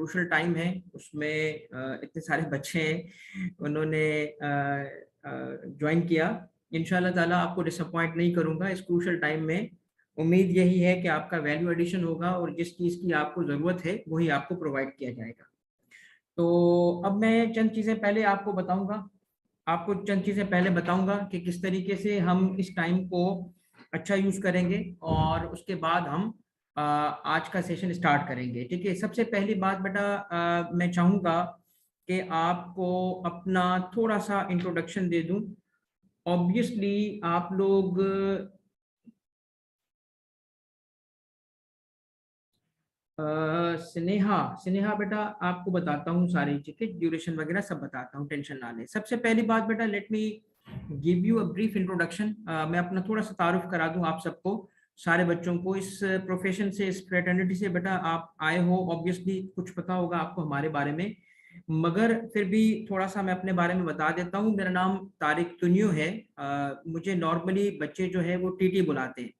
Crucial time है, उसमें इतने सारे बच्चे हैं, उन्होंने ज्वाइन किया। इंशाल्लाह ताला आपको डिसअपॉइंट नहीं करूंगा इस क्रूशल टाइम में। उम्मीद यही है कि आपका वैल्यू एडिशन होगा और जिस चीज़ की आपको ज़रूरत है वही आपको प्रोवाइड किया जाएगा। तो अब मैं चंद चीज़ें पहले आपको बताऊंगा, कि किस तरीके से हम इस टाइम को अच्छा यूज़ करेंगे और उसके बाद हम आज का सेशन स्टार्ट करेंगे। ठीक है, सबसे पहली बात बेटा, मैं चाहूँगा कि आपको अपना थोड़ा सा इंट्रोडक्शन दे दूं। ऑब्वियसली आप लोग स्नेहा स्नेहा बेटा, आपको बताता हूँ सारी चीजें, ड्यूरेशन वगैरह सब बताता हूँ, टेंशन ना ले। सबसे पहली बात बेटा, let me give you a brief introduction. मैं अपना थोड़ा सा तारुफ करा दूं आप सबको, सारे बच्चों को। इस प्रोफेशन से, इस फ्रेटर्निटी से बेटा आप आए हो, ऑब्वियसली कुछ पता होगा आपको हमारे बारे में, मगर फिर भी थोड़ा सा मैं अपने बारे में बता देता हूँ। मेरा नाम तारिक तुनियो है। मुझे नॉर्मली बच्चे जो है वो टीटी बुलाते हैं।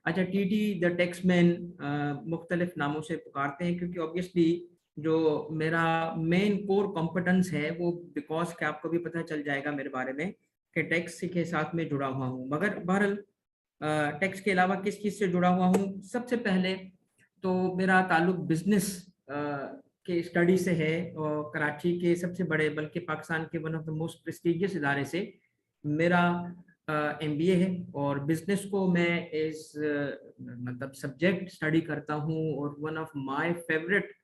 अच्छा, टीटी द टैक्समैन, मुख्तलिफ नामों से पुकारते हैं, क्योंकि ऑब्वियसली जो मेरा मेन कोर कॉम्पिटेंस है वो, बिकॉज कि आपको भी पता चल जाएगा मेरे बारे में कि टैक्स के साथ में जुड़ा हुआ हूँ। मगर बहरहाल टैक्स के अलावा किस चीज़ से जुड़ा हुआ हूँ, सबसे पहले तो मेरा ताल्लुक बिजनेस के स्टडी से है, और कराची के सबसे बड़े, बल्कि पाकिस्तान के one of the most prestigious इदारे से मेरा एमबीए है। और बिजनेस को मैं इस मतलब सब्जेक्ट स्टडी करता हूँ, और वन ऑफ माय फेवरेट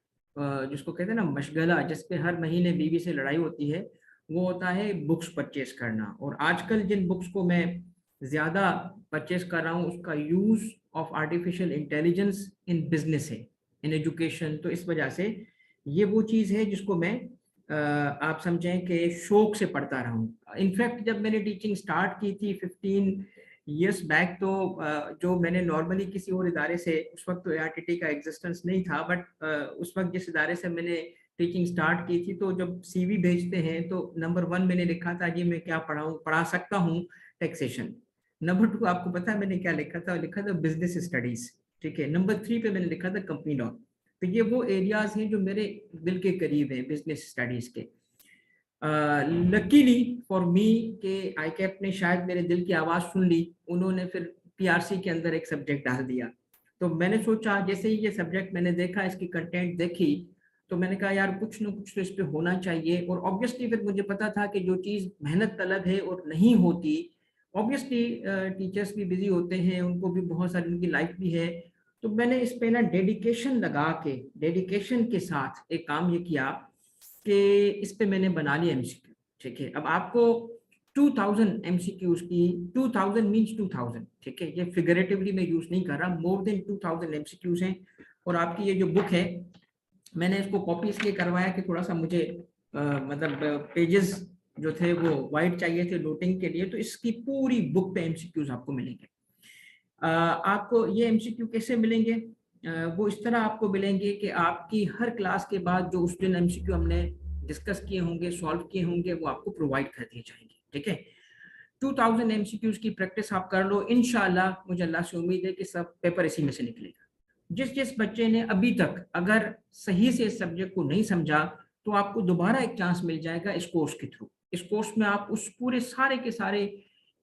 जिसको कहते हैं ना मशगला, जिस पे हर महीने बीवी से लड़ाई होती है, वो होता है बुक्स परचेज करना। और आजकल जिन बुक्स को मैं ज़्यादा परचेज कर रहा हूँ, उसका use of artificial intelligence in business है, इन एजुकेशन। तो इस वजह से ये वो चीज़ है जिसको मैं आप समझें कि शौक से पढ़ता रहा हूँ। इनफैक्ट जब मैंने टीचिंग स्टार्ट की थी 15 ईयर्स बैक, तो जो मैंने नॉर्मली किसी और इदारे से, उस वक्त तो एआरटीटी का एग्जिस्टेंस नहीं था, बट उस वक्त जिस इदारे से मैंने टीचिंग स्टार्ट की थी, तो जब सीवी भेजते हैं तो नंबर 1 मैंने लिखा था जी मैं क्या पढ़ा सकता हूँ, टैक्सेशन। नंबर 2 आपको पता है मैंने क्या लिखा था बिजनेस स्टडीज। ठीक है, नंबर 3 पे मैंने लिखा था कंपनी लॉ। तो ये वो एरियाज हैं जो मेरे दिल के करीब हैं, बिजनेस स्टडीज के। लकीली फॉर मी के आईकैप ने शायद मेरे दिल की आवाज़ सुन ली, उन्होंने फिर पीआरसी के अंदर एक सब्जेक्ट डाल दिया। तो मैंने सोचा, जैसे ही ये सब्जेक्ट मैंने देखा, इसकी कंटेंट देखी, तो मैंने कहा यार कुछ ना कुछ तो इस पे होना चाहिए। और ऑब्वियसली फिर मुझे पता था कि जो चीज़ मेहनत तलब है और नहीं होती, ऑब्वियसली टीचर्स भी बिजी होते हैं, उनको भी बहुत सारी उनकी लाइफ भी है। तो मैंने इस पे ना डेडिकेशन लगा के, डेडिकेशन के साथ एक काम ये किया कि इस पे मैंने बना लिया एमसीक्यू। ठीक है, अब आपको 2000 एमसीक्यूज की, 2000 मींस 2000, ठीक है, ये फिगरेटिवली मैं यूज नहीं कर रहा, मोर देन 2000 एमसीक्यूज हैं। और आपकी ये जो बुक है, मैंने इसको कॉपी इसलिए करवाया कि थोड़ा सा मुझे मतलब पेजेस जो थे वो वाइड चाहिए थे नोटिंग के लिए। तो इसकी पूरी बुक पे एमसीक्यूज आपको मिलेंगे। आपको ये एमसीक्यू कैसे मिलेंगे? वो इस तरह आपको मिलेंगे कि आपकी हर क्लास के बाद जो उस दिन एमसीक्यू हमने डिस्कस किए होंगे, सॉल्व किए होंगे, वो आपको प्रोवाइड कर दिए जाएंगे। ठीक है, 2000 एमसीक्यूज की प्रैक्टिस आप कर लो, इंशाल्लाह मुझे अल्लाह से उम्मीद है कि सब पेपर इसी में से निकलेगा। जिस जिस बच्चे ने अभी तक अगर सही से इस सब्जेक्ट को नहीं समझा, तो आपको दोबारा एक चांस मिल जाएगा इस कोर्स के थ्रू। इस कोर्स में आप उस पूरे सारे के सारे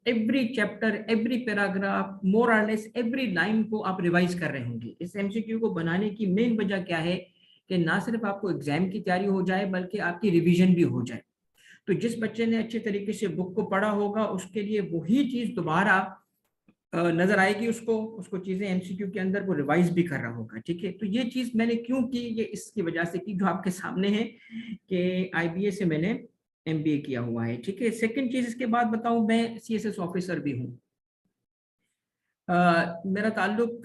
एवरी चैप्टर, एवरी पैराग्राफ, मोर और लेस एवरी लाइन को आप रिवाइज कर रहे होंगे। इस एमसीक्यू को बनाने की मेन वजह क्या है कि ना सिर्फ आपको एग्जाम की तैयारी हो जाए, बल्कि आपकी रिवीजन भी हो जाए। तो जिस बच्चे ने अच्छे तरीके से बुक को पढ़ा होगा, उसके लिए वही चीज दोबारा नजर आएगी, उसको उसको चीजें एमसीक्यू के अंदर वो रिवाइज भी कर रहा होगा। ठीक है, तो ये चीज मैंने क्यों की, ये इसकी वजह से की जो आपके सामने है कि आईबीए से मैंने एमबीए किया हुआ है। ठीक है, सेकंड चीज इसके बाद बताऊं, मैं सीएसएस ऑफिसर भी हूँ। मेरा ताल्लुक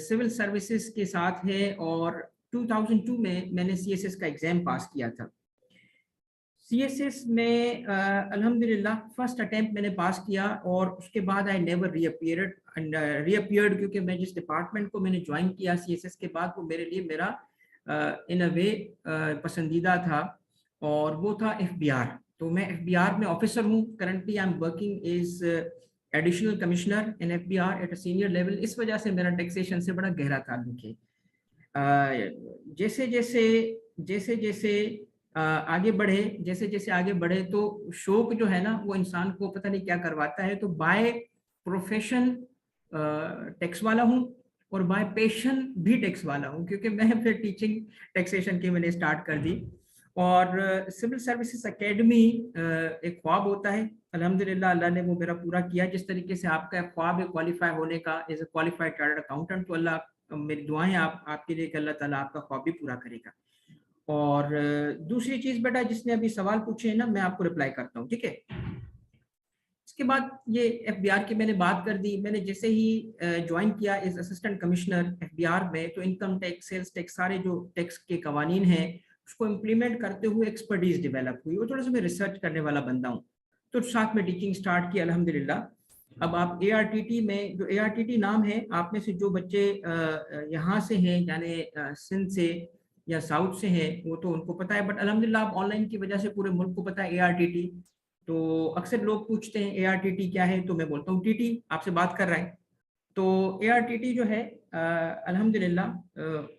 सिविल सर्विसेज के साथ है, और 2002 में मैंने सीएसएस का एग्जाम पास किया था। सीएसएस में अल्हम्दुलिल्लाह फर्स्ट अटेम्प्ट मैंने पास किया, और उसके बाद आई नेवर रीअपियर्ड, क्योंकि मैं जिस डिपार्टमेंट को मैंने ज्वाइन किया सीएसएस के बाद, वो मेरे लिए मेरा इन अ वे पसंदीदा था, और वो था एफबीआर। तो मैं एफबीआर में ऑफिसर हूँ currently. I am working is additional commissioner in FBR at a senior level. इस वजह से मेरा टैक्सेशन से बड़ा गहरा ताल्लुक है। जैसे जैसे जैसे जैसे आगे बढ़े, जैसे जैसे आगे बढ़े तो शौक जो है ना वो इंसान को पता नहीं क्या करवाता है। तो बाय प्रोफेशन टैक्स वाला हूँ और बाय पैशन भी टैक्स वाला हूँ, क्योंकि मैं फिर टीचिंग टैक्सेशन की मैंने स्टार्ट कर दी। और सिविल सर्विसेज एकेडमी एक ख्वाब होता है, अल्हम्दुलिल्लाह अल्लाह ने वो मेरा पूरा किया। जिस तरीके से आपका ख्वाब है क्वालिफाई होने का as a qualified chartered accountant, तो अल्लाह, मेरी दुआएं आपके लिए कि अल्लाह ताला आपका ख्वाब भी पूरा करेगा। और दूसरी चीज बेटा, जिसने अभी सवाल पूछे हैं ना, मैं आपको रिप्लाई करता हूँ, ठीक है। इसके बाद ये एफबीआर की मैंने बात कर दी। मैंने जैसे ही ज्वाइन किया एज असिस्टेंट कमिश्नर एफबीआर में, तो इनकम टैक्स, सेल्स टैक्स, सारे जो टैक्स के कवानीन हैं उसको इम्प्लीमेंट करते हुए एक्सपर्टीज डेवलप हुई, और थोड़ा सा मैं रिसर्च करने वाला बंदा हूँ। तो साथ में टीचिंग स्टार्ट की अल्हम्दुलिल्लाह। अब आप ARTT में, जो ARTT नाम है, आप में से जो बच्चे यहाँ से हैं, यानी सिंध से या साउथ से हैं, वो तो उनको पता है, बट अल्हम्दुलिल्लाह आप ऑनलाइन की वजह से पूरे मुल्क को पता है ARTT। तो अक्सर लोग पूछते हैं ARTT क्या है, तो मैं बोलता हूँ TT आपसे बात कर रहा है। तो ARTT जो है अल्हम्दुलिल्लाह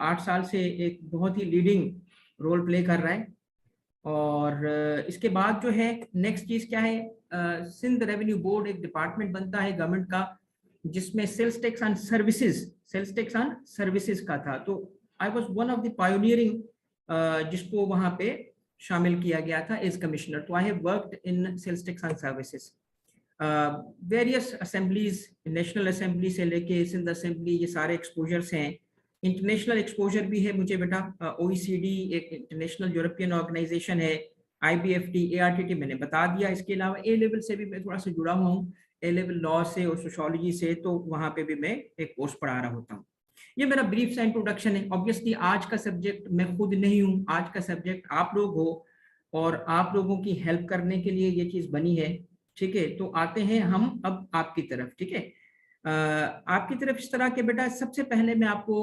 8 साल से एक बहुत ही लीडिंग रोल प्ले कर रहा है। और इसके बाद जो है नेक्स्ट चीज क्या है, सिंध रेवेन्यू बोर्ड एक डिपार्टमेंट बनता है गवर्नमेंट का, जिसमें sales tax and services, sales tax and services का था। तो I was one of the pioneering जिसको वहां पे शामिल किया गया था एज कमिश्नर। तो I have worked in sales tax and services, various assemblies, national assembly से लेके सिंध असेंबली, ये सारे एक्सपोजर्स हैं। इंटरनेशनल एक्सपोजर भी है मुझे बेटा, OECD एक इंटरनेशनल यूरोपियन ऑर्गेनाइजेशन है, IBFT, ARTT मैंने बता दिया। इसके अलावा A लेवल से भी मैं थोड़ा सा जुड़ा हुआ हूँ, A लेवल लॉ से और सोशोलॉजी से, तो वहाँ पे भी मैं एक कोर्स पढ़ा रहा होता हूँ। ये मेरा ब्रीफ सा इंट्रोडक्शन है। ऑब्वियसली आज का सब्जेक्ट मैं खुद नहीं हूँ, आज का सब्जेक्ट आप लोग हो, और आप लोगों की हेल्प करने के लिए ये चीज बनी है, ठीक है। तो आते हैं हम अब आपकी तरफ, ठीक है। आपकी तरफ इस तरह के बेटा, सबसे पहले मैं आपको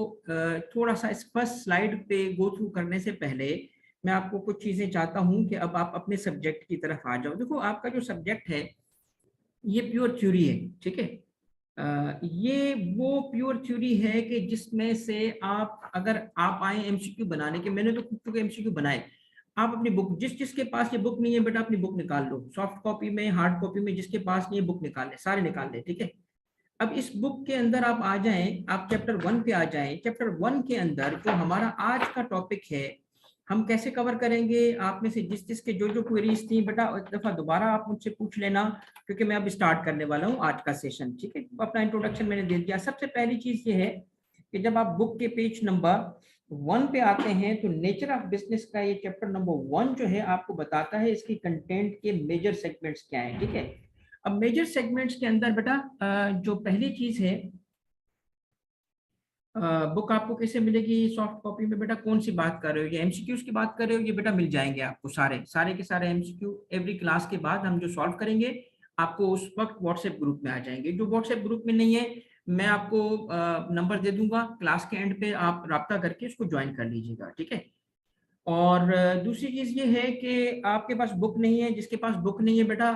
थोड़ा सा इस फर्स्ट स्लाइड पे गो थ्रू करने से पहले मैं आपको कुछ चीजें चाहता हूं कि अब आप अपने सब्जेक्ट की तरफ आ जाओ। देखो आपका जो सब्जेक्ट है ये प्योर थ्योरी है, ठीक है। ये वो प्योर थ्योरी है कि जिसमें से आप, अगर आप आए MCQ बनाने के, मैंने तो कुछ MCQ बनाए, आप अपनी बुक, जिसके पास ये बुक नहीं है बेटा, अपनी बुक निकाल लो, सॉफ्ट कॉपी में, हार्ड कॉपी में, जिसके पास नहीं है बुक निकाल ले, सारे निकाल ले, ठीक है। अब इस बुक के अंदर आप आ जाएं, आप चैप्टर 1 पे आ जाएं। चैप्टर 1 के अंदर जो हमारा आज का टॉपिक है, हम कैसे कवर करेंगे, आप में से जिस जिसके जो जो क्वेरीज थी बेटा, एक दफा दोबारा आप मुझसे पूछ लेना, क्योंकि मैं अब स्टार्ट करने वाला हूँ आज का सेशन, ठीक है। अपना इंट्रोडक्शन मैंने दे दिया। सबसे पहली चीज ये है कि जब आप बुक के पेज नंबर 1 पे आते हैं, तो नेचर ऑफ बिजनेस का ये चैप्टर नंबर 1 जो है आपको बताता है इसकी कंटेंट के मेजर सेगमेंट्स क्या है, ठीक है। अब मेजर सेगमेंट्स के अंदर बेटा जो पहली चीज है, बुक आपको कैसे मिलेगी सॉफ्ट कॉपी में बेटा, कौन सी बात कर रहे हो, ये MCQs की बात कर रहे हो, ये बेटा मिल जाएंगे आपको सारे सारे के सारे MCQ एवरी क्लास के बाद हम जो सॉल्व करेंगे आपको उस वक्त व्हाट्सएप ग्रुप में आ जाएंगे। जो व्हाट्सएप ग्रुप में नहीं है, मैं आपको नंबर दे दूंगा क्लास के एंड पे, आप राब्ता करके उसको ज्वाइन कर लीजिएगा, ठीक है। और दूसरी चीज ये है कि आपके पास बुक नहीं है, जिसके पास बुक नहीं है बेटा,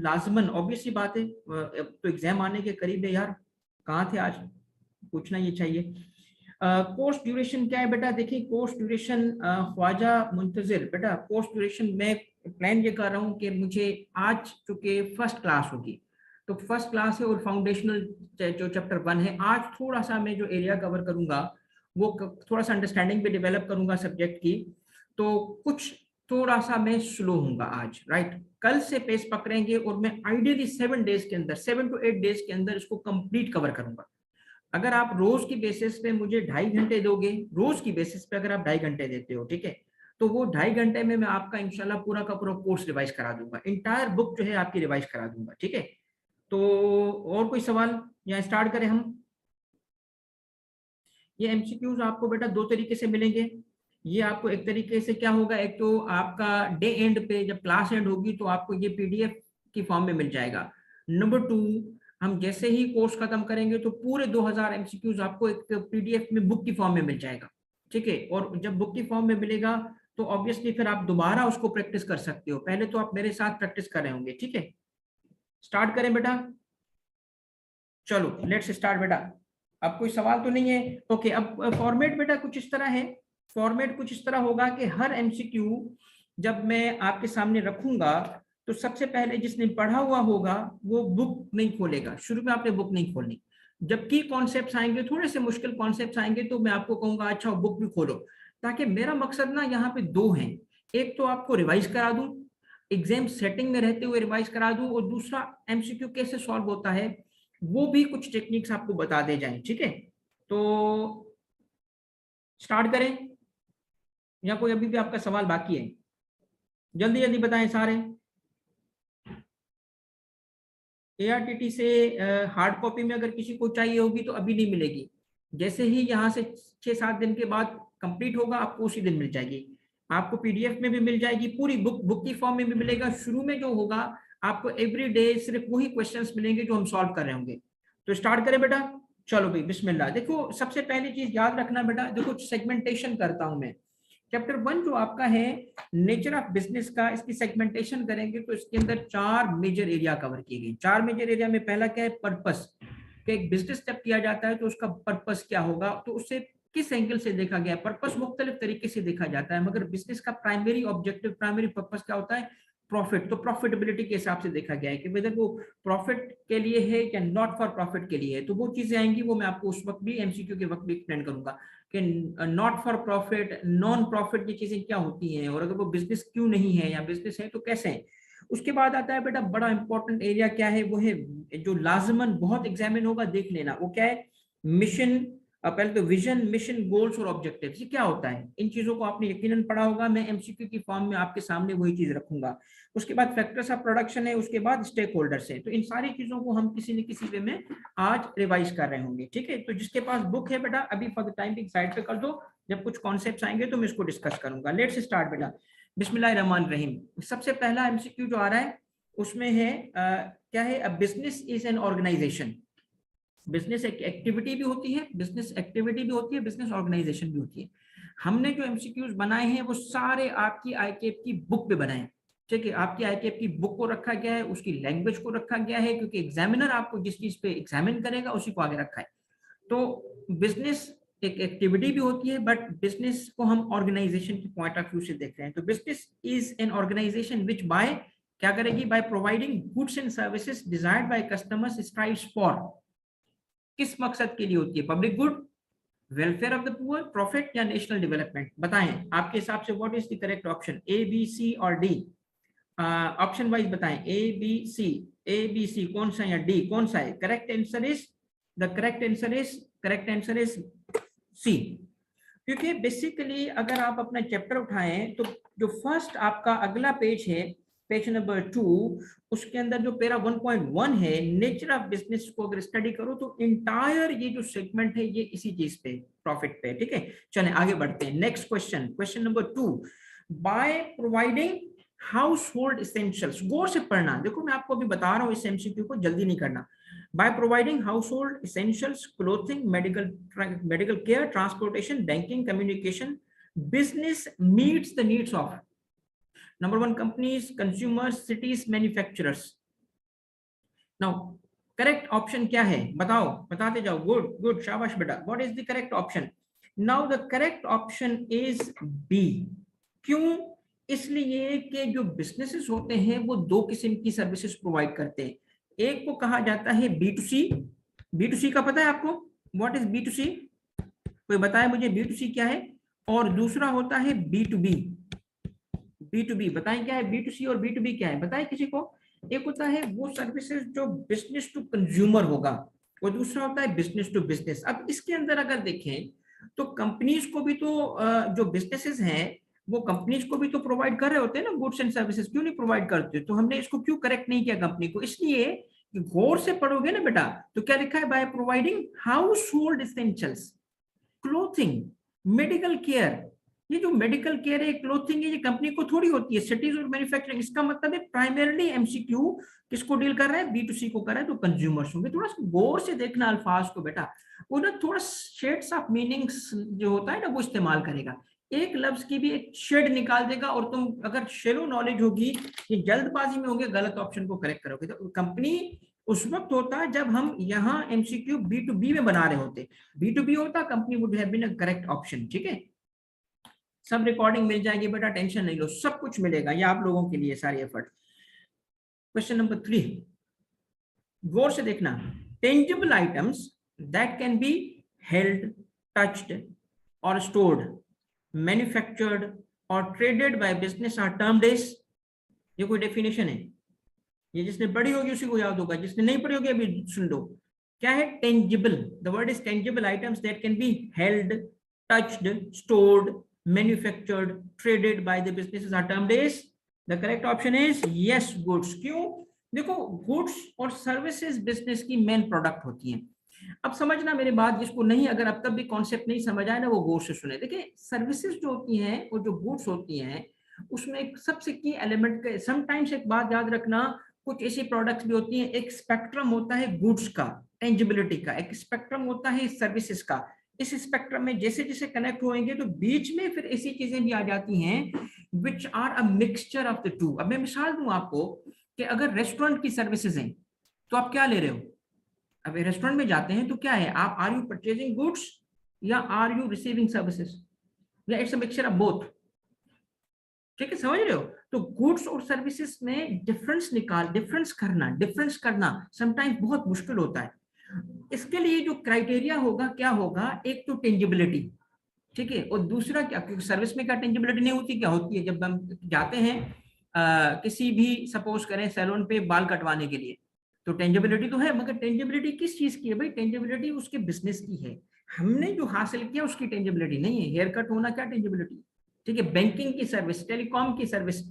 लाजमन ऑब्वियस सी बात है, तो एग्जाम आने के करीब है यार, कहाँ थे आज, पूछना ये चाहिए। कोर्स ड्यूरेशन क्या है बेटा, देखिए कोर्स ड्यूरेशन ख्वाजा मुंतजिर बेटा, कोर्स ड्यूरेशन मैं प्लान ये कर रहा हूँ कि मुझे आज चूंकि फर्स्ट क्लास होगी, तो फर्स्ट क्लास है और फाउंडेशनल जो चैप्टर 1 है, आज थोड़ा सा मैं जो एरिया कवर करूंगा वो थोड़ा सा अंडरस्टैंडिंग भी डेवलप करूंगा सब्जेक्ट की, तो कुछ थोड़ा सा मैं स्लो हूंगा आज, राइट। कल से पेस पकड़ेंगे और मैं आइडियली 7 डेज के अंदर, 7 to 8 डेज के अंदर इसको कंप्लीट कवर करूंगा। अगर आप रोज की बेसिस पे मुझे 2.5 घंटे दोगे, रोज की बेसिस पे अगर आप 2.5 घंटे देते हो, ठीक है, तो वो 2.5 घंटे में मैं आपका इंशाल्लाह पूरा का पूरा कोर्स रिवाइज करा दूंगा, इंटायर बुक जो है आपकी रिवाइज करा दूंगा, ठीक है। तो और कोई सवाल, या स्टार्ट करें हम। ये MCQs आपको बेटा 2 तरीके से मिलेंगे। ये आपको एक तरीके से क्या होगा, एक तो आपका डे एंड पे जब क्लास एंड होगी तो आपको ये PDF की फॉर्म में मिल जाएगा। नंबर 2, हम जैसे ही कोर्स खत्म करेंगे तो पूरे 2000 MCQs आपको एक PDF में बुक की फॉर्म में मिल जाएगा, ठीक है। और जब बुक की फॉर्म में मिलेगा तो ऑब्वियसली फिर आप दोबारा उसको प्रैक्टिस कर सकते हो, पहले तो आप मेरे साथ प्रैक्टिस कर रहे होंगे, ठीक है। स्टार्ट करें बेटा, चलो लेट्स स्टार्ट बेटा। अब कोई सवाल तो नहीं है, ओके। अब फॉर्मेट बेटा कुछ इस तरह है फॉर्मेट कुछ इस तरह होगा कि हर एमसीक्यू जब मैं आपके सामने रखूंगा तो सबसे पहले जिसने पढ़ा हुआ होगा वो बुक नहीं खोलेगा, शुरू में आपने बुक नहीं खोलनी। जब की कॉन्सेप्ट्स आएंगे, थोड़े से मुश्किल कॉन्सेप्ट्स आएंगे, तो मैं आपको कहूंगा अच्छा बुक भी खोलो, ताकि मेरा मकसद ना यहाँ पे दो हैं, एक तो आपको रिवाइज करा दूं, एग्जाम सेटिंग में रहते हुए रिवाइज करा दूं, और दूसरा एमसीक्यू कैसे सॉल्व होता है वो भी कुछ टेक्निक्स आपको बता दे जाएं। ठीक है, तो स्टार्ट करें या कोई अभी भी आपका सवाल बाकी है? जल्दी जल्दी बताएं सारे। एआरटीटी से हार्ड कॉपी में अगर किसी को चाहिए होगी तो अभी नहीं मिलेगी, जैसे ही यहाँ से 6-7 दिन के बाद कंप्लीट होगा आपको उसी दिन मिल जाएगी। आपको पीडीएफ में भी मिल जाएगी, पूरी बुक की फॉर्म में भी मिलेगा। शुरू में जो होगा आपको एवरी डे सिर्फ वही क्वेश्चंस मिलेंगे जो हम सॉल्व कर रहे होंगे। तो स्टार्ट करें बेटा, चलो भाई बिस्मिल्लाह। देखो सबसे पहली चीज याद रखना बेटा, देखो सेगमेंटेशन करता हूं मैं। चैप्टर 1 जो आपका है नेचर ऑफ बिजनेस का, इसकी सेगमेंटेशन करेंगे तो इसके अंदर 4 मेजर एरिया कवर किए गए। 4 मेजर एरिया में पहला क्या है, पर्पस, कि एक बिजनेस जब किया जाता है तो उसका पर्पस क्या होगा, तो उससे किस एंगल से देखा गया। पर्पस मुख्तलिफ तरीके से देखा जाता है, मगर बिजनेस का प्राइमरी ऑब्जेक्टिव, प्राइमरी पर्पस क्या होता है, प्रॉफिट। तो प्रॉफिटेबिलिटी के हिसाब से देखा गया है कि वेदर वो प्रॉफिट के लिए है या नॉट फॉर प्रॉफिट के लिए है। तो वो चीजें आएंगी, वो मैं आपको उस वक्त भी एमसीक्यू के वक्त भी एक्सप्लेन करूंगा कि not for profit, non profit, ये चीजें क्या होती हैं, और अगर वो बिजनेस क्यों नहीं है या बिजनेस है तो कैसे है। उसके बाद आता है बेटा बड़ा इंपॉर्टेंट एरिया क्या है, वो है जो लाजमन बहुत एग्जामिन होगा, देख लेना वो क्या है, मिशन। पहले तो विजन, मिशन, गोल्स और ऑब्जेक्टिव्स, ये क्या होता है, इन चीजों को आपने यकीनन पढ़ा होगा। मैं एमसीक्यू की फॉर्म में आपके सामने वही चीज रखूंगा। उसके बाद फैक्टर्स ऑफ प्रोडक्शन है, उसके बाद स्टेक होल्डर्स है। तो इन सारी चीजों को हम किसी न किसी वे में आज रिवाइज कर रहे होंगे। ठीक है, तो जिसके पास बुक है बेटा अभी फॉर द टाइम साइड पे कर दो, जब कुछ कॉन्सेप्ट्स आएंगे तो मैं इसको डिस्कस करूंगा। लेट्स स्टार्ट बेटा, बिस्मिल्लाहिर्रहमानिर्रहीम। सबसे पहला एमसीक्यू जो आ रहा है उसमें है क्या है, a business is an organisation. Business एक एक्टिविटी भी होती है, बिजनेस एक्टिविटी भी होती है, बिजनेस ऑर्गेनाइजेशन भी होती है। हमने जो एमसीक्यूज बनाए हैं वो सारे आपकी आईकेएप की बुक पे बनाए हैं। ठीक है, आपकी आईकेएप की बुक को रखा गया है, उसकी लैंग्वेज को रखा गया है, क्योंकि एग्जामिनर आपको जिस चीज पे एग्जामिन करेगा उसी को आगे रखा है। तो बिजनेस एक एक्टिविटी भी होती है, बट बिजनेस को हम ऑर्गेनाइजेशन के पॉइंट ऑफ व्यू से देख रहे हैं। तो business is an organisation which by क्या करेगी, by providing goods and services desired by customers strives for, किस मकसद के लिए होती है, public good, welfare of the poor, profit या नेशनल डेवलपमेंट। बताएं आपके हिसाब से what is the correct option, A B C और डी। ऑप्शन वाइज बताएं, ए बी सी, ए बी सी कौन सा या डी कौन सा है। Correct answer is, the correct answer is C. क्योंकि बेसिकली अगर आप अपना चैप्टर उठाएं तो जो फर्स्ट आपका अगला पेज है, पेज नंबर 2, उसके अंदर जो पैरा 1.1 है नेचर ऑफ बिजनेस को अगर स्टडी करो तो इंटायर ये जो सेगमेंट है ये इसी चीज पे, प्रॉफिट पे। ठीक है, चलें आगे बढ़ते हैं। Next question, question number 2, by providing household essentials. गौर से पढ़ना, देखो मैं आपको अभी बता रहा हूँ इस एमसीक्यू को, जल्दी नहीं करना। By providing household essentials, clothing, medical care, transportation, banking, communication, business meets the needs of number 1 companies, consumers, cities, manufacturers. Now, correct option क्या है बताओ, बताते जाओ। Good, good, शाबाश बेटा। What is the correct option? Now the correct option is B. क्यों? इसलिए कि जो बिजनेसेस होते हैं वो दो किस्म की सर्विसेज प्रोवाइड करते हैं। एक को कहा जाता है B2C, B2C का पता है आपको, व्हाट इज B2C, कोई बताए मुझे B2C क्या है। और दूसरा होता है B2B, B2B बताएं क्या है, B2C और B2B क्या है बताएं किसी को। एक होता है वो सर्विसेज जो बिजनेस टू कंज्यूमर होगा, और दूसरा होता है बिजनेस टू बिजनेस। अब इसके अंदर अगर देखें तो कंपनीज को भी तो जो बिजनेसेस हैं वो कंपनीज को भी तो प्रोवाइड कर रहे होते हैं ना गुड्स एंड सर्विसेज, क्यों नहीं प्रोवाइड करते। तो हमने इसको क्यों करेक्ट नहीं किया कंपनी को, इसलिए कि गौर से पढ़ोगे ना बेटा तो क्या लिखा है, bye providing household essentials, clothing, medical care. ये जो मेडिकल केयर है, क्लोथिंग है, ये कंपनी को थोड़ी होती है, सिटीज और मैन्युफैक्चरिंग। इसका मतलब है प्राइमरली एमसीक्यू किसको डील कर रहा है, B2C को कर रहा है, तो कंज्यूमर्स होंगे। थोड़ा गौर से देखना अल्फाज को बेटा, वो ना थोड़ा शेड्स ऑफ मीनिंग्स जो होता है ना वो इस्तेमाल करेगा। एक लफ्ज की भी एक शेड निकाल देगा, और तुम अगर शेलो नॉलेज होगी, ये जल्दबाजी में होंगे, गलत ऑप्शन को करेक्ट करोगे। तो कंपनी उस वक्त होता है जब हम यहाँ एमसीक्यू B2B में बना रहे होते, B2B होता company would have been a correct option. ठीक है, सब रिकॉर्डिंग मिल जाएगी बेटा, टेंशन नहीं लो, सब कुछ मिलेगा, ये आप लोगों के लिए सारी एफर्ट। क्वेश्चन नंबर 3, गौर से देखना, tangible items that can be held, touched और स्टोर्ड, मैन्युफैक्चर्ड और traded by business are termed as, ये कोई डेफिनेशन है, ये जिसने पढ़ी होगी उसी को याद होगा, जिसने नहीं पढ़ी होगी अभी सुन लो। क्या है? Tangible, the word is tangible items that can be held, touched, stored, manufactured, traded by the businesses are termed as, the correct option is yes, goods. क्यों? देखो, गुड्स और सर्विसेज बिजनेस की मेन प्रोडक्ट होती हैं। अब समझना मेरी बात, जिसको नहीं, अगर अब तक भी कॉन्सेप्ट नहीं समझ आया ना, वो गौर से सुने। देखिए, सर्विसेज जो होती हैं और जो गुड्स होती हैं, उसमें एक सबसे की एलिमेंट, समटाइम्स एक बात याद रखना, कुछ ऐसी प्रोडक्ट्स भी होती हैं, एक स्पेक्ट्रम होता है गुड्स का, टेंजिबिलिटी का, एक स्पेक्ट्रम होता है सर्विसेज का। इस स्पेक्ट्रम में जैसे जैसे कनेक्ट होंगे तो बीच में फिर ऐसी चीजें भी आ जाती हैं which are a mixture of the two. अब मैं मिसाल दूं आपको कि अगर रेस्टोरेंट की सर्विसेज हैं तो आप क्या ले रहे हो? अब रेस्टोरेंट में जाते हैं तो क्या है, आप आर यू परचेजिंग गुड्स या आर यू रिसीविंग सर्विसेज, या it's a mixture of both. ठीक है, समझ रहे हो? तो गुड्स और सर्विसेज में डिफरेंस करना समटाइम्स बहुत मुश्किल होता है। इसके लिए जो क्राइटेरिया होगा क्या होगा, एक तो टेंजिबिलिटी, ठीक है, और दूसरा क्या, क्योंकि सर्विस में क्या टेंजिबिलिटी नहीं होती, क्या होती है, जब हम जाते हैं किसी भी सपोज करें सैलून पे बाल कटवाने के लिए, तो टेंजिबिलिटी तो है, मगर टेंजिबिलिटी किस चीज की है भाई? टेंजिबिलिटी उसके बिजनेस की है, हमने जो हासिल किया उसकी टेंजिबिलिटी नहीं है। हेयर कट होना क्या टेंजिबिलिटी? ठीक है, बैंकिंग की सर्विस, टेलीकॉम की सर्विस,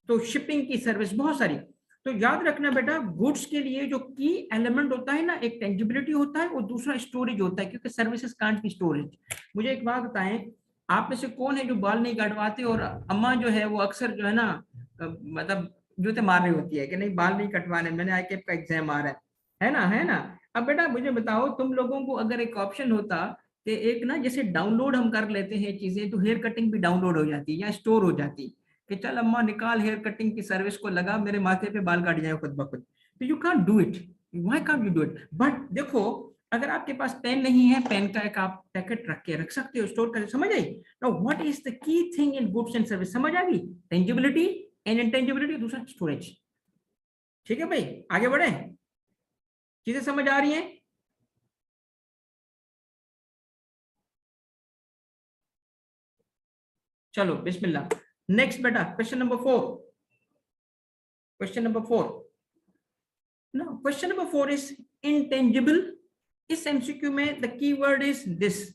तो शिपिंग की सर्विस, बहुत सारी। तो याद रखना बेटा, गुड्स के लिए जो की एलिमेंट होता है ना, एक टेंजिबिलिटी होता है और दूसरा स्टोरेज होता है, क्योंकि सर्विसेज कांट बी स्टोरेज। मुझे एक बात बताएं, आप में से कौन है जो बाल नहीं कटवाते, और अम्मा जो है वो अक्सर जो है ना मतलब जूते मार रही होती है कि नहीं बाल नहीं कटवाने, मैंने आई कैप का एग्जाम आ रहा है ना, है ना? अब बेटा मुझे बताओ, तुम लोगों को अगर एक ऑप्शन होता कि एक ना, जैसे डाउनलोड हम कर लेते हैं चीजें, तो हेयर कटिंग भी डाउनलोड हो जाती या स्टोर हो जाती, कि चल अम्मा निकाल हेयर कटिंग की सर्विस को, लगा मेरे माथे पे बाल काट जाए खुद ब खुद। तो you can't do it, why can't you do it? But देखो, अगर आपके पास पेन नहीं है, पेन का एक आप पैकेट रख के रख सकते हो, स्टोर कर, समझ आई? Now what is the key thing in goods and service? समझ आ गई? टेंजिबिलिटी एंड इंटेंजिबिलिटी, दूसरा स्टोरेज। ठीक है भाई, आगे बढ़े, चीजें समझ आ रही हैं? चलो बिस्मिल्लाह, नेक्स्ट बेटा, question number 4। Question number 4, no, question number 4 is intangible. इस एमसीक्यू में the keyword is this,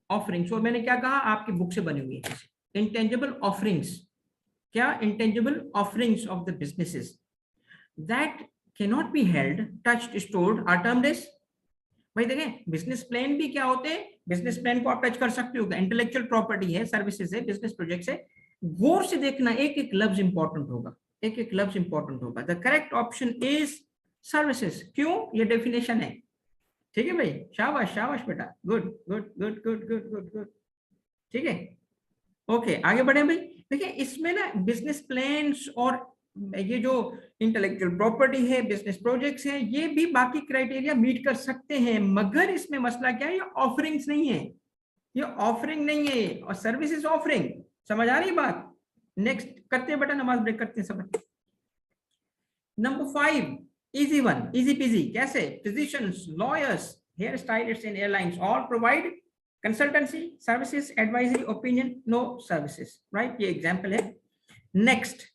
offerings. और मैंने क्या कहा, आपकी बुक से बनी हुई है, इंटेंजिबल ऑफरिंग्स। क्या? Intangible offerings of the businesses that cannot be held, touched, stored are termed as. भाई देखें, बिजनेस प्लान भी क्या होते हैं, बिजनेस प्लान को आप टच कर सकते हो, इंटेलेक्चुअल प्रॉपर्टी है, सर्विसेज है, बिजनेस प्रोजेक्ट्स है। गौर से देखना, एक एक लफ्ज इंपॉर्टेंट होगा, एक एक लफ्ज इंपॉर्टेंट होगा। The correct option is services. क्यों? ये डेफिनेशन है। ठीक है भाई, शाबाश शाबाश बेटा, good good good good good good good. ठीक है, ओके, आगे बढ़े भाई। देखिए, इसमें ना बिजनेस प्लान्स और ये जो इंटेलेक्चुअल प्रॉपर्टी है, बिजनेस प्रोजेक्ट्स हैं, ये भी बाकी क्राइटेरिया मीट कर सकते हैं, मगर इसमें मसला क्या है, ये ऑफरिंग्स नहीं है, ये ऑफरिंग नहीं है, और सर्विस इज ऑफरिंग। समझ आ रही बात? नेक्स्ट करते हैं बेटा, नमाज ब्रेक करते हैं सब। नंबर 5, इजी वन, इजी पीजी। कैसे? Physicians, lawyers, hair stylists in airlines all provide consultancy services, advisory, opinion, no services, right? ये एग्जांपल है। Next,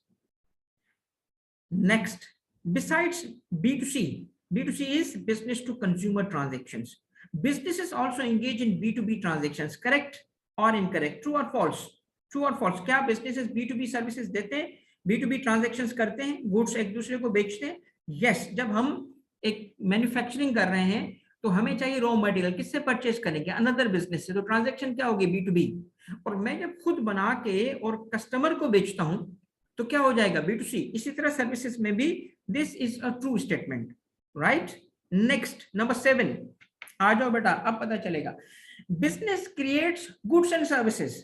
next, besides B2C, B2C is business to consumer transactions. Businesses also engage in B2B transactions, correct or incorrect, true or false? True or false? क्या businesses B2B services देते हैं, B2B transactions करते हैं, goods एक दूसरे को बेचते हैं? yes, जब हम एक मैन्युफैक्चरिंग कर रहे हैं तो हमें चाहिए रॉ मटेरियल, किससे परचेज करेंगे? अनदर बिजनेस से, तो ट्रांजैक्शन क्या होगी? B2B। और मैं जब खुद बना के और कस्टमर को बेचता हूं तो क्या हो जाएगा? B2C। इसी तरह सर्विसेज में भी this is a true statement, right? Next, number 7, आ जाओ बेटा, अब पता चलेगा। Business creates goods and services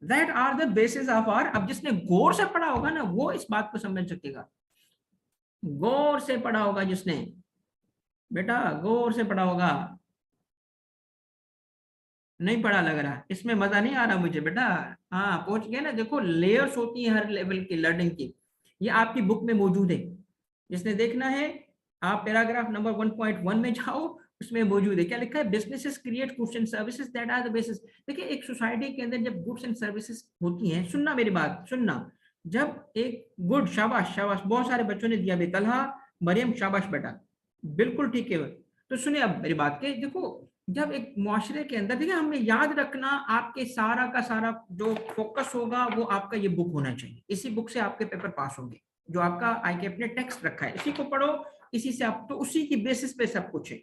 that are the basis of our. अब जिसने गौर से पढ़ा होगा ना, वो इस बात को समझ सकेगा, गौर से पढ़ा होगा जिसने, बेटा गौर से पढ़ा होगा। नहीं पढ़ा लग रहा, इसमें मजा नहीं आ रहा मुझे बेटा। हाँ पहुंच गया ना, देखो लेयर्स होती है हर लेवल की लर्निंग की, ये आपकी बुक में मौजूद है। जिसने देखना है आप पैराग्राफ नंबर 1.1 में जाओ, उसमें मौजूद है। क्या लिखा है? Businesses create goods and services that are the basis. देखिए एक सोसाइटी के अंदर जब गुड्स एंड सर्विसेज होती हैं, सुनना मेरी बात सुनना, जब एक गुड, शाबाश शाबाश, बहुत सारे बच्चों ने दिया, बेतलहा, मरियम, शाबाश बेटा, बिल्कुल ठीक है। तो सुनिए अब मेरी बात के, देखो जब एक मुआशरे के अंदर, देखिए हमें याद रखना, आपके सारा का सारा जो फोकस होगा वो आपका ये बुक होना चाहिए, इसी बुक से आपके पेपर पास होंगे। जो आपका आईकेएफ ने टेक्स्ट रखा है इसी को पढ़ो, इसी से आप, तो उसी की बेसिस पे सब कुछ है।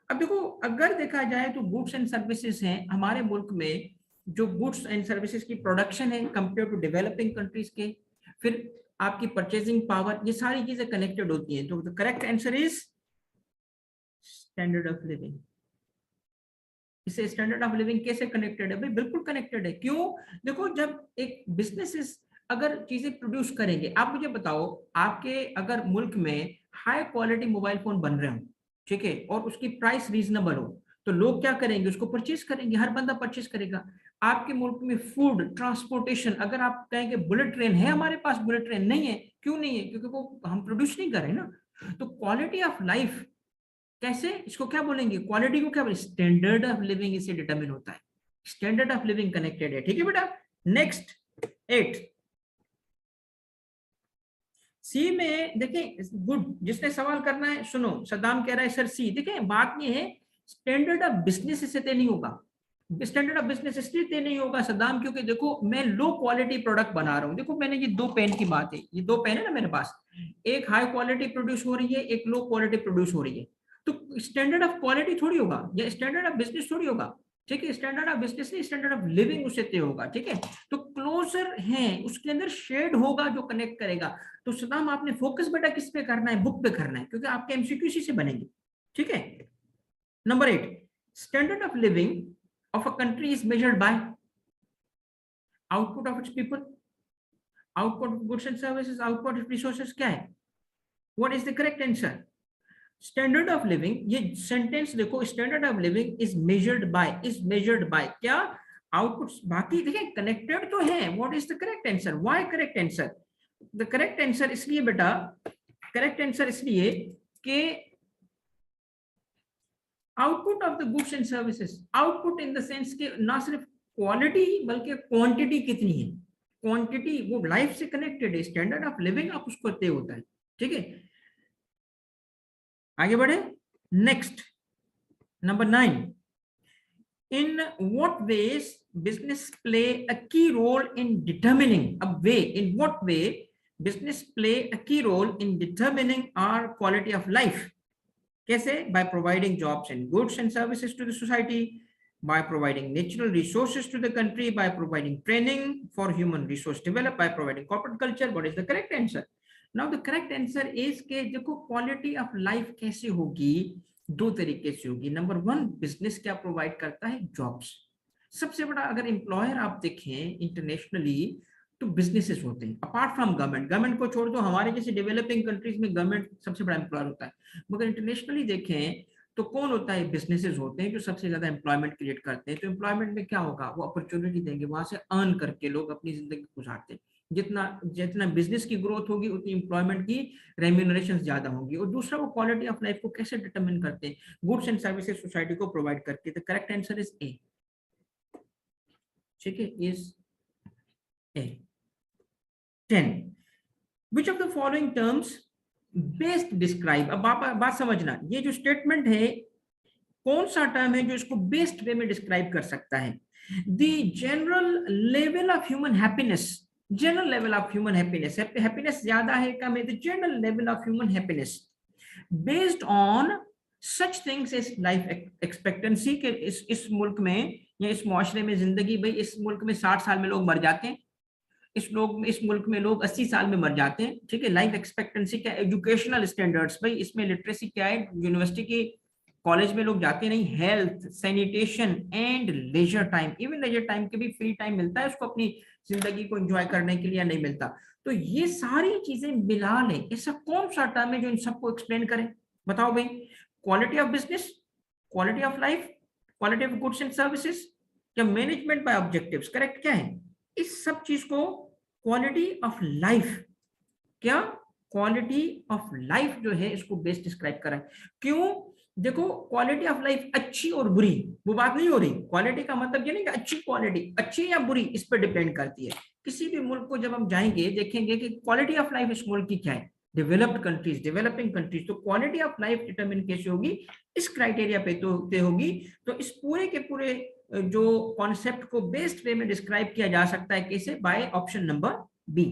अब देखो अगर देखा जाए तो गुड्स एंड सर्विसेज हैं हमारे मुल्क में, जो गुड्स एंड सर्विसेज की प्रोडक्शन है कंपेयर टू डेवलपिंग कंट्रीज के, फिर आपकी परचेजिंग पावर, ये सारी चीजें कनेक्टेड होती हैं। तो the correct answer is standard of living. इससे स्टैंडर्ड ऑफ लिविंग कैसे कनेक्टेड है भाई? बिल्कुल कनेक्टेड है। क्यों? देखो जब एक बिजनेसेस अगर चीजें प्रोड्यूस करेंगे, आप मुझे बताओ, आपके अगर मुल्क में हाई क्वालिटी मोबाइल फोन बन रहे हो, ठीक है, और उसकी प्राइस रीजनेबल हो, तो लोग क्या करेंगे? उसको परचेज करेंगे, हर बंदा परचेज करेगा। आपके मुल्क में फूड ट्रांसपोर्टेशन, अगर आप कहेंगे बुलेट ट्रेन है हमारे पास, बुलेट ट्रेन नहीं है, क्यों नहीं है? क्योंकि वो हम प्रोड्यूस नहीं कर रहे ना। तो क्वालिटी ऑफ लाइफ कैसे, इसको क्या बोलेंगे? क्वालिटी को क्या बोलेंगे? स्टैंडर्ड ऑफ लिविंग इससे डिटरमिन होता है। स्टैंडर्ड ऑफ लिविंग कनेक्टेड है, ठीक है बेटा। नेक्स्ट 8 सी में देखिए, गुड, जिसने सवाल करना है सुनो, सद्दाम कह रहा है सर सी। देखिए बात ये है, स्टैंडर्ड ऑफ बिजनेस से तय नहीं होगा, स्टैंडर्ड ऑफ बिजनेस इसलिए तय नहीं होगा सद्दाम, क्योंकि देखो मैं लो क्वालिटी प्रोडक्ट बना रहा हूं। देखो मैंने ये 2 पेन की बात है, ये 2 पेन है ना मेरे पास, एक हाई क्वालिटी प्रोड्यूस हो रही है, एक लो क्वालिटी प्रोड्यूस हो रही है, तो स्टैंडर्ड ऑफ क्वालिटी थोड़ी होगा, या स्टैंडर्ड ऑफ बिजनेस थोड़ी होगा, ठीक है। स्टैंडर्ड ऑफ बिजनेस नहीं, स्टैंडर्ड ऑफ लिविंग उससे तय होगा, ठीक है। तो क्लोजर है, उसके अंदर शेड होगा जो कनेक्ट करेगा। तो सदाम आपने फोकस बेटा किस पे करना है? बुक पे करना है, क्योंकि आपके एमसीक्यू इसी से बनेंगे, ठीक है। Number 8, standard of living of a country is measured by output of its people, output of goods and services, output of resources। क्या है? What is the correct answer? Standard of living, ये sentence देखो, standard of living is measured by क्या? Outputs. बाकी देखिए connected तो है। What is the correct answer? Why correct answer? The correct answer इसलिए बेटा, करेक्ट आंसर इसलिए कि output of the goods and services, output in the sense के ना सिर्फ क्वालिटी बल्कि क्वांटिटी कितनी है, क्वांटिटी वो लाइफ से कनेक्टेड है। स्टैंडर्ड ऑफ लिविंग आप उसको तय होता है, ठीक है। आगे बढ़े, next number 9, in what ways business play a key role in determining, अब way, in what way business play a key role in determining our quality of life. कैसे? by providing jobs and goods and services to the society, by providing natural resources to the country, by providing training for human resource development, by providing corporate culture। what is the correct answer? now the correct answer is के देखो quality of life कैसे होगी, 2 तरीके से होगी। Number 1, business क्या provide करता है? जॉब्स। सबसे बड़ा अगर एम्प्लॉयर आप देखें इंटरनेशनली तो बिजनेसेस होते हैं, अपार्ट फ्रॉम गवर्नमेंट। गवर्नमेंट को छोड़ दो, हमारे जैसे डेवलपिंग कंट्रीज में गवर्नमेंट सबसे बड़ा एम्प्लॉयर होता है, मगर इंटरनेशनली देखें तो कौन होता है? बिजनेसेस होते हैं जो सबसे ज्यादा एम्प्लॉयमेंट क्रिएट करते हैं। तो एम्प्लॉयमेंट में क्या होगा? वो अपॉर्चुनिटी देंगे, वहां से अर्न करके लोग अपनी जिंदगी गुजारते हैं। जितना जितना बिजनेस की ग्रोथ होगी उतनी एम्प्लॉयमेंट की रेम्यूनरेशन ज्यादा होगी। और दूसरा, वो क्वालिटी ऑफ लाइफ को कैसे डिटरमिन करते हैं? गुड्स एंड सर्विसेज सोसाइटी को प्रोवाइड करके। The correct answer is a, ठीक है, is a. 10, which of the following terms best describe, अब बात समझना, ये जो स्टेटमेंट है कौन सा टर्म है जो इसको बेस्ट वे में डिस्क्राइब कर सकता है? The general level of human happiness, general level of human happiness, happiness ज्यादा है कम है? The general level of human happiness based on such things as life expectancy के इस मुल्क में या इस मुआशरे में जिंदगी, भाई इस मुल्क में 60 साल में लोग मर जाते हैं, इस मुल्क में लोग 80 साल में मर जाते हैं, ठीक है। लाइफ एक्सपेक्टेंसी क्या? एजुकेशनल स्टैंडर्ड्स, भाई इसमें लिटरेसी क्या है? यूनिवर्सिटी की कॉलेज में लोग जाते नहीं। Health, sanitation and leisure time, even leisure time के भी फ्री टाइम मिलता है उसको अपनी जिंदगी को एंजॉय करने के लिए, नहीं मिलता। तो ये सारी चीजें मिला लें, ऐसा कौन सा टर्म है जो इन सबको एक्सप्लेन करे? बताओ भाई। Quality of business, quality of life, quality of goods and services, या मैनेजमेंट बाय ऑब्जेक्टिव्स, करेक्ट क्या है? इस सब चीज को क्वालिटी ऑफ लाइफ, क्या क्वालिटी ऑफ लाइफ जो है इसको बेस्ट डिस्क्राइब करा है। क्यों? देखो क्वालिटी ऑफ लाइफ अच्छी और बुरी वो बात नहीं हो रही। क्वालिटी का मतलब ये नहीं कि अच्छी क्वालिटी, अच्छी या बुरी इस पर डिपेंड करती है। किसी भी मुल्क को जब हम जाएंगे देखेंगे कि क्वालिटी ऑफ लाइफ इस मुल्क की क्या है, डेवलप्ड कंट्रीज, डेवलपिंग कंट्रीज, तो क्वालिटी ऑफ लाइफ डिटरमिन कैसे होगी, इस क्राइटेरिया पे तो होगी। तो इस पूरे के पूरे जो कॉन्सेप्ट को बेस्ट वे में डिस्क्राइब किया जा सकता है कैसे, by option number B.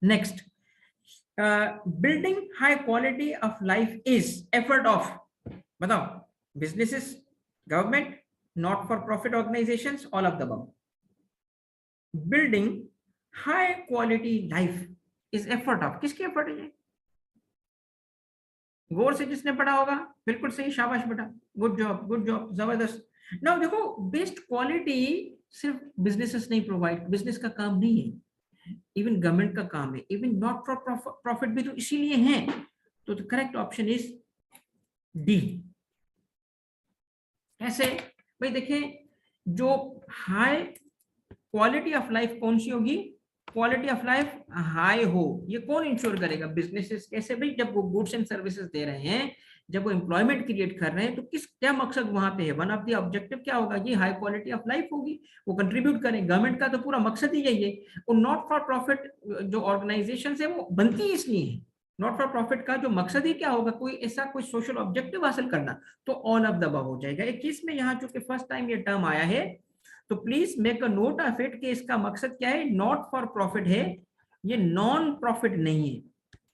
Next, building high quality of life is effort of, बताओ, businesses, government, not for profit organisations, all of the above. Building high quality life is effort of, किसकी effort है? गौर से जिसने पढ़ा होगा बिल्कुल सही, शाबाश बेटा, गुड जॉब, गुड जॉब, जबरदस्त। नाउ देखो बेस्ट क्वालिटी सिर्फ बिजनेसेस नहीं प्रोवाइड, बिजनेस का काम नहीं है, इवन गवर्नमेंट का काम है, इवन नॉट फॉर प्रॉफिट भी तो इसीलिए है। तो करेक्ट ऑप्शन इज डी। कैसे भाई? देखें, जो हाई क्वालिटी ऑफ लाइफ कौन सी होगी, क्वालिटी ऑफ लाइफ हाई हो, ये कौन इंश्योर करेगा? बिजनेसेस। कैसे भाई? जब वो गुड्स एंड सर्विसेज दे रहे हैं, जब वो एम्प्लॉयमेंट क्रिएट कर रहे हैं, तो किस क्या मकसद वहां पे है? वन ऑफ द ऑब्जेक्टिव क्या होगा? ये हाई क्वालिटी ऑफ लाइफ होगी, वो कंट्रीब्यूट करें। गवर्नमेंट का तो पूरा मकसद ही यही है। और नॉट फॉर प्रॉफिट जो ऑर्गेनाइजेशन है वो बनती इसलिए है। नॉट फॉर प्रॉफिट का जो मकसद ही क्या होगा? कोई ऐसा कोई सोशल ऑब्जेक्टिव हासिल करना, तो ऑल ऑफ द अबव हो जाएगा। एक केस में यहाँ चूंकि फर्स्ट टाइम ये टर्म आया है, तो please make a note of it कि इसका मकसद क्या है, नॉट फॉर प्रॉफिट है, ये नॉन प्रॉफिट नहीं है।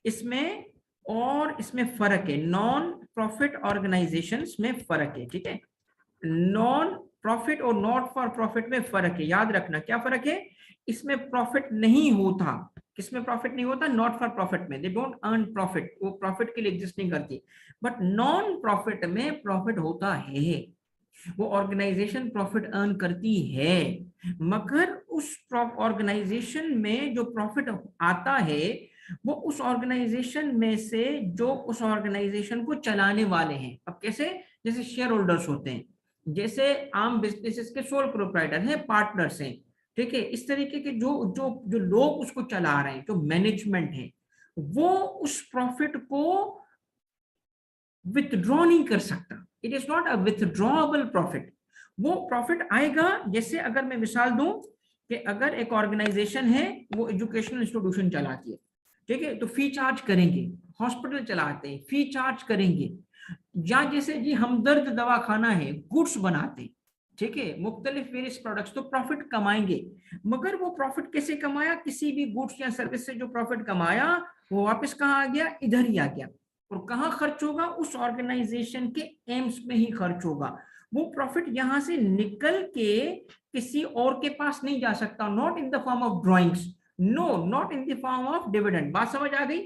इसमें और इसमें फर्क है, नॉन प्रॉफिट ऑर्गेनाइजेशंस में फर्क है, ठीक है? नॉन प्रॉफिट और नॉट फॉर प्रॉफिट में फर्क है, याद रखना क्या फर्क है। इसमें प्रॉफिट नहीं होता, किसमें प्रॉफिट नहीं होता? नॉट फॉर प्रॉफिट में, दे डोंट अर्न प्रॉफिट, वो प्रॉफिट के लिए एग्जिस्ट नहीं करती। बट नॉन प्रॉफिट में प्रॉफिट होता है, वो ऑर्गेनाइजेशन प्रॉफिट अर्न करती है, मगर उस ऑर्गेनाइजेशन में जो प्रॉफिट आता है वो उस ऑर्गेनाइजेशन में से जो उस ऑर्गेनाइजेशन को चलाने वाले हैं। अब कैसे? जैसे शेयर होल्डर्स होते हैं, जैसे आम बिजनेसेस के सोल प्रोप्राइटर हैं, पार्टनर्स हैं, ठीक है? इस तरीके के जो जो जो लोग उसको चला रहे हैं, जो मैनेजमेंट है, वो उस प्रॉफिट को विथड्रॉ नहीं कर सकता। It is not a withdrawable profit. वो प्रॉफिट आएगा, जैसे अगर मैं मिसाल दूं कि अगर एक ऑर्गेनाइजेशन है, वो एजुकेशनल इंस्टीट्यूशन चलाती है, ठीक है, तो फी चार्ज करेंगे। हॉस्पिटल चलाते हैं, फी चार्ज करेंगे। या जैसे जी हमदर्द दवाखाना है, गुड्स बनाते, ठीक है, मुख्तलिफ वेरियस प्रोडक्ट्स, तो प्रॉफिट कमाएंगे। मगर वो प्रॉफिट कैसे कमाया? किसी भी गुड्स या सर्विस से जो प्रॉफिट कमाया वो वापस कहाँ आ गया? इधर ही आ गया। और कहाँ खर्च होगा? उस ऑर्गेनाइजेशन के एम्स में ही खर्च होगा। वो प्रॉफिट यहां से निकल के किसी और के पास नहीं जा सकता, not in the form of drawings, no, not in the form of dividend. बात समझ आ गई?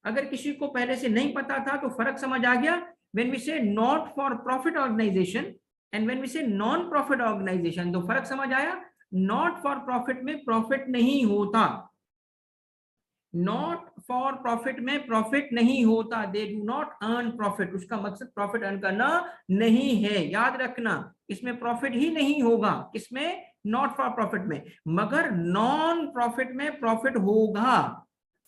अगर किसी को पहले से नहीं पता था तो फर्क समझ आ गया। When we say not for profit organisation and when we say non profit organisation, तो फर्क समझ आया। नॉट फॉर प्रॉफिट में प्रॉफिट नहीं होता, नॉट फॉर प्रॉफिट में प्रॉफिट नहीं होता, they do not earn profit. उसका मकसद प्रॉफिट अर्न करना नहीं है, याद रखना। इसमें प्रॉफिट ही नहीं होगा, किसमें? नॉट फॉर प्रॉफिट में। मगर नॉन प्रॉफिट में प्रॉफिट होगा,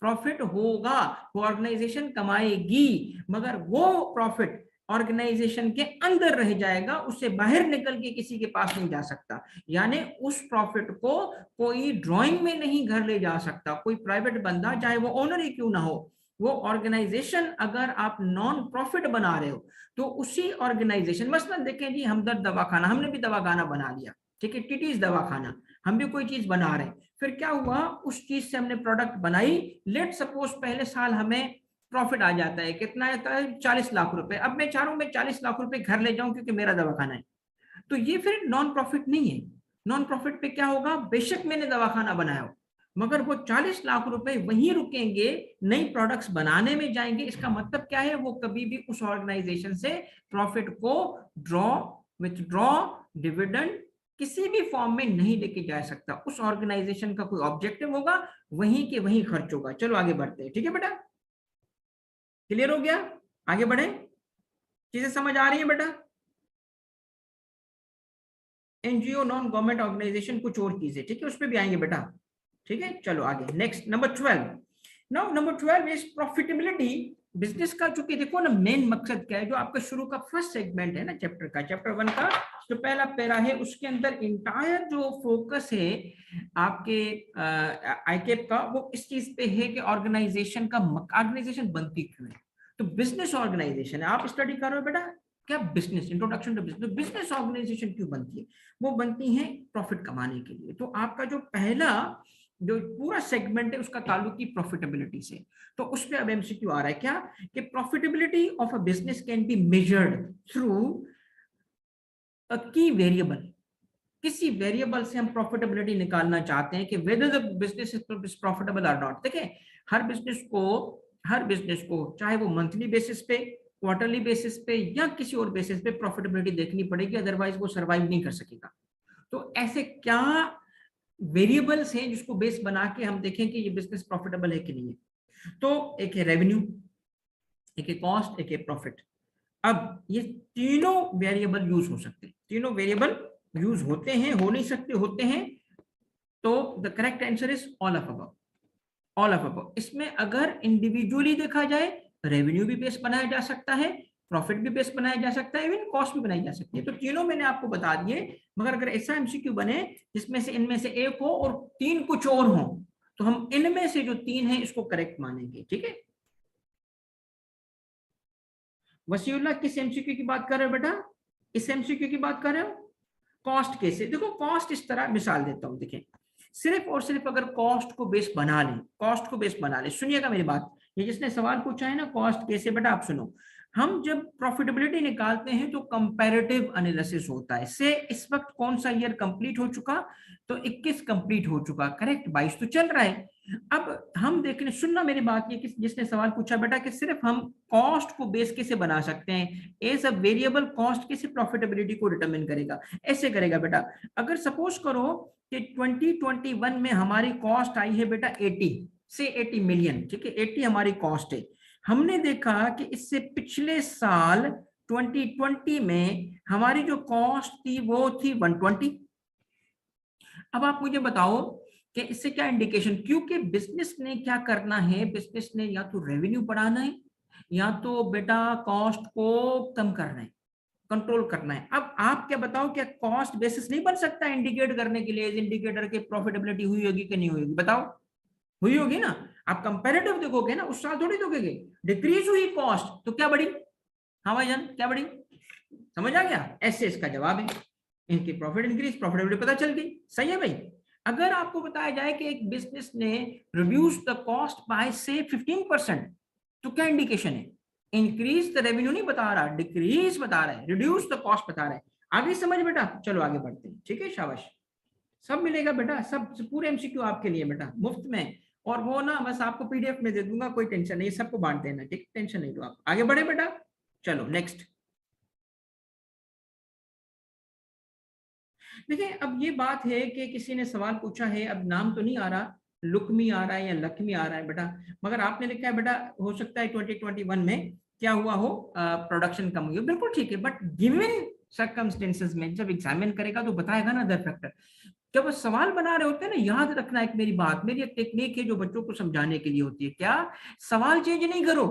प्रॉफिट होगा, वो ऑर्गेनाइजेशन कमाएगी, मगर वो प्रॉफिट ऑर्गेनाइजेशन के अंदर रह जाएगा, उससे बाहर निकल के किसी के पास नहीं जा सकता। यानी उस प्रॉफिट को कोई ड्राइंग में नहीं घर ले जा सकता, कोई प्राइवेट बंदा, चाहे वो ओनर ही क्यों ना हो। वो ऑर्गेनाइजेशन अगर आप नॉन प्रॉफिट बना रहे हो, तो उसी ऑर्गेनाइजेशन, मसलन देखें जी हमदर्द दवाखाना, हमने भी दवाखाना बना लिया, ठीक है, टीटीज दवाखाना, हम भी कोई चीज बना रहे हैं। फिर क्या हुआ? उस चीज से हमने प्रोडक्ट बनाई, लेट सपोज पहले साल हमें प्रॉफिट आ जाता है, कितना आता है? 40 लाख रुपए। अब मैं चाह रहा हूं मैं 40 लाख रुपए घर ले जाऊं क्योंकि मेरा दवाखाना है, तो ये फिर नॉन प्रॉफिट नहीं है। नॉन प्रॉफिट पे क्या होगा? बेशक मैंने दवाखाना बनाया हो, मगर वो 40 लाख रुपए वहीं रुकेंगे, नई प्रोडक्ट्स बनाने में जाएंगे। इसका मतलब क्या है? वो कभी भी उस ऑर्गेनाइजेशन से प्रॉफिट को ड्रॉ, विथड्रॉ, डिविडेंड किसी भी फॉर्म में नहीं लेके जा सकता। उस ऑर्गेनाइजेशन का कोई ऑब्जेक्टिव होगा, वहीं के वहीं खर्च होगा। चलो आगे बढ़ते हैं, ठीक है बेटा? क्लियर हो गया? आगे बढ़े, चीजें समझ आ रही है बेटा? एनजीओ, नॉन गवर्नमेंट ऑर्गेनाइजेशन, कुछ और चीजें, ठीक है, उस पर भी आएंगे बेटा, ठीक है। चलो आगे next number 12। Now number 12 is profitability. Business का चूंकि देखो ना मेन मकसद क्या है, जो आपका शुरू का फर्स्ट सेगमेंट है ना चैप्टर का, चैप्टर 1 का जो पहला पैरा है, उसके अंदर इंटायर जो फोकस है आपके आईकेप का, वो इस चीज पे है कि ऑर्गेनाइजेशन का, ऑर्गेनाइजेशन बनती क्यों है। तो बिजनेस ऑर्गेनाइजेशन है, आप स्टडी कर रहे हो बेटा क्या, business, introduction to business. Business organisation क्यों बनती है, वो बनती है प्रॉफिट कमाने के लिए। तो आपका जो पहला जो पूरा सेगमेंट है उसका ताल्लुक ही प्रॉफिटेबिलिटी से। तो उस पे अब एमसीक्यू आ रहा है क्या, कि profitability of a business can be measured through a की वेरिएबल। किसी वेरिएबल से हम प्रॉफिटेबिलिटी निकालना चाहते हैं कि whether the business is profitable और नॉट। देखिए हर बिजनेस को चाहे वो मंथली बेसिस पे, क्वार्टरली बेसिस पे या किसी और बेसिस पे प्रॉफिटेबिलिटी देखनी पड़ेगी, अदरवाइज वो सर्वाइव नहीं कर सकेगा। तो ऐसे क्या वेरिएबल्स हैं जिसको बेस बना के हम देखें कि ये बिजनेस प्रॉफिटेबल है कि नहीं है। तो एक है रेवेन्यू, एक है कॉस्ट, एक है प्रॉफिट। अब ये तीनों वेरिएबल यूज हो सकते हैं, तीनों वेरिएबल यूज होते हैं, हो नहीं सकते, होते हैं। तो the correct answer is all of above, all of above. इसमें अगर इंडिविजुअली देखा जाए, रेवेन्यू भी बेस बनाया जा सकता है, प्रॉफिट भी बेस बनाया जा सकता है, इवन कॉस्ट भी बनाई जा सकती है। तो तीनों मैंने आपको बता दिए, मगर अगर ऐसा एमसीक्यू बने जिसमें से इनमें से एक हो और तीन कुछ और हो, तो हम इनमें से जो तीन है इसको करेक्ट मानेंगे, ठीक है। वसीउल्लाह किस एमसीक्यू की बात कर रहे हो बेटा, इस एमसीक्यू की बात कर रहे हो, कॉस्ट कैसे। देखो कॉस्ट इस तरह, मिसाल देता हूं, देखें सिर्फ और सिर्फ अगर कॉस्ट को बेस बना लें, कॉस्ट को बेस बना लें, सुनिएगा मेरी बात, ये जिसने सवाल पूछा है ना कॉस्ट कैसे, बेटा आप सुनो। हम जब प्रॉफिटेबिलिटी निकालते हैं तो कंपैरेटिव एनालिसिस होता है, से इस वक्त कौन सा ईयर कंप्लीट हो चुका, तो 21 कंप्लीट हो चुका, करेक्ट, 22 तो चल रहा है। अब हम देख रहे, सुनना मेरी बात, ये जिसने सवाल पूछा बेटा कि सिर्फ हम कॉस्ट को बेस कैसे बना सकते हैं, एज अ वेरिएबल कॉस्ट कैसे प्रॉफिटेबिलिटी को डिटरमिन करेगा। ऐसे करेगा बेटा, अगर सपोज करो कि 2021 में हमारी कॉस्ट आई है बेटा 80 से 80 मिलियन, ठीक है, 80 हमारी कॉस्ट है। हमने देखा कि इससे पिछले साल 2020 में हमारी जो कॉस्ट थी वो थी 120। अब आप मुझे बताओ कि इससे क्या इंडिकेशन, क्योंकि बिजनेस ने क्या करना है, बिजनेस ने या तो रेवेन्यू बढ़ाना है या तो बेटा कॉस्ट को कम करना है, कंट्रोल करना है। अब आप क्या बताओ, क्या कॉस्ट बेसिस नहीं बन सकता इंडिकेट करने के लिए, इंडिकेटर के प्रॉफिटेबिलिटी हुई होगी कि नहीं हुई होगी, बताओ, हुई होगी ना। आप कंपैरेटिव देखोगे ना, उस साल थोड़ी देखोगे, डिक्रीज हुई कॉस्ट तो क्या बढ़ी, हाँ भाईजान क्या बढ़ी, समझ आ गया, ऐसे इसका जवाब है, इनकी प्रॉफिट इंक्रीज, प्रॉफिटेबिलिटी पता चल गई, सही है भाई। अगर आपको बताया जाए कि एक बिजनेस ने रिड्यूस द कॉस्ट बाय से 15%, तो क्या इंडिकेशन है, इंक्रीज द रेवेन्यू नहीं बता रहा, डिक्रीज बता रहा है, रिड्यूस द कॉस्ट बता रहा है। आगे समझ बेटा, चलो आगे बढ़ते हैं, ठीक है, शाबाश। सब मिलेगा बेटा, सब पूरे एमसीक्यू आपके लिए बेटा मुफ्त में, और वो ना बस आपको पीडीएफ में दे दूंगा, कोई टेंशन नहीं, सबको बांट देना, ठीक, टेंशन नहीं लो आप, आगे बढ़े बेटा। चलो नेक्स्ट देखिए, अब ये बात है कि किसी ने सवाल पूछा है, अब नाम तो नहीं आ रहा, लुकमी आ रहा है या लक्ष्मी आ रहा है बेटा, मगर आपने लिखा है बेटा हो सकता है 2021 में क्या हुआ हो, प्रोडक्शन कम हुई हो, बिल्कुल ठीक है, बट गिवन सर्कमस्टेंसेस में जब एग्जामिन करेगा तो बताएगा ना अदर फैक्टर। जब सवाल बना रहे होते हैं ना, याद रखना एक मेरी बात, मेरी एक टेक्निक है जो बच्चों को समझाने के लिए होती है, क्या, सवाल चेंज नहीं करो,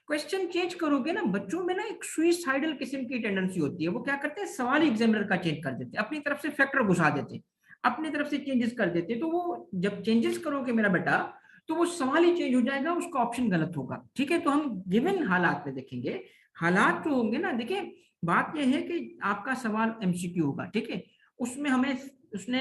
क्वेश्चन चेंज करोगे ना, बच्चों में ना एक सुइसाइडल किस्म की टेंडेंसी होती है, वो क्या करते हैं, सवाल एग्जामिनर का चेंज कर देते हैं, अपनी तरफ से फैक्टर घुसा देते हैं, अपनी तरफ से चेंजेस कर देते हैं। तो वो जब चेंजेस करोगे मेरा बेटा, तो वो सवाल ही चेंज हो जाएगा, उसका ऑप्शन गलत होगा, ठीक है। तो हम गिवन हालात में देखेंगे, हालात जो होंगे ना, देखिए बात यह है कि आपका सवाल एमसीक्यू होगा, ठीक है, उसमें हमें उसने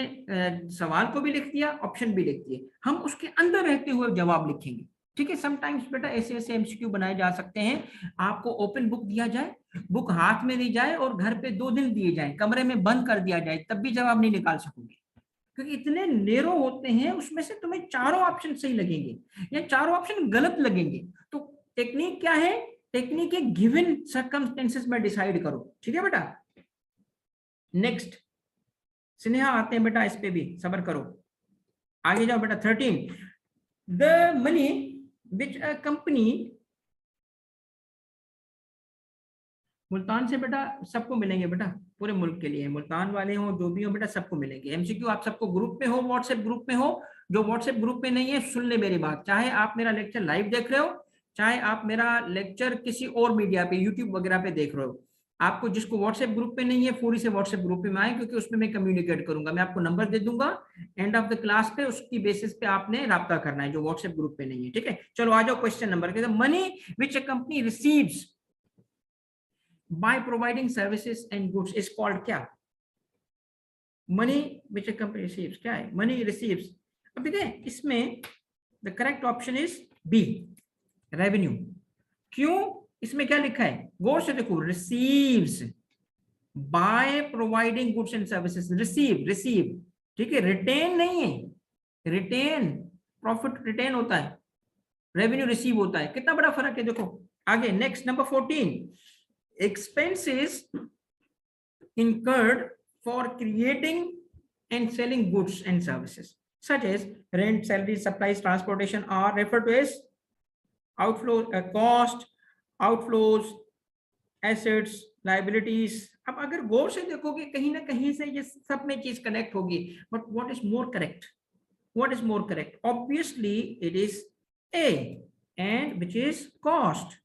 सवाल को भी लिख दिया, ऑप्शन भी लिख दिए, हम उसके अंदर रहते हुए जवाब लिखेंगे, ठीक है। समटाइम्स बेटा ऐसे ऐसे एमसीक्यू बनाए जा सकते हैं, आपको ओपन बुक दिया जाए, बुक हाथ में दी जाए और घर पे 2 दिन दिए जाए, कमरे में बंद कर दिया जाए, तब भी जवाब नहीं निकाल सकोगे, क्योंकि इतने नेरो होते हैं, उसमें से तुम्हें चारों ऑप्शन सही लगेंगे या चारों ऑप्शन गलत लगेंगे। तो टेक्निक क्या है, टेक्निक है गिवन सर्कमस्टेंसेस में डिसाइड करो, ठीक है बेटा। नेक्स्ट स्नेहा आते हैं बेटा, इस पे भी सबर करो, आगे जाओ बेटा। 13, the money which a company Multan से बेटा सबको मिलेंगे बेटा, पूरे मुल्क के लिए, मुल्तान वाले हो जो भी हो बेटा सबको मिलेंगे। एमसीक्यू आप सबको ग्रुप में हो, व्हाट्सएप ग्रुप में हो, जो व्हाट्सएप ग्रुप में नहीं है सुन ले मेरी बात, चाहे आप मेरा लेक्चर लाइव देख रहे हो, चाहे आप मेरा लेक्चर किसी और मीडिया पे यूट्यूब वगैरह पे देख रहे हो, आपको जिसको व्हाट्सएप ग्रुप पे नहीं है पूरी से व्हाट्सएप ग्रुप पे में आए, क्योंकि उसमें मैं कम्युनिकेट करूंगा, मैं आपको नंबर दे दूंगा एंड ऑफ द क्लास पे, उसकी बेसिस पे आपने राब्ता करना है जो व्हाट्सएप ग्रुप पे नहीं है, ठीक है। चलो आ जाओ क्वेश्चन नंबर के, money which a company receives by providing services and goods is called क्या? Money which a company receives क्या है? Money receives। अब देखें इसमें the correct option is B, revenue। क्यों? इसमें क्या लिखा है? गौर से देखो, receives by providing goods and services, receive, ठीक है, retain नहीं है, retain profit retain होता है, revenue receive होता है, कितना बड़ा फर्क है देखो। आगे next number 14, expenses incurred for creating and selling goods and services such as rent, salaries, supplies, transportation are referred to as outflow, cost, outflows, assets, liabilities। अब अगर गौर से देखोगे कहीं ना कहीं से ये सब में चीज कनेक्ट होगी, but what is more correct? What is more correct? Obviously it is a, and which is cost.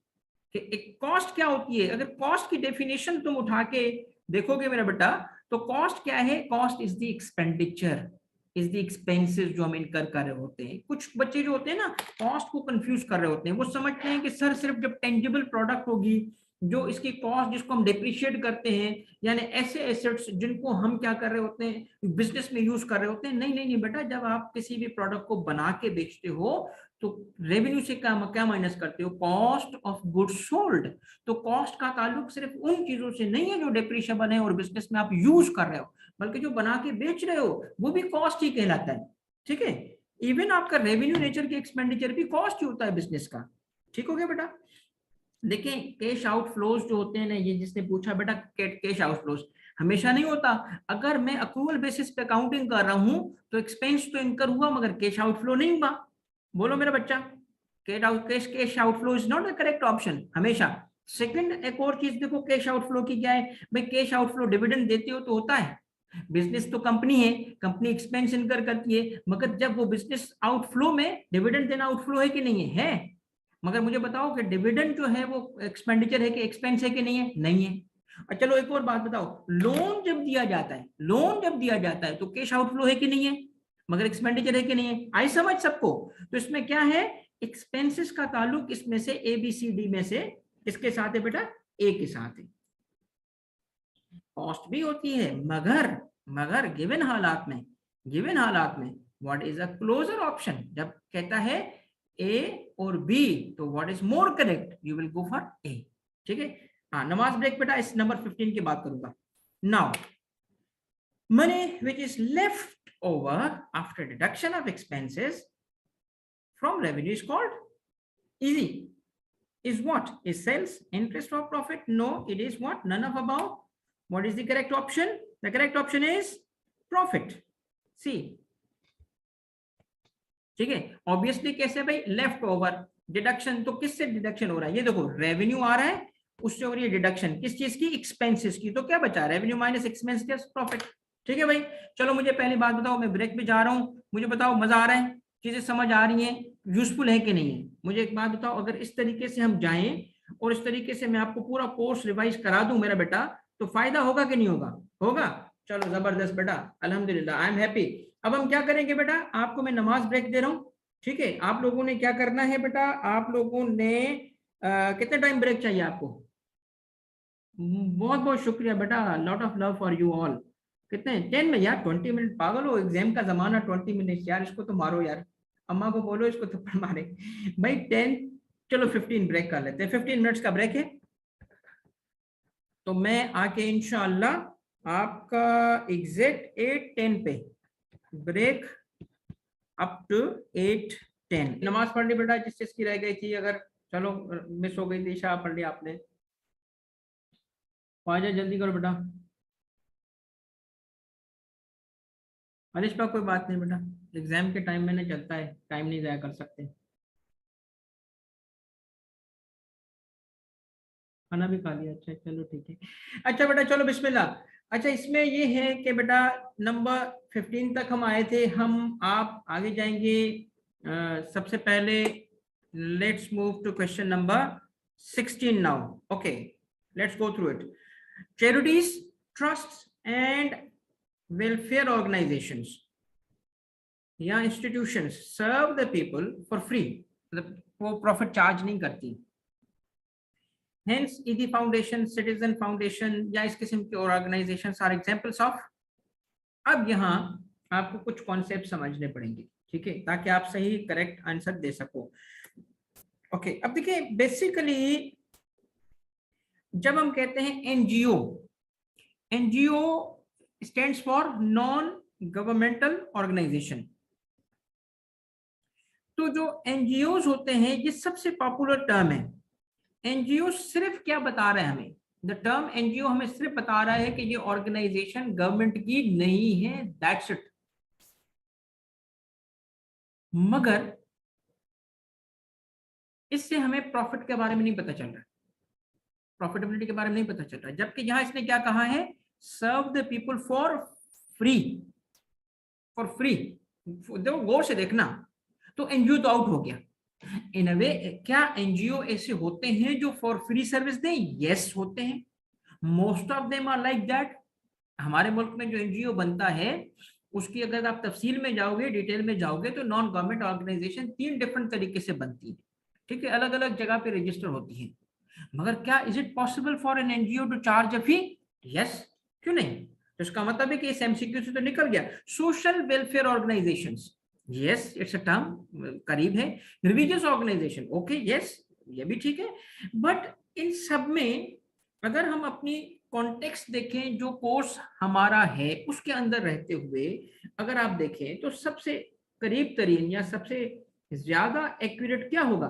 कि एक कॉस्ट क्या होती है? अगर कॉस्ट की डेफिनेशन तुम उठा के देखोगे मेरा बेटा, तो कॉस्ट क्या है? Cost is the expenditure, is the expenses जो हम इनकर कर रहे होते हैं। कुछ बच्चे जो होते हैं ना कॉस्ट को कंफ्यूज कर रहे होते हैं, वो समझते हैं कि सर सिर्फ जब टेंजिबल प्रोडक्ट होगी जो इसकी कॉस्ट जिसको हम डिप्रिशिएट करते हैं, यानी ऐसे एसेट्स जिनको हम क्या कर रहे होते हैं बिजनेस में यूज कर रहे होते हैं। नहीं नहीं नहीं बेटा, जब आप किसी भी प्रोडक्ट को बना के बेचते हो तो रेवेन्यू से क्या माइनस करते हो? Cost of goods sold. तो कॉस्ट का ताल्लुक सिर्फ उन चीजों से नहीं है जो डेप्रिशिएबल है और बिजनेस में आप यूज कर रहे हो, बल्कि जो बना के बेच रहे हो वो भी कॉस्ट ही कहलाता है, ठीक है। इवन आपका रेवेन्यू नेचर की एक्सपेंडिचर भी कॉस्ट ही होता है बिजनेस का, ठीक हो गया बेटा। देखें कैश आउटफ्लोज जो होते हैं ना, ये जिसने पूछा बेटा कैश आउटफ्लोज हमेशा नहीं होता। अगर मैं अक्रूवल बेसिस पे अकाउंटिंग कर रहा हूं तो एक्सपेंस तो इनकर हुआ मगर कैश आउटफ्लो नहीं हुआ। बोलो मेरा बच्चा, cash outflow is not the correct option हमेशा। सेकंड एक और चीज देखो कैश आउटफ्लो की क्या है भाई, कैश आउटफ्लो डिविडेंड देते हो तो होता है, बिजनेस तो कंपनी है, कंपनी एक्सपेंस इनकर करती है, मगर जब वो बिजनेस आउटफ्लो में डिविडेंड देना आउटफ्लो है कि नहीं है? है। मगर मुझे बताओ कि डिविडेंड जो है वो एक्सपेंडिचर है कि एक्सपेंस है कि नहीं है? नहीं है। और चलो एक और बात बताओ, लोन जब दिया जाता है, लोन जब दिया जाता है तो कैश आउटफ्लो है कि नहीं है? मगर एक्सपेंडिचर है कि नहीं है? आई समझ सबको? तो इसमें क्या है, एक्सपेंसेस का ताल्लुक इसमें से ए बी सी डी में से किसके साथ है बेटा? ए के साथ है। कॉस्ट भी होती है मगर मगर गिवन हालात में, गिवन हालात में what is a closer option? जब कहता है ए और बी तो what is more correct? You will go for A, ठीक है। हाँ नमाज ब्रेक बेटा इस नंबर 15 की बात करूंगा। Now money which is left over after deduction of expenses from revenue is called easy, is what? Is sales, interest or profit? No, it is what? None of above. What is the correct option? The correct option is profit, see, ठीक है। Obviously कैसे भाई? Left over deduction, तो किससे deduction हो रहा है? ये देखो रेवेन्यू आ रहा है उससे हो रही है डिडक्शन, किस चीज की? एक्सपेंसेस की। तो क्या बचा? रेवेन्यू माइनस एक्सपेंस क्या? प्रॉफिट, ठीक है भाई। चलो मुझे पहली बात बताओ, मैं ब्रेक पे जा रहा हूँ, मुझे बताओ मजा आ रहा है, चीजें समझ आ रही हैं, यूजफुल है कि नहीं है? मुझे एक बात बताओ, अगर इस तरीके से हम जाएं और इस तरीके से मैं आपको पूरा कोर्स रिवाइज करा दूं मेरा बेटा, तो फायदा होगा कि नहीं होगा? होगा। चलो जबरदस्त बेटा, अल्हम्दुलिल्लाह, आई एम हैप्पी। अब हम क्या करेंगे बेटा, आपको मैं नमाज ब्रेक दे रहा हूँ, ठीक है। आप लोगों ने क्या करना है बेटा, आप लोगों ने कितने टाइम ब्रेक चाहिए आपको? बहुत बहुत शुक्रिया बेटा, lot of love for you all. कितने? 10 में यार, 20 मिनट? पागल हो, एग्जाम का जमाना, 20 मिनट यार, इसको तो मारो यार, अम्मा को बोलो इसको थप्पड़ मारे भाई। 10, चलो 15 ब्रेक कर लेते हैं, 15 मिनट्स का ब्रेक है। तो मैं आके इंशाअल्लाह आपका एग्जैक्ट 8:10 पे ब्रेक अप टू 8:10। नमाज पढ़ ली बेटा जिस चीज की रह गई थी, अगर चलो मिस हो गई थी, शाह पढ़ ली आपने, ख्वाजा जल्दी करो बेटा। अनिश पा कोई बात नहीं बेटा, एग्जाम के टाइम में नहीं चलता है, टाइम नहीं जाया कर सकते। खाना भी खा लिया, अच्छा चलो ठीक है। अच्छा बेटा चलो बिस्मिल्लाह। अच्छा इसमें ये है कि बेटा नंबर 15 तक हम आए थे, हम आप आगे जाएंगे। सबसे पहले let's move to question number 16 now. Okay let's go through it. Charities, trust and welfare organisations या institutions serve the people for free, मतलब वो प्रॉफिट चार्ज नहीं करती। Hence, ED Foundation, Citizen Foundation या इस किस्म के और ऑर्गेनाइजेशंस आर एग्जांपल्स ऑफ। अब यहाँ आपको कुछ कॉन्सेप्ट समझने पड़ेंगे, ठीक है, ताकि आप सही करेक्ट आंसर दे सको। ओके अब देखिए बेसिकली जब हम कहते हैं NGO, NGO stands for non governmental organisation. तो जो एनजीओ होते हैं ये सबसे पॉपुलर टर्म है। एनजीओ सिर्फ क्या बता रहा है हमें, द टर्म एनजीओ हमें सिर्फ बता रहा है कि ये ऑर्गेनाइजेशन गवर्नमेंट की नहीं है, दैट्स इट। मगर इससे हमें प्रॉफिट के बारे में नहीं पता चल रहा, प्रॉफिटेबिलिटी के बारे में नहीं पता चल रहा, जबकि यहां इसने क्या कहा है, serve the people for free, for free. देखो गौर से देखना, तो एनजीओ तो आउट हो गया। इन अ वे क्या एनजीओ ऐसे होते हैं जो फॉर फ्री सर्विस दें? यस होते हैं, most of them are like that. हमारे मुल्क में जो एनजीओ बनता है उसकी अगर आप तफसील में जाओगे, डिटेल में जाओगे, तो नॉन गवर्नमेंट ऑर्गेनाइजेशन 3 डिफरेंट तरीके से बनती है, ठीक है, अलग अलग जगह पे रजिस्टर होती है। मगर क्या is it possible for an NGO to charge a fee? Yes, क्यों नहीं? तो इसका मतलब है कि इस एमसीक्यू से तो निकल गया। Social welfare organisations, yes it's a term, करीब है। रिलीजियस ऑर्गेनाइजेशन, ओके यस ये भी ठीक है। बट इन सब में अगर हम अपनी कॉन्टेक्स्ट देखें, जो कोर्स हमारा है उसके अंदर रहते हुए अगर आप देखें, तो सबसे करीब तरीन या सबसे ज्यादा एक्यूरेट क्या होगा?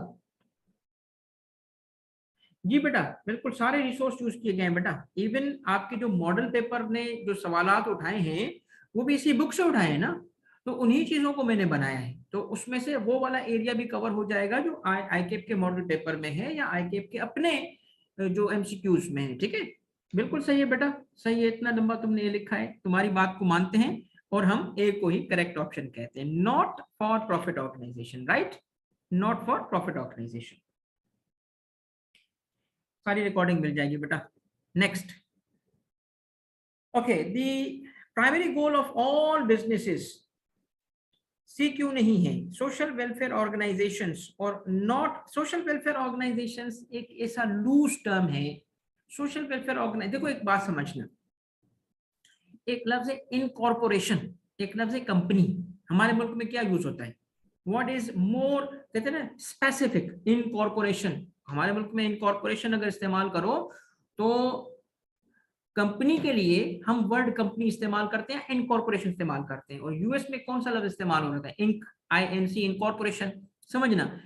जी बेटा बिल्कुल सारे रिसोर्स यूज किए गए हैं बेटा। इवन आपके जो मॉडल पेपर ने जो सवालात उठाए हैं वो भी इसी बुक से उठाए हैं ना, तो उन्हीं चीजों को मैंने बनाया है। तो उसमें से वो वाला एरिया भी कवर हो जाएगा जो आईकेप के मॉडल पेपर में है या आईकेप के अपने जो एमसीक्यूज में है, ठीक है। बिल्कुल सही है बेटा, सही है, इतना लंबा तुमने ये लिखा है, तुम्हारी बात को मानते हैं और हम ए को ही करेक्ट ऑप्शन कहते हैं। Not for profit organisation, right, not for profit organisation. सारी रिकॉर्डिंग मिल जाएगी बेटा। Next, okay, the primary goal of all businesses, C क्यों नहीं है, सोशल वेलफेयर ऑर्गेनाइजेशंस और नॉट सोशल वेलफेयर ऑर्गेनाइजेशंस एक ऐसा लूज टर्म है। सोशल वेलफेयर ऑर्गेनाइज, देखो एक बात समझना, एक लफ्ज है इनकॉर्पोरेशन, एक लफ्ज है कंपनी। हमारे मुल्क में क्या यूज होता है, व्हाट इज मोर, कहते हैं ना स्पेसिफिक, इनकॉर्पोरेशन। हमारे मुल्क में इनकॉर्पोरेशन अगर इस्तेमाल करो तो कंपनी के लिए हम वर्ड कंपनी इस्तेमाल करते हैं, इनकॉर्पोरेशन इस्तेमाल करते हैं। और यूएस में कौन सा लफ्ज इस्तेमाल हो रहा है, इंक, INC, इनकॉर्पोरेशन। समझना,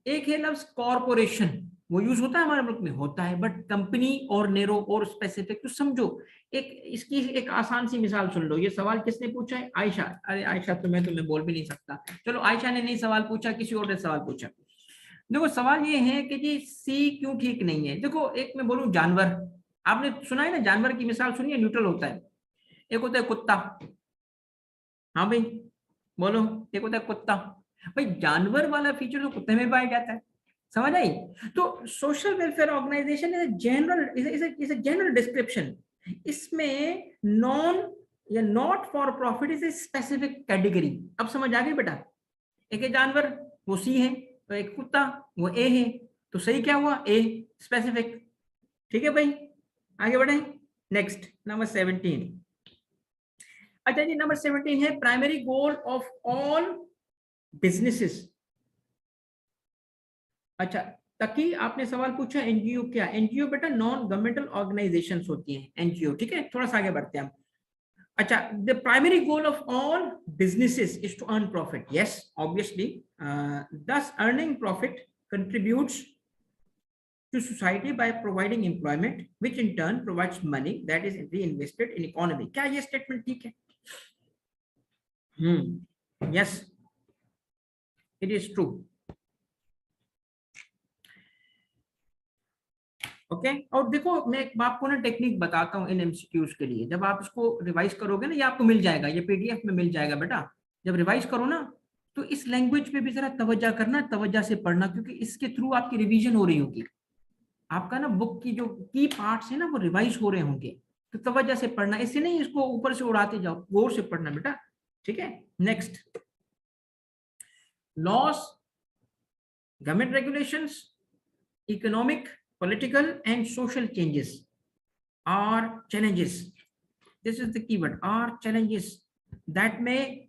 एक है लफ्ज कॉर्पोरेशन, वो यूज होता है हमारे मुल्क में, होता है, बट कंपनी और नेरो और स्पेसिफिक तो समझो। एक इसकी एक आसान सी मिसाल सुन लो। ये सवाल किसने पूछा है? आयशा। अरे आयशा तो मैं तुम्हें बोल भी नहीं सकता, चलो आयशा ने नहीं सवाल पूछा, किसी और ने सवाल पूछा। देखो सवाल ये है कि जी सी क्यों ठीक नहीं है। देखो एक मैं बोलूं जानवर, आपने सुना है ना, जानवर की मिसाल सुनिए, न्यूट्रल होता है। एक होता है कुत्ता, हाँ भाई बोलो, एक होता है कुत्ता। भाई जानवर वाला फीचर तो कुत्ते में पाया जाता है, समझ आई? तो social welfare organization is general, is a general description. इसमें नॉन या not for profit is a specific category. अब समझ आ गई बेटा? एक है जानवर, वो सी है, तो एक कुत्ता वो ए है, तो सही क्या हुआ, ए, स्पेसिफिक। ठीक है भाई, आगे बढ़े। Next number 17। अच्छा जी नंबर 17 है primary goal of all businesses. अच्छा, तकी आपने सवाल पूछा एनजीओ क्या, एनजीओ बेटा नॉन गवर्नमेंटल ऑर्गेनाइजेशंस होती हैं एनजीओ, ठीक है। थोड़ा सा आगे बढ़ते हैं हम। अच्छा, the primary goal of all businesses is to earn profit, yes obviously, thus earning profit contributes to society by providing employment which in turn provides money that is reinvested in economy। क्या ये statement ठीक है? Yes it is true. Okay. और देखो मैं आपको ना technique बताता हूँ इन एमसीक्यूज के लिए। जब आप इसको रिवाइज करोगे ना, ये आपको मिल जाएगा, ये पीडीएफ में मिल जाएगा बेटा। जब रिवाइज करो ना तो इस लैंग्वेज पे भी जरा तवज्जो करना, तवज्जो से पढ़ना, क्योंकि इसके थ्रू आपकी रिवीजन हो रही होगी। आपका ना बुक की जो की पार्ट्स है ना वो रिवाइज हो रहे होंगे, तो तवज्जो से पढ़ना, इससे नहीं इसको ऊपर से उड़ाते जाओ, गौर से पढ़ना बेटा, ठीक है। Next, loss, government regulations, economic, political and social changes are challenges. This is the keyword, are challenges that may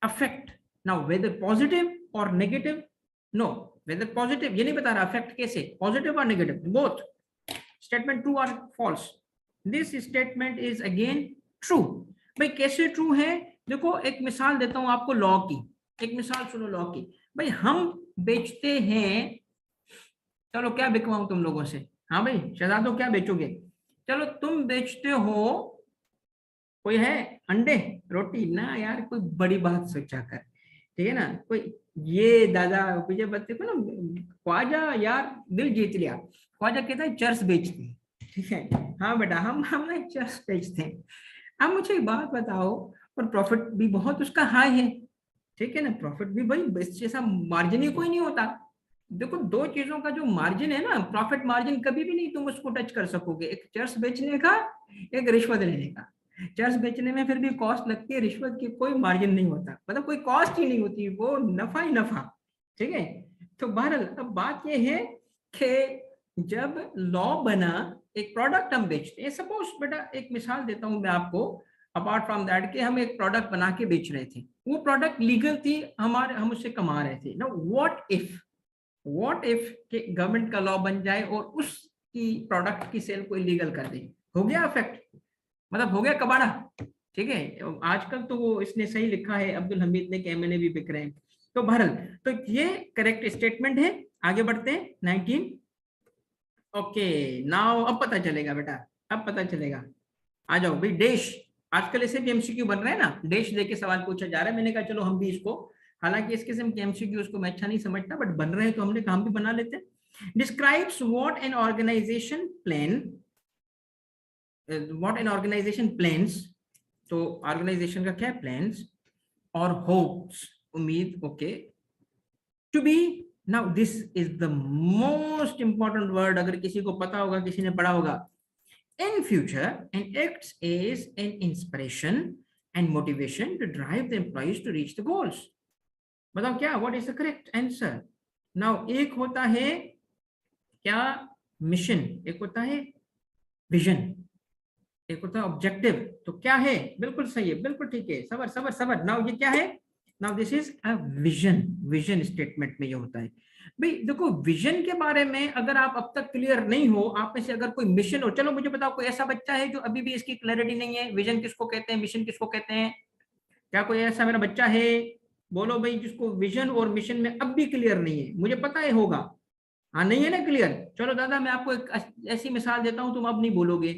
affect, now whether positive or negative, no, whether positive, ये नहीं बता रहा affect कैसे, positive or negative, both. Statement true or false, this statement is again true. भाई कैसे true है, देखो एक मिसाल देता हूं आपको लॉ की, एक मिसाल सुनो लॉ की। भाई हम बेचते हैं, चलो क्या बिकवाऊं तुम लोगों से, हाँ भाई शहजादो क्या बेचोगे, चलो तुम बेचते हो, कोई है अंडे रोटी ना यार, कोई बड़ी बात सोचा कर, ठीक है ना, कोई ये दादा मुझे बच्चे को ना, ख्वाजा यार दिल जीत लिया, ख्वाजा कहता है चर्स बेचते हैं, ठीक है, हाँ बेटा हम ना चर्स बेचते हैं। अब मुझे एक बात बताओ, और प्रॉफिट भी बहुत उसका हाई है, ठीक है ना, प्रॉफिट भी भाई जैसा मार्जिन ही कोई नहीं होता। देखो दो चीजों का जो मार्जिन है ना, प्रॉफिट मार्जिन कभी भी नहीं तुम उसको टच कर सकोगे, एक चर्स बेचने का, एक रिश्वत लेने का। चर्स बेचने में फिर भी कॉस्ट लगती है, रिश्वत की कोई मार्जिन नहीं होता, मतलब कोई कॉस्ट ही नहीं होती, वो नफा ही नफा, ठीक है। तो बहरहाल अब बात ये है कि जब लॉ बना, एक प्रोडक्ट हम बेचते हैं, सपोज बेटा एक मिसाल देता हूं मैं आपको, अपार्ट फ्रॉम दैट कि हम एक प्रोडक्ट बना के बेच रहे थे, वो प्रोडक्ट लीगल थी, हम उससे कमा रहे थे ना, व्हाट इफ के गवर्नमेंट का लॉ बन जाए और उसकी प्रोडक्ट की सेल को इलीगल कर दे, हो गया इफेक्ट, मतलब हो गया कबाड़ा, ठीक है। आजकल तो वो इसने सही लिखा है अब्दुल हमीद ने कि एमएनए भी बिक रहे हैं। तो बहरहाल तो ये करेक्ट स्टेटमेंट है। आगे बढ़ते हैं 19। ओके, नाउ अब पता चलेगा बेटा, अब पता चलेगा। आ जाओ भाई, देश, आजकल ऐसे भी एमसीक्यू बन रहे हैं ना, देश दे के सवाल पूछा जा रहा है, मैंने कहा चलो हम भी इसको, हालांकि इस किस्म के एमसीक्यू उसको मैं अच्छा नहीं समझता, बट बन रहे हैं तो हमने काम भी बना लेते हैं। Describes what an organization plan, what an organization plans, तो ऑर्गेनाइजेशन का क्या है, प्लान्स, और होप्स, उम्मीद, okay, to be, now this is the most important word, अगर किसी को पता होगा, किसी ने पढ़ा होगा, in future and acts as an inspiration and motivation to drive the employees to reach the goals. बताओ क्या, what is the correct answer? Now एक होता है क्या, मिशन, एक होता है विजन, एक होता है ऑब्जेक्टिव, तो क्या है, बिल्कुल सही है, बिल्कुल ठीक है, सबर सबर सबर। नाउ ये क्या है, now this is a vision, vision statement में ये होता है। भाई देखो विजन के बारे में अगर आप अब तक क्लियर नहीं हो, आप में से अगर कोई मिशन हो, चलो मुझे बताओ कोई ऐसा बच्चा है जो अभी भी इसकी क्लैरिटी नहीं है, विजन किसको कहते हैं, मिशन किसको कहते हैं, क्या कोई ऐसा मेरा बच्चा है, बोलो भाई, जिसको विजन और मिशन में अब भी क्लियर नहीं है, मुझे पता है होगा, हाँ नहीं है ना क्लियर, चलो दादा मैं आपको एक ऐसी मिसाल देता हूं, तुम अब नहीं बोलोगे।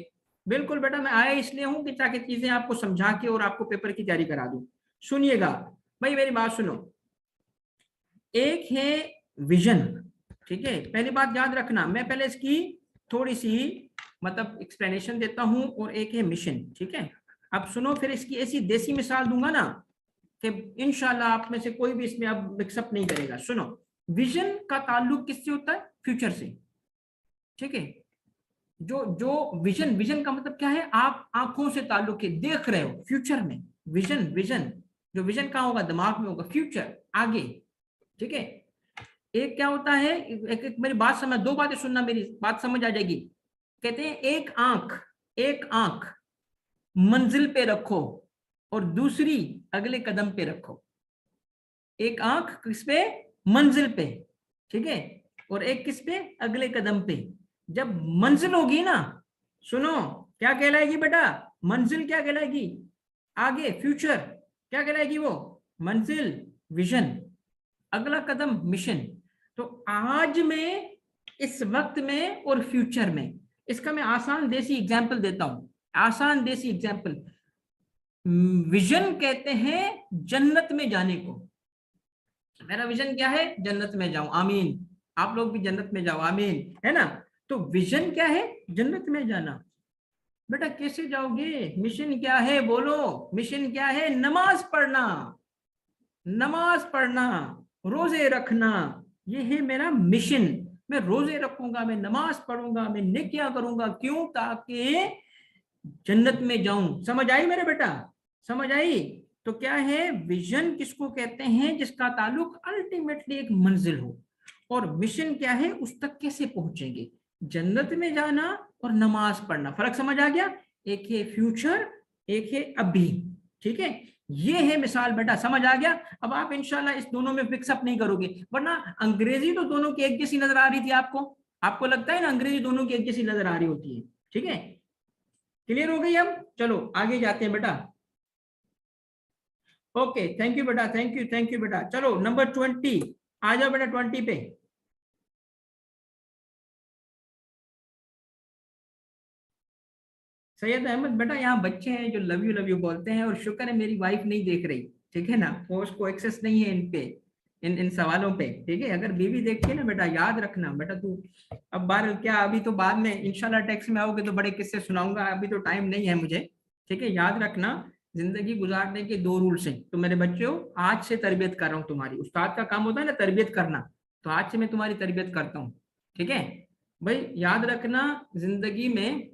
बिल्कुल बेटा, मैं आया इसलिए हूं कि ताकि चीजें आपको समझा के और आपको पेपर की तैयारी करा दूं। सुनिएगा भाई, मेरी बात सुनो, एक है विजन, ठीक है, पहली बात याद रखना, मैं पहले इसकी थोड़ी सी मतलब एक्सप्लेनेशन देता हूं, और एक है मिशन, ठीक है। अब सुनो, फिर इसकी ऐसी देसी मिसाल दूंगा ना कि इंशाल्लाह आप में से कोई भी इसमें अब मिक्सअप नहीं करेगा। सुनो, विजन का ताल्लुक किससे होता है, फ्यूचर से, ठीक है। जो जो विजन, विजन का मतलब क्या है, आप आंखों से ताल्लुक है, देख रहे हो फ्यूचर में, विजन, विजन, जो विजन कहाँ होगा, दिमाग में होगा, फ्यूचर, आगे, ठीक है। एक क्या होता है, एक मेरी बात समझ, दो बातें सुनना, मेरी बात समझ आ जाएगी। कहते हैं एक आंख मंजिल पे रखो और दूसरी अगले कदम पे रखो, एक आंख किस पे, मंजिल पे, ठीक है, और एक किस पे, अगले कदम पे। जब मंजिल होगी ना, सुनो क्या कहलाएगी बेटा, मंजिल क्या कहलाएगी, आगे फ्यूचर, क्या कहलाएगी वो, मंजिल, विजन, अगला कदम मिशन। तो आज में, इस वक्त में और फ्यूचर में, इसका मैं आसान देसी एग्जांपल देता हूं, आसान देसी एग्जांपल। विजन कहते हैं जन्नत में जाने को, मेरा विजन क्या है, जन्नत में जाऊं, आमीन, आप लोग भी जन्नत में जाओ, आमीन, है ना। तो विजन क्या है? जन्नत में जाना। बेटा कैसे जाओगे? मिशन क्या है बोलो? मिशन क्या है? नमाज पढ़ना, नमाज पढ़ना, रोजे रखना, ये है मेरा मिशन। मैं रोजे रखूंगा, मैं नमाज पढ़ूंगा, मैं नेकियां करूंगा, क्यों? ताकि जन्नत में जाऊं। समझ आई मेरे बेटा? समझ आई? तो क्या है विजन? किसको कहते हैं? जिसका ताल्लुक अल्टीमेटली एक मंजिल हो। और मिशन क्या है? उस तक कैसे पहुंचेंगे? जन्नत में जाना और नमाज पढ़ना। फर्क समझ आ गया? एक है फ्यूचर, एक है अभी। ठीक है, ये है मिसाल बेटा, समझ आ गया? अब आप इंशाल्लाह इस दोनों में फिक्सअप नहीं करोगे, वरना अंग्रेजी तो दोनों की एक जैसी नजर आ रही थी आपको। आपको लगता है ना अंग्रेजी दोनों की एक जैसी नजर आ रही होती है। ठीक है, क्लियर हो गई? अब चलो आगे जाते हैं बेटा। ओके, थैंक यू बेटा, थैंक यू, थैंक यू बेटा। चलो नंबर 20 आ जाओ बेटा, 20 पे। सैयद अहमद बेटा, यहाँ बच्चे हैं जो लव यू बोलते हैं, और शुक्र है मेरी वाइफ नहीं देख रही। ठीक है ना, वो उसको एक्सेस नहीं है इन पे, इन सवालों पे। ठीक है, अगर बीवी देखती है ना बेटा, याद रखना बेटा तू। अब बार क्या, अभी तो बाद में इंशाल्लाह टैक्स में आओगे तो बड़े किस्से सुनाऊंगा, अभी तो टाइम नहीं है मुझे। ठीक है, याद रखना, जिंदगी गुजारने के 2 रूल्स हैं। तो मेरे बच्चों, आज से तरबियत कर रहा हूँ तुम्हारी। उस्ताद का काम होता है ना तरबियत करना, तो आज से मैं तुम्हारी तरबियत करता हूँ। ठीक है भाई, याद रखना, जिंदगी में,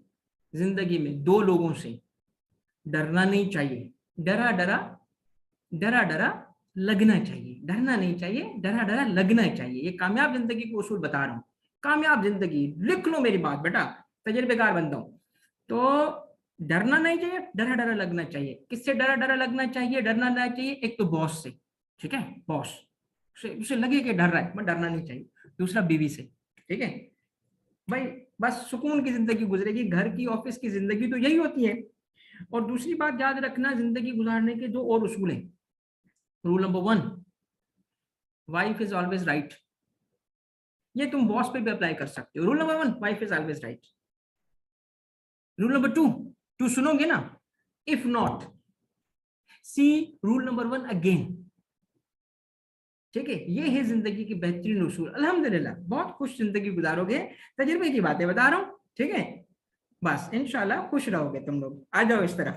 जिंदगी में 2 लोगों से डरना नहीं चाहिए। डरा डरा, डरा डरा लगना चाहिए। डरना नहीं चाहिए, डरा डरा लगना चाहिए। ये कामयाब जिंदगी को उसूल बता रहा हूं। कामयाब जिंदगी, लिख लो मेरी बात बेटा, तजर्बेकार बंदा हूं। तो डरना नहीं चाहिए, डरा डरा लगना चाहिए। किससे डरा डरा लगना चाहिए, डरना नहीं चाहिए? एक तो बॉस से। ठीक है, बॉस से उसे लगे कि डर रहा है, मैं डरना नहीं चाहिए। दूसरा बीवी से। ठीक है भाई, बस सुकून की जिंदगी गुजरेगी। घर की, ऑफिस की जिंदगी तो यही होती है। और दूसरी बात याद रखना, जिंदगी गुजारने के 2 और उसूल हैं। Rule number 1, wife is always right. ये तुम बॉस पे भी अप्लाई कर सकते हो। Rule number 1, wife is always right. Rule number 2, टू सुनोगे ना? If not, see rule number 1 again. ठीक है, ये है जिंदगी की बेहतरीन उसूल। अल्हम्दुलिल्लाह बहुत खुश जिंदगी गुजारोगे, तजुर्बे की बातें बता रहा हूँ। ठीक है, बस इंशाल्लाह खुश रहोगे तुम लोग। आ जाओ इस तरफ।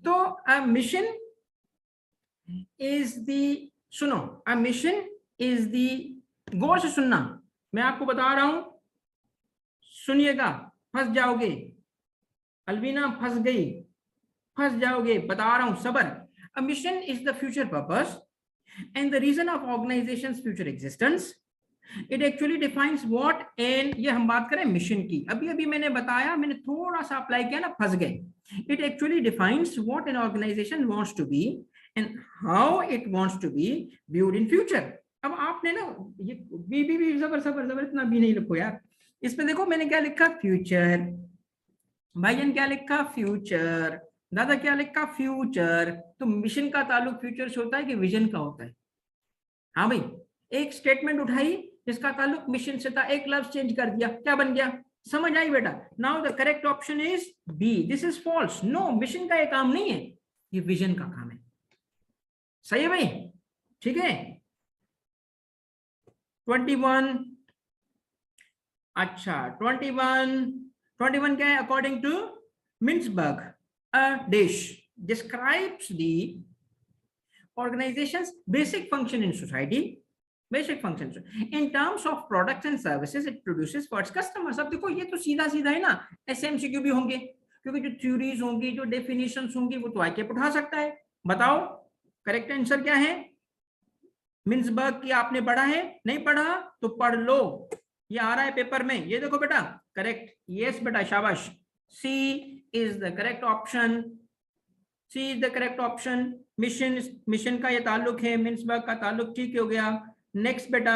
तो मिशन इज दी, सुनो, अ मिशन इज दी, गौर से सुनना, मैं आपको बता रहा हूं, सुनिएगा, फंस जाओगे। अलवीना फंस गई, फंस जाओगे, बता रहा हूं, सबर। A mission is the future purpose and the reason of organization's future existence. It actually defines what, and ये हम बात करें मिशन की, अभी अभी मैंने बताया, मैंने थोड़ा सा अप्लाई किया ना, फंस गए। It actually defines what an organization wants to be and how it wants to be viewed in future. अब आपने ना, ये भी जबर सबर जबर इतना भी नहीं लिखो यार। इसमें देखो मैंने क्या लिखा, फ्यूचर। भाईजान क्या लिखा, फ्यूचर। दादा क्या लिखा, फ्यूचर। तो मिशन का ताल्लुक फ्यूचर से होता है कि विजन का होता है? हाँ भाई, एक स्टेटमेंट उठाई जिसका ताल्लुक मिशन से था, एक लफ्ज चेंज कर दिया, क्या बन गया? समझ आई बेटा? Now the correct option is B, this is false. No, mission का ये काम नहीं है, ये विजन का काम है। सही है भाई? ठीक है, 21। अच्छा 21 क्या है? According to Mintzberg, a dash describes the organization's basic function in society, basic functions in terms of products and services it produces for its customers। अब देखो ये तो सीधा सीधा है ना, एसएमसीक्यू भी होंगे, क्योंकि जो थ्योरीज होंगी, जो डेफिनेशंस होंगी, वो तो आके उठा सकता है। बताओ करेक्ट आंसर क्या है? मिन्सबर्ग की आपने पढ़ा है? नहीं पढ़ा तो पढ़ लो, ये आ रहा है पेपर में, ये देखो बेटा। करेक्ट, यस बेटा, शाबाश। C is the correct option, C is the correct option. Mission, mission का ये ताल्लुक है, मिन्सबर्ग का ताल्लुक, ठीक हो गया। नेक्स्ट बेटा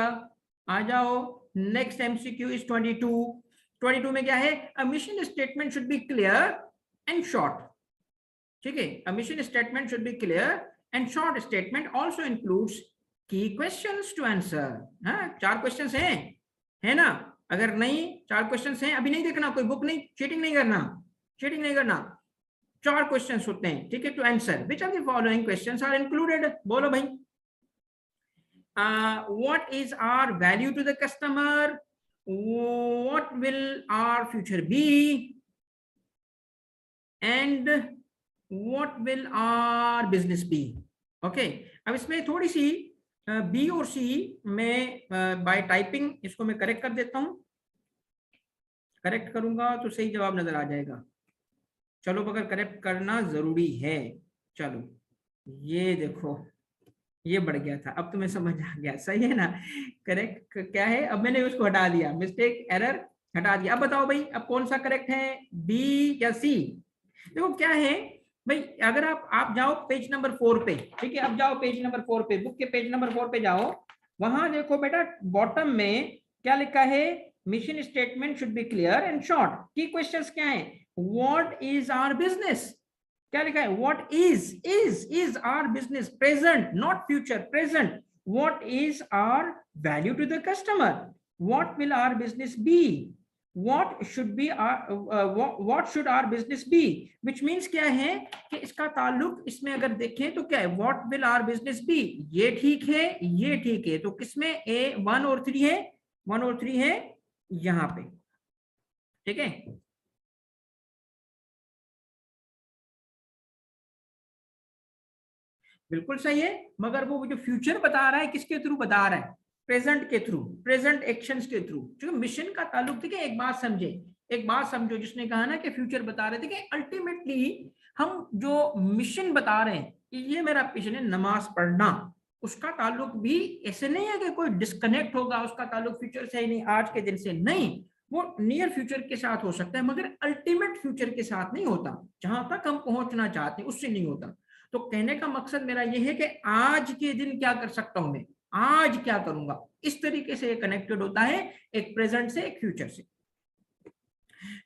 आ जाओ, नेक्स्ट एमसीक्यू इज 22 में क्या है? A mission statement should be clear and short. ठीक है, a mission statement should be clear and short statement also includes की क्वेश्चंस टू आंसर। हाँ, 4 क्वेश्चंस हैं, है ना? अगर नहीं 4 क्वेश्चंस हैं, अभी नहीं देखना, कोई बुक नहीं, चीटिंग नहीं करना, चीटिंग नहीं करना। 4 क्वेश्चंस होते हैं, ठीक है, to answer which of the following questions are included? बोलो भाई। What is our value to the customer? what will our future be and what will our business be. Okay, अब इसमें थोड़ी सी बी और सी में बाय टाइपिंग इसको मैं correct कर देता हूं, करेक्ट करूंगा तो सही जवाब नजर आ जाएगा। चलो मगर करेक्ट करना जरूरी है। चलो ये देखो, ये बढ़ गया था, अब तुम्हें समझ आ गया, सही है ना। करेक्ट क्या है, अब मैंने उसको हटा दिया, मिस्टेक एरर हटा दिया। अब बताओ भाई, अब कौन सा करेक्ट है, बी या सी। देखो क्या है भाई, अगर आप जाओ पेज नंबर 4 पे, ठीक है, अब जाओ पेज नंबर 4 पे, बुक के पेज नंबर 4 पे जाओ, वहां देखो बेटा बॉटम में क्या लिखा है, mission statement should be clear and short. Key questions क्या है, व्हाट इज आवर बिजनेस, क्या लिखा है, what is our business, present not future, present. What is our value to the customer, what will our business be, what should be our what should our business be, which means क्या है कि इसका ताल्लुक इसमें अगर देखें तो क्या है, what will our business be, ये ठीक है, ये ठीक है, तो किसमें ए 1 और 3 है, 1 और 3 है यहां पे, ठीक है। बिल्कुल सही है, मगर वो जो फ्यूचर बता रहा है किसके थ्रू बता रहा है, प्रेजेंट के थ्रू, प्रेजेंट एक्शंस के थ्रू। जो मिशन का ताल्लुक, ठीक है, एक बात समझे, एक बात समझो, जिसने कहा ना कि फ्यूचर बता रहे थे कि अल्टीमेटली हम जो मिशन बता रहे हैं, ये मेरा मिशन है नमाज पढ़ना, उसका ताल्लुक भी ऐसे नहीं है कि कोई डिस्कनेक्ट होगा, उसका ताल्लुक फ्यूचर से ही नहीं, आज के दिन से नहीं, वो नियर फ्यूचर के साथ हो सकता है मगर अल्टीमेट फ्यूचर के साथ नहीं होता, जहां तक हम पहुंचना चाहते हैं उससे नहीं होता। तो कहने का मकसद मेरा ये है कि आज के दिन क्या कर सकता हूं मैं, आज क्या करूंगा, इस तरीके से ये कनेक्टेड होता है एक प्रेजेंट से एक फ्यूचर से।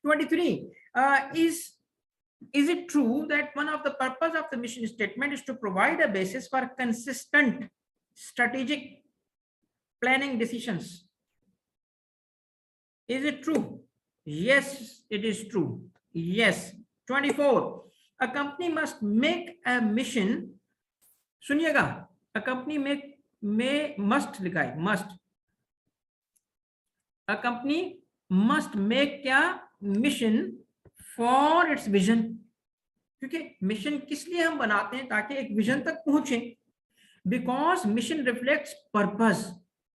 23 is it true that one of the purpose of the mission statement is to provide a basis for consistent strategic planning decisions? Is it true? Yes, it is true. Yes. 24, a company must make a mission, सुनिएगा, a company में must लिखा है, must, a company must make क्या, mission for its vision, क्योंकि mission किस लिए हम बनाते हैं, ताकि एक विजन तक पहुंचे, because mission reflects purpose,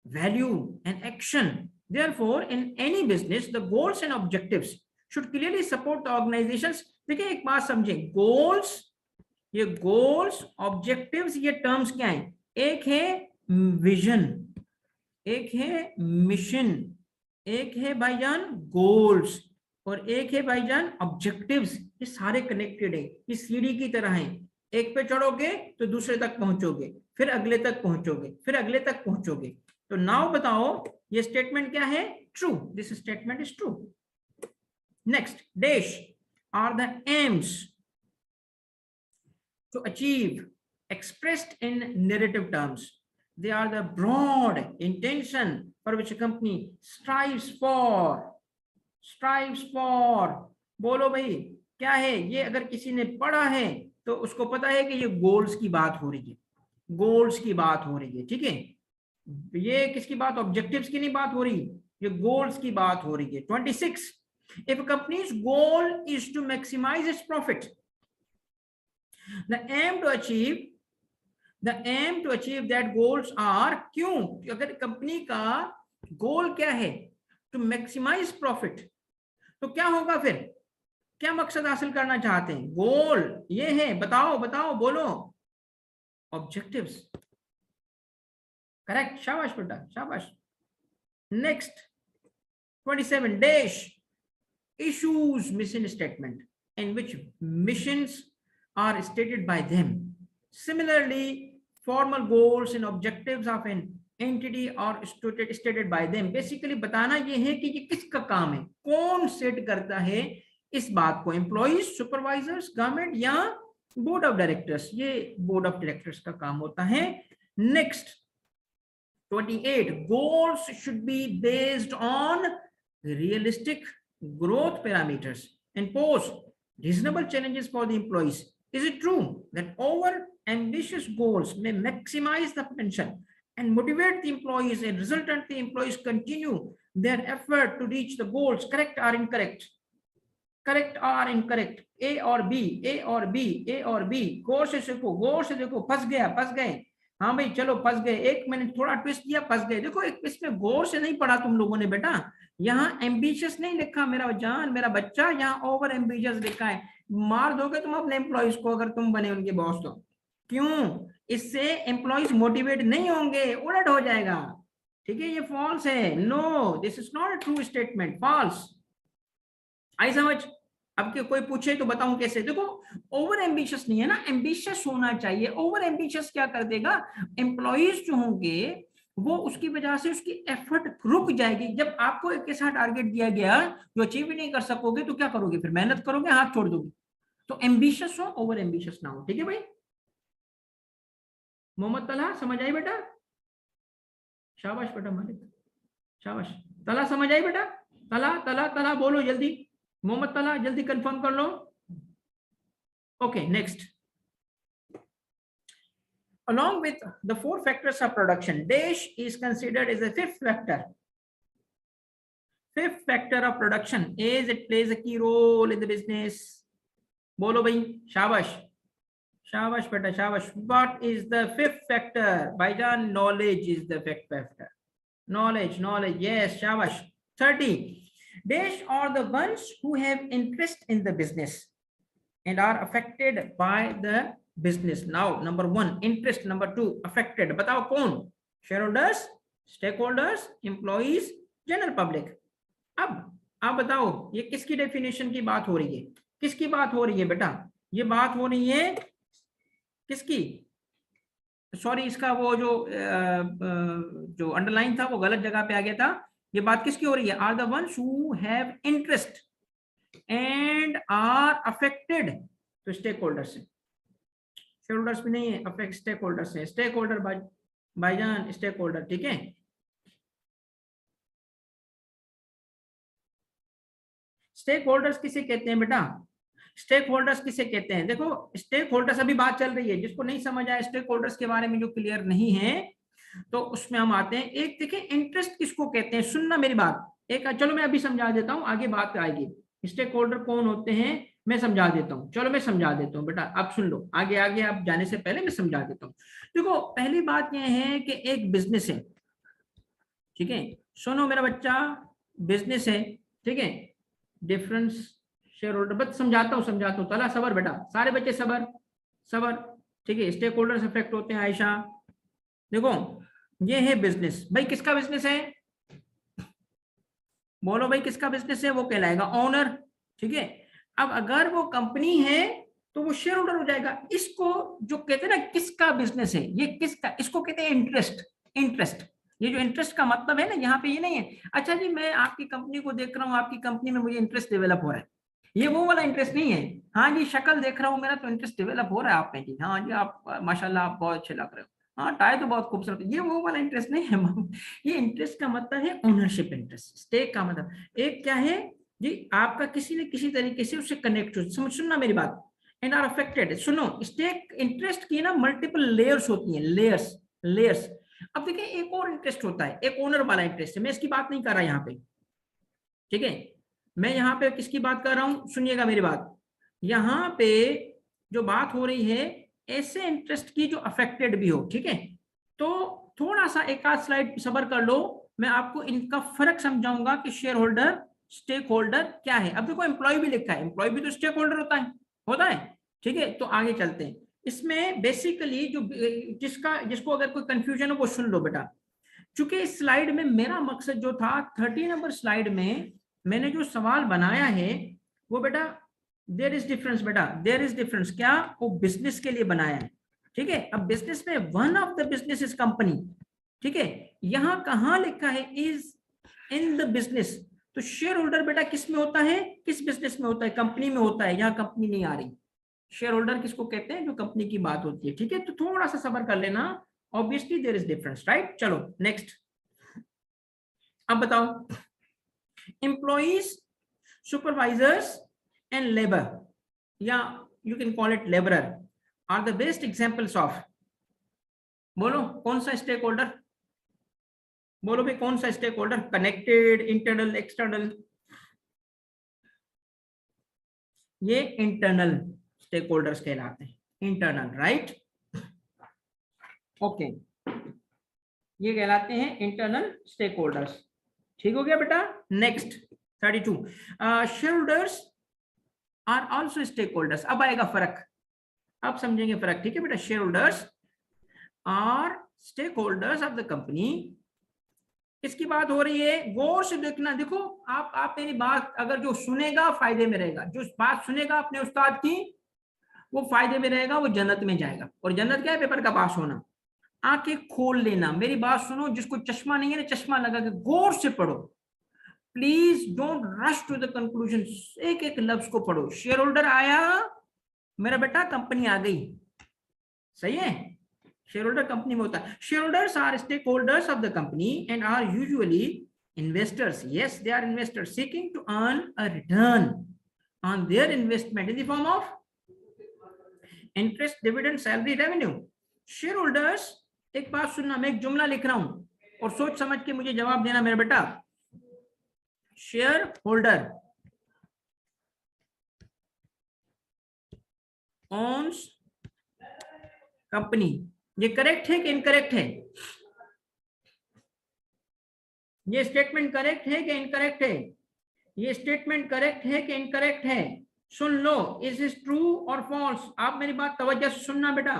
value and action. Therefore in any business the goals and objectives should clearly support the organizations। देखिए एक बात समझें, गोल्स, ये गोल्स ऑब्जेक्टिव्स ये टर्म्स क्या हैं, एक है विजन, एक है मिशन, एक है भाईजान गोल्स, और एक है भाईजान ऑब्जेक्टिव्स। ये सारे कनेक्टेड है, ये सीढ़ी की तरह है, एक पे चढ़ोगे तो दूसरे तक पहुंचोगे, फिर अगले तक पहुंचोगे, फिर अगले तक पहुंचोगे। तो नाउ बताओ ये स्टेटमेंट क्या है, true, this statement is true. Next, dash are the aims to achieve expressed in narrative terms. They are the broad intention for which a company strives for, strives for। बोलो भाई क्या है ये, अगर किसी ने पढ़ा है तो उसको पता है कि ये गोल्स की बात हो रही है, गोल्स की बात हो रही है, ठीक है। ये किसकी बात, ऑब्जेक्टिव्स की नहीं बात हो रही, ये गोल्स की बात हो रही है। 26, if a company's goal is to maximize its profit, the aim to achieve that goals are, क्यों, अगर कंपनी का गोल क्या है, टू मैक्सिमाइज प्रॉफिट, तो क्या होगा फिर, क्या मकसद हासिल करना चाहते हैं, गोल ये है, बताओ बताओ बोलो, ऑब्जेक्टिव्स, करेक्ट, शाबाश बेटा शाबाश। Next 27, dash issues mission statement in which missions are stated by them. Similarly, formal goals and objectives of an entity are stated by them. Basically बताना ये है कि ये किसका काम है, कौन सेट करता है इस बात को, एम्प्लॉइज, सुपरवाइजर्स, गवर्नमेंट या बोर्ड ऑफ डायरेक्टर्स, ये बोर्ड ऑफ डायरेक्टर्स का काम होता है। Next 28, goals should be based on realistic growth parameters and pose reasonable challenges for the employees. Is it true that over ambitious goals may maximize the potential and motivate the employees and resultantly employees continue their effort to reach the goals, correct or incorrect, correct और incorrect, ए और B, ए और B, ए और B, गौर से देखो, गौर से देखो, फंस गया, फंस गए, हाँ भाई चलो फंस गए, एक मिनट थोड़ा ट्विस्ट दिया, फंस गए। देखो एक इसमें गौर से नहीं पढ़ा तुम लोगों ने बेटा, यहाँ एम्बिशियस नहीं लिखा मेरा जान, मेरा बच्चा, यहाँ ओवर एम्बिशियस लिखा है। मार दोगे तुम अपने एम्प्लॉइज को अगर तुम बने उनके बॉस तो। क्यों? इससे एम्प्लॉइज मोटिवेट नहीं होंगे, उलट हो जाएगा। ठीक है, ये फॉल्स है, no this is not a true statement, false. आई समझ? अब के कोई पूछे तो बताऊं कैसे। देखो ओवर एम्बिशियस नहीं है ना, एम्बिशियस होना चाहिए। ओवर एम्बिशियस क्या कर देगा, एम्प्लॉइज जो होंगे वो उसकी वजह से उसकी एफर्ट रुक जाएगी। जब आपको एक ऐसा टारगेट दिया गया जो अचीव ही नहीं कर सकोगे तो क्या करोगे, फिर मेहनत करोगे, हाथ छोड़ दोगे। तो एम्बिशियस हो, ओवर एम्बिशियस ना हो। ठीक है भाई, मोहम्मद तला समझ आई बेटा? शाबाश बेटा मालिक, शाबाश। तला समझ आई बेटा? तला तला तला बोलो जल्दी, मोहम्मद तला जल्दी कंफर्म कर लो। Okay next, along with the 4 factors of production, dash is considered as a fifth factor. Fifth factor of production is it plays a key role in the business. बोलो भाई, शाबाश शाबाश बेटा शाबाश। What is the fifth factor? भाईजान knowledge is the fifth factor. Knowledge, knowledge, yes, shabash. 30. Dash are the ones who have interest in the business and are affected by the business. Now, number 1, interest. Number 2, affected. बताओ कौन? Shareholders, stakeholders, employees, general public. अब आप बताओ ये किसकी definition की बात हो रही है? किसकी बात हो रही है बेटा? ये बात हो रही है किसकी? सॉरी, इसका वो जो अंडरलाइन था वो गलत जगह पे आ गया था। ये बात किसकी हो रही है? Are the ones who have interest and are affected. तो स्टेक होल्डर्स है, शेयर होल्डर्स भी नहीं है, अफेक्ट स्टेक होल्डर्स है। स्टेक होल्डर भाईजान स्टेक होल्डर, ठीक है। स्टेक होल्डर्स किसे कहते हैं बेटा? स्टेक होल्डर्स किसे कहते हैं? देखो स्टेक होल्डर्स अभी बात चल रही है, जिसको नहीं समझ आया स्टेक होल्डर्स के बारे में, जो क्लियर नहीं है तो उसमें हम आते हैं। एक देखिए इंटरेस्ट किसको कहते हैं, सुनना मेरी बात। एक चलो मैं अभी समझा देता हूं, आगे बात आएगी। स्टेक होल्डर कौन होते हैं मैं समझा देता हूं, चलो मैं समझा देता हूं बेटा, आप सुन लो, आगे आगे आप जाने से पहले मैं समझा देता हूं। देखो पहली बात यह है कि एक बिजनेस है, ठीक है, सुनो मेरा बच्चा, बिजनेस है, ठीक है, डिफरेंस शेयर होल्डर, बस समझाता हूँ तला सबर बेटा, सारे बच्चे सबर सबर, ठीक है। स्टेक होल्डर्स अफेक्ट होते हैं आयशा। देखो ये है बिजनेस, भाई किसका बिजनेस है? बोलो भाई किसका बिजनेस है? वो कहलाएगा ओनर, ठीक है। अब अगर वो कंपनी है तो वो शेयर होल्डर हो जाएगा। इसको जो कहते हैं ना किसका बिजनेस है, ये किसका, इसको कहते हैं इंटरेस्ट। इंटरेस्ट, ये जो इंटरेस्ट का मतलब है ना, यहाँ पे ये नहीं है अच्छा जी मैं आपकी कंपनी को देख रहा हूँ, आपकी कंपनी में मुझे इंटरेस्ट डेवलप हो रहा है, ये वो वाला इंटरेस्ट नहीं है। हाँ जी शक्ल देख रहा हूँ मेरा तो इंटरेस्ट डेवलप हो रहा है आप में जी, हाँ जी आप माशाल्लाह आप बहुत अच्छे लग रहे हो, हाँ टाई तो बहुत खूबसूरत, ये वो वाला इंटरेस्ट नहीं है। ये इंटरेस्ट का मतलब है ओनरशिप इंटरेस्ट। स्टेक का मतलब एक क्या है जी, आपका किसी न किसी तरीके से उससे कनेक्ट हो, समझ सुनना मेरी बात, एंड आर अफेक्टेड। सुनो स्टेक इंटरेस्ट की ना मल्टीपल लेयर्स होती हैं, लेयर्स लेयर्स। अब देखिए एक और इंटरेस्ट होता है, एक ओनर वाला इंटरेस्ट है, मैं इसकी बात नहीं कर रहा यहाँ पे, ठीक है। मैं यहाँ पे किसकी बात कर रहा हूं, सुनिएगा मेरी बात। यहाँ पे जो बात हो रही है ऐसे इंटरेस्ट की जो अफेक्टेड भी हो, ठीक है। तो थोड़ा सा एक आध स्लाइड सबर कर लो, मैं आपको इनका फर्क समझाऊंगा कि शेयर होल्डर स्टेक होल्डर क्या है। अब देखो एम्प्लॉय भी लिखा है, एम्प्लॉय भी तो स्टेक होल्डर होता है, ठीक है। तो आगे चलते हैं, इसमें बेसिकली जो जिसको अगर कोई कंफ्यूजन हो वो सुन लो बेटा। चूंकि इस स्लाइड में मेरा मकसद जो था 30 नंबर स्लाइड में मैंने जो सवाल बनाया है वो बेटा देयर इज डिफरेंस, बेटा देयर इज डिफरेंस, क्या वो बिजनेस के लिए बनाया है, ठीक है। अब बिजनेस में one of the business is company, ठीक है। यहां कहां लिखा है इज इन द बिजनेस, तो शेयर होल्डर बेटा किस में होता है, किस बिजनेस में होता है, कंपनी में होता है। यहाँ कंपनी नहीं आ रही, शेयर होल्डर किसको कहते हैं, जो कंपनी की बात होती है, ठीक है। तो थोड़ा सा सबर कर लेना, obviously there is difference, right. चलो नेक्स्ट, अब बताओ एम्प्लॉइज, सुपरवाइजर्स एंड लेबर, या you can call it labourer, are the best examples of, बोलो कौन सा स्टेक होल्डर? बोलो भाई कौन सा stake holder, connected, internal, external? ये इंटरनल स्टेक होल्डर्स कहलाते हैं, इंटरनल, राइट? ओके, ये कहलाते हैं इंटरनल स्टेक होल्डर्स। ठीक हो गया बेटा। Next 32, share holders are also stake holders. अब आएगा फर्क, अब समझेंगे फर्क, ठीक है बेटा। Share holders are stake holders of the company. किसकी बात हो रही है, गौर से देखना। देखो आप मेरी बात, अगर जो सुनेगा फायदे में रहेगा, जो बात सुनेगा अपने उस्ताद की वो फायदे में रहेगा, वो जन्नत में जाएगा। और जन्नत क्या है, पेपर का पास होना। आंखें खोल लेना, मेरी बात सुनो। जिसको चश्मा नहीं है ना, चश्मा लगा के गौर से पढ़ो। Please don't rush to the conclusion, एक एक लफ्ज को पढ़ो। शेयर होल्डर आया मेरा बेटा, कंपनी आ गई, सही है। शेयर होल्डर कंपनी में होता है। Share holders are stake holders of the company and are usually investors. Yes, they are investors seeking to earn a return on their investment in the form of interest, dividend, salary, revenue. Share holders, एक बात सुनना, मैं एक जुमला लिख रहा हूं और सोच समझ के मुझे जवाब देना मेरा बेटा। Share holder owns company. ये करेक्ट है कि इनकरेक्ट है? ये स्टेटमेंट करेक्ट है कि इनकरेक्ट है? ये स्टेटमेंट करेक्ट है कि इनकरेक्ट है? सुन लो, इज इज ट्रू और फॉल्स। आप मेरी बात तवज्जो से सुनना बेटा।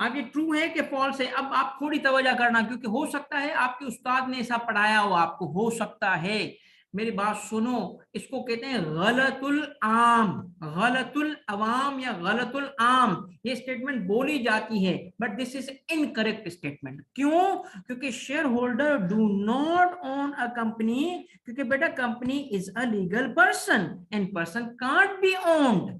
अब ये ट्रू है कि फॉल्स है? अब आप थोड़ी तवज्जो करना, क्योंकि हो सकता है आपके उस्ताद ने ऐसा पढ़ाया हो आपको, हो सकता है। मेरी बात सुनो, इसको कहते हैं गलतुल आम, गलतुल अवाम या गलतुल आम। ये स्टेटमेंट बोली जाती है, but this is incorrect statement. क्यों? क्योंकि share holder do not own a company, क्योंकि बेटा company is a legal person and person can't be owned.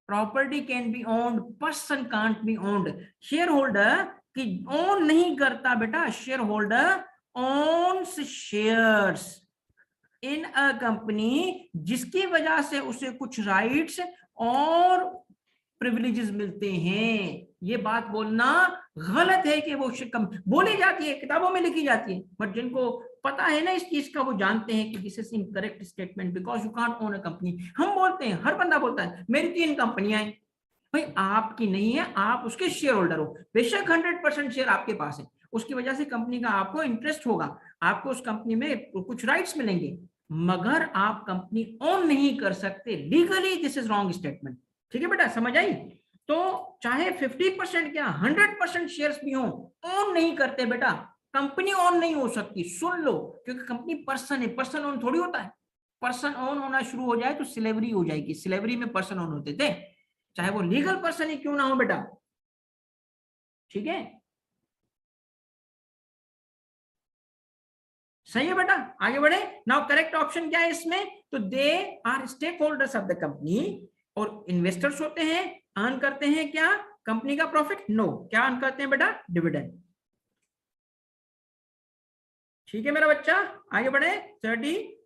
Property can be owned, person can't be owned. Share holder की own नहीं करता बेटा, share holder owns shares in a company, जिसकी वजह से उसे कुछ राइट्स और प्रिविलेजेस मिलते हैं। ये बात बोलना गलत है कि वो बोली जाती है, किताबों में लिखी जाती है, बट जिनको पता है ना इस चीज का, वो जानते हैं कि this is incorrect statement because you can't own a company. हम बोलते हैं, हर बंदा बोलता है मेरी 3 कंपनियां हैं। भाई आपकी नहीं है, आप उसके शेयर होल्डर हो। बेशक 100% शेयर आपके पास है, उसकी वजह से कंपनी का आपको इंटरेस्ट होगा, आपको उस कंपनी में कुछ राइट्स मिलेंगे, मगर आप कंपनी ओन नहीं कर सकते legally. This is wrong statement. ठीक है बेटा, समझ आई? तो चाहे 50% क्या 100% शेयर्स भी हो, ओन नहीं करते बेटा, कंपनी ओन नहीं हो सकती। सुन लो, क्योंकि कंपनी पर्सन है, पर्सन ओन थोड़ी होता है। पर्सन ओन होना शुरू हो जाए तो स्लेवरी हो जाएगी। स्लेवरी में पर्सन ओन होते थे, चाहे वो लीगल पर्सन ही क्यों ना हो बेटा। ठीक है, सही है बेटा, आगे बढ़े। नाउ करेक्ट ऑप्शन क्या है इसमें? तो they are stake holders of the company, और इन्वेस्टर्स होते हैं, अर्न करते हैं क्या? कंपनी का प्रॉफिट? नो। क्या अर्न करते हैं बेटा? डिविडेंड। ठीक है मेरा बच्चा, आगे बढ़े। 33,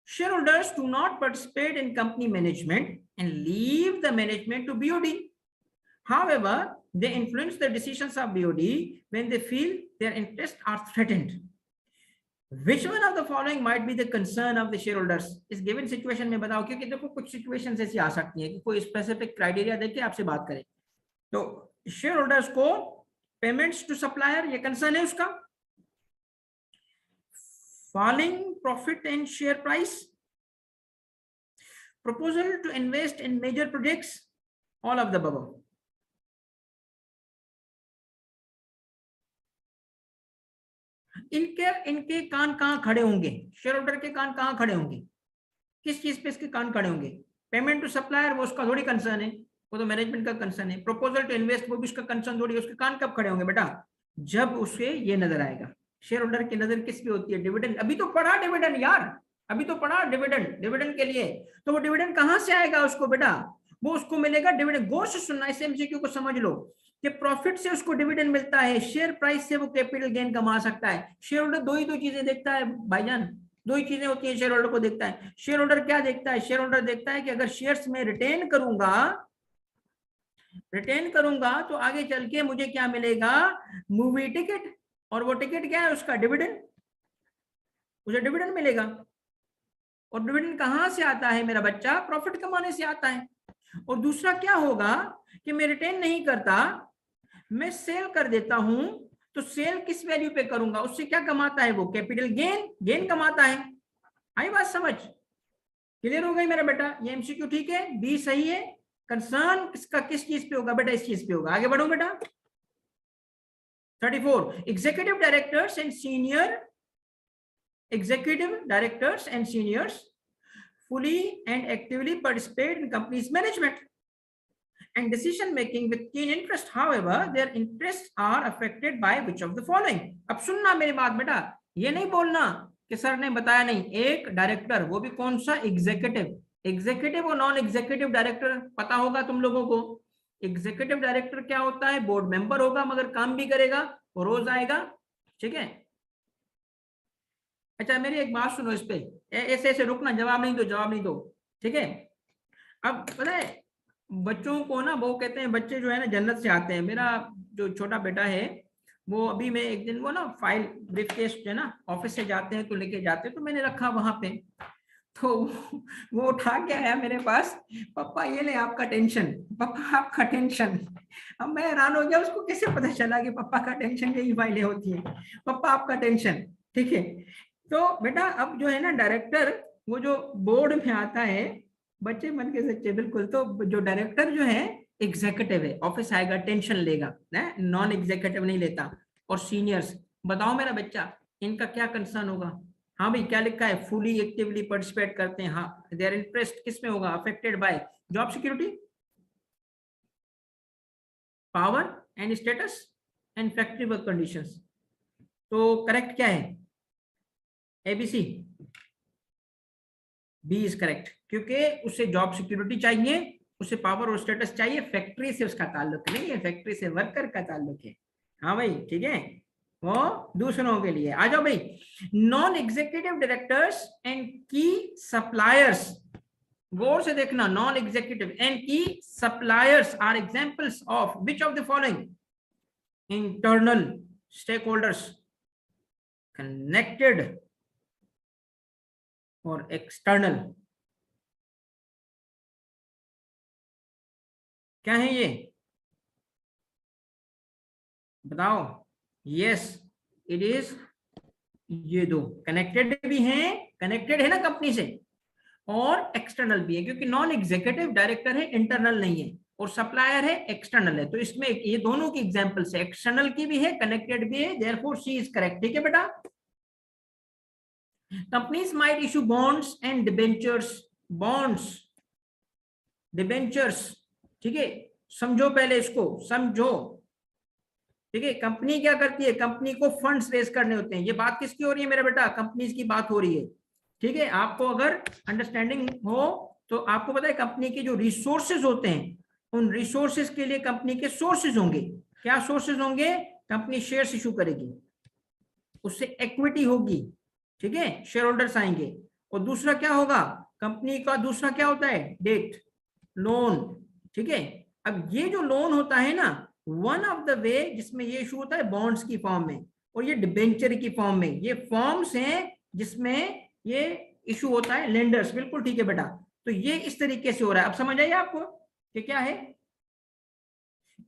shareholders do not participate in company management and leave the management to BOD. However, they influence the decisions of BOD when they feel their interests are threatened. Which one of the following might be the concern of the shareholders? इस given situation में बताओ, क्योंकि देखो कुछ situations ऐसी आ सकती है कि कोई specific criteria देके आपसे बात करे। तो shareholders को payments to supplier, ये concern है उसका। Falling profit and share price, proposal to invest in major projects, all of the above. इनके कान कहां खड़े होंगे? शेयर होल्डर के कान कहां खड़े होंगे? किस चीज पे इसके कान खड़े होंगे? पेमेंट टू सप्लायर, वो उसका थोड़ी कंसर्न है, वो तो मैनेजमेंट का कंसर्न है। प्रपोजल टू इन्वेस्ट, वो भी उसका कंसर्न थोड़ी है। उसके कान कब खड़े होंगे बेटा? जब उसे ये नजर आएगा। शेयर होल्डर की नजर किस पे होती है? डिविडेंड। अभी तो पढ़ा डिविडेंड यार, अभी तो पढ़ा डिविडेंड, डिविडेंड के लिए। तो वो डिविडेंड कहां से आएगा उसको बेटा? वो उसको मिलेगा डिविडेंड। गौर से सुनना, इस एमसीक्यू को समझ लो कि प्रॉफिट से उसको डिविडेंड मिलता है, शेयर प्राइस से वो कैपिटल गेन कमा सकता है। शेयर होल्डर दो ही चीजें देखता है भाईजान, दो ही चीजें होती है शेयर होल्डर को देखता है। शेयर होल्डर क्या देखता है? शेयर होल्डर देखता है कि अगर शेयर्स में रिटेन करूंगा रिटेन करूंगा तो आगे चल के मुझे क्या मिलेगा, मूवी टिकट, और वो टिकट क्या है उसका, डिविडेंड, मुझे डिविडेंड मिलेगा। और डिविडेंड कहां से आता है मेरा बच्चा, प्रॉफिट कमाने से आता है। और दूसरा क्या होगा कि मैं रिटेन नहीं करता, मैं सेल कर देता हूं, तो सेल किस वैल्यू पे करूंगा, उससे क्या कमाता है वो, कैपिटल गेन, गेन कमाता है। आई बात समझ, क्लियर हो गई मेरा बेटा, ये एमसीक्यू ठीक है, बी सही है। कंसर्न इसका किस चीज पे होगा बेटा, इस चीज पे होगा। आगे बढ़ो बेटा। 34, executive directors and senior, executive directors and seniors fully and actively participate in company's management and decision making with keen interest. However, their interests are affected by which of the following? अब सुनना मेरी बात बेटा, ये नहीं बोलना कि sir ने बताया नहीं। एक डायरेक्टर, वो भी कौन सा, एग्जीक्यूटिव, एग्जीक्यूटिव और नॉन एग्जीक्यूटिव डायरेक्टर पता होगा तुम लोगों को। एग्जीक्यूटिव डायरेक्टर क्या होता है, बोर्ड मेंबर होगा मगर काम भी करेगा, वो रोज आएगा, ठीक है। अच्छा मेरी एक बात सुनो इस पे, ऐसे ऐसे रुकना, जवाब नहीं दो, जवाब नहीं दो, ठीक है। अब पता है बच्चों को ना, वो कहते हैं बच्चे जो है ना जन्नत से आते हैं। मेरा जो छोटा बेटा है, वो अभी मैं एक दिन वो ना फाइल ब्रीफ केस जो है ना ऑफिस से जाते हैं तो लेके जाते हैं, तो मैंने रखा वहां पे, तो वो उठा के आया मेरे पास, पापा ये ले आपका टेंशन, पापा आपका टेंशन। अब मैं हैरान हो गया, उसको कैसे पता चला कि पापा का टेंशन यही फाइलें होती है, पापा आपका टेंशन, ठीक है। तो बेटा अब जो है ना डायरेक्टर, वो जो बोर्ड में आता है, बच्चे मन के सच्चे बिल्कुल, तो जो डायरेक्टर जो है एग्जीक्यूटिव है, ऑफिस आएगा टेंशन लेगा, नॉन एग्जीक्यूटिव नहीं लेता। और सीनियर्स, बताओ मेरा बच्चा इनका क्या कंसर्न होगा। हाँ भाई क्या लिखा है, फुली एक्टिवली पार्टिसिपेट करते हैं, हाँ देयर इंटरेस्ट किस में होगा, affected by job security, power and status and factory work conditions. तो करेक्ट क्या है, एबीसी, बी इज करेक्ट, क्योंकि उसे जॉब सिक्योरिटी चाहिए, उसे पावर और स्टेटस चाहिए, फैक्ट्री से उसका ताल्लुक नहीं है, फैक्ट्री से वर्कर का ताल्लुक है। हाँ भाई ठीक है, वो दूसरों के लिए। आ जाओ भाई, non executive directors and key suppliers, गौर से देखना, non executive and key suppliers are examples of which of the following, internal stake holders, connected और एक्सटर्नल। क्या है ये बताओ, यस इट इज, ये दो कनेक्टेड भी हैं, कनेक्टेड है ना कंपनी से, और एक्सटर्नल भी है, क्योंकि नॉन एग्जीक्यूटिव डायरेक्टर है, इंटरनल नहीं है, और सप्लायर है, एक्सटर्नल है। तो इसमें ये दोनों की एग्जांपल है, एक्सटर्नल की भी है, कनेक्टेड भी है, देयरफॉर सी इज करेक्ट, ठीक है बेटा। Companies might issue bonds and debentures, bonds, debentures, ठीक है, समझो पहले इसको, समझो, ठीक है। कंपनी क्या करती है, कंपनी को फंड्स रेज करने होते हैं। ये बात किसकी हो रही है मेरा बेटा, कंपनीज की बात हो रही है, ठीक है। आपको अगर अंडरस्टैंडिंग हो तो आपको पता है कंपनी के जो रिसोर्सेज होते हैं, उन रिसोर्सेज के लिए कंपनी के सोर्सेज होंगे। क्या सोर्सेज होंगे, कंपनी शेयर्स इशू करेगी, उससे इक्विटी होगी, ठीक है, शेयर होल्डर्स आएंगे। और दूसरा क्या होगा, कंपनी का दूसरा क्या होता है, डेट, लोन, ठीक है। अब ये जो लोन होता है ना, वन ऑफ द वे जिसमें ये इशू होता है बॉन्ड्स की फॉर्म में, और ये डिबेंचर की फॉर्म में, ये फॉर्म्स हैं जिसमें ये इशू होता है, लेंडर्स, बिल्कुल ठीक है बेटा। तो ये इस तरीके से हो रहा है। अब समझ आइए आपको कि क्या है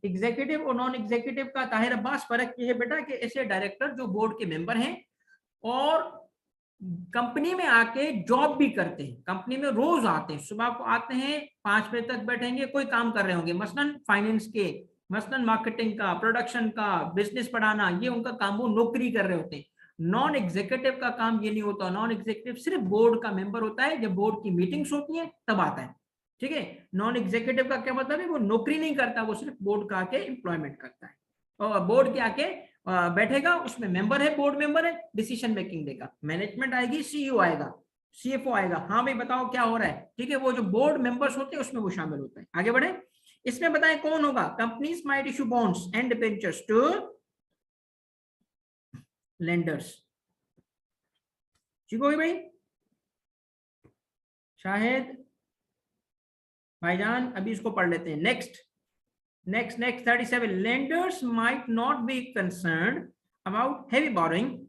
एग्जीक्यूटिव और नॉन एग्जीक्यूटिव का। ताहिर अब्बास फर्क ये है बेटा कि ऐसे डायरेक्टर जो बोर्ड के मेंबर हैं और कंपनी में आके जॉब भी करते हैं, कंपनी में रोज आते हैं, सुबह को आते हैं, 5 बजे तक बैठेंगे, कोई काम कर रहे होंगे, मसलन फाइनेंस के, मसलन मार्केटिंग का, प्रोडक्शन का, बिजनेस पढ़ाना, ये उनका काम, वो नौकरी कर रहे होते हैं। नॉन एग्जीक्यूटिव का काम ये नहीं होता, नॉन एग्जीक्यूटिव सिर्फ बोर्ड का मेंबर होता है, जब बोर्ड की मीटिंग्स होती है तब आता है, ठीक है। नॉन एग्जीक्यूटिव का क्या मतलब है, वो नौकरी नहीं करता, वो सिर्फ बोर्ड का आके एम्प्लॉयमेंट करता है, और बोर्ड के आके बैठेगा, उसमें मेंबर है, बोर्ड मेंबर है, डिसीजन मेकिंग देगा, मैनेजमेंट आएगी, सीईओ आएगा, सीएफओ आएगा। हाँ भाई बताओ क्या हो रहा है, ठीक है। वो जो बोर्ड मेंबर्स होते हैं उसमें वो शामिल होता है। आगे बढ़े, इसमें बताएं कौन होगा, companies might issue bonds and debentures to lenders, ठीक होगी भाई। शाहिद भाईजान अभी इसको पढ़ लेते हैं। Next, Next 37. Lenders might not be concerned about heavy borrowing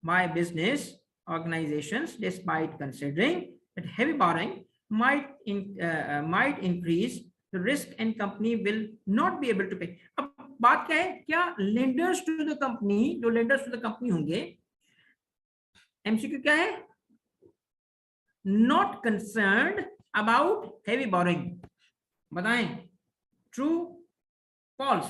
by business organizations, despite considering that heavy borrowing might increase the risk and company will not be able to pay. अब बात क्या है, क्या lenders to the company, जो lenders to the company होंगे, MCQ क्या है, not concerned about heavy borrowing. बताएं ट्रू फॉल्स?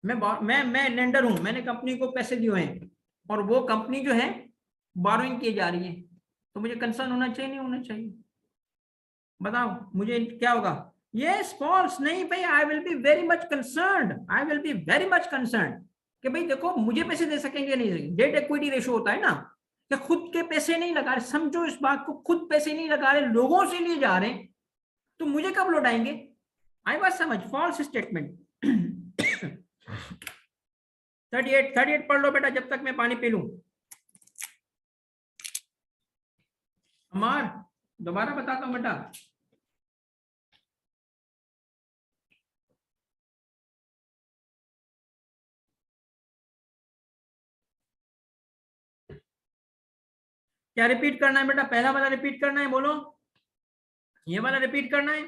मैं लेंडर हूं, मैंने कंपनी को पैसे दिए हैं और वो कंपनी जो है बोरोइंग की जा रही है, तो मुझे कंसर्न होना चाहिए नहीं होना चाहिए? बताओ मुझे क्या होगा? Yes false? नहीं भाई, I will be very much concerned, I will be very much concerned कि भाई देखो मुझे पैसे दे सकेंगे नहीं, डेट इक्विटी रेशियो होता है ना, कि खुद के पैसे नहीं लगा रहे, समझो इस बात को, खुद पैसे नहीं लगा रहे, लोगों से लिए जा रहे हैं, तो मुझे कब लौटाएंगे? आई बात समझ? False statement. 38 पढ़ लो बेटा जब तक मैं पानी पी लूं। अमर दोबारा बताता हूं बेटा, क्या रिपीट करना है बेटा? पहला वाला रिपीट करना है, बोलो ये वाला रिपीट करना है?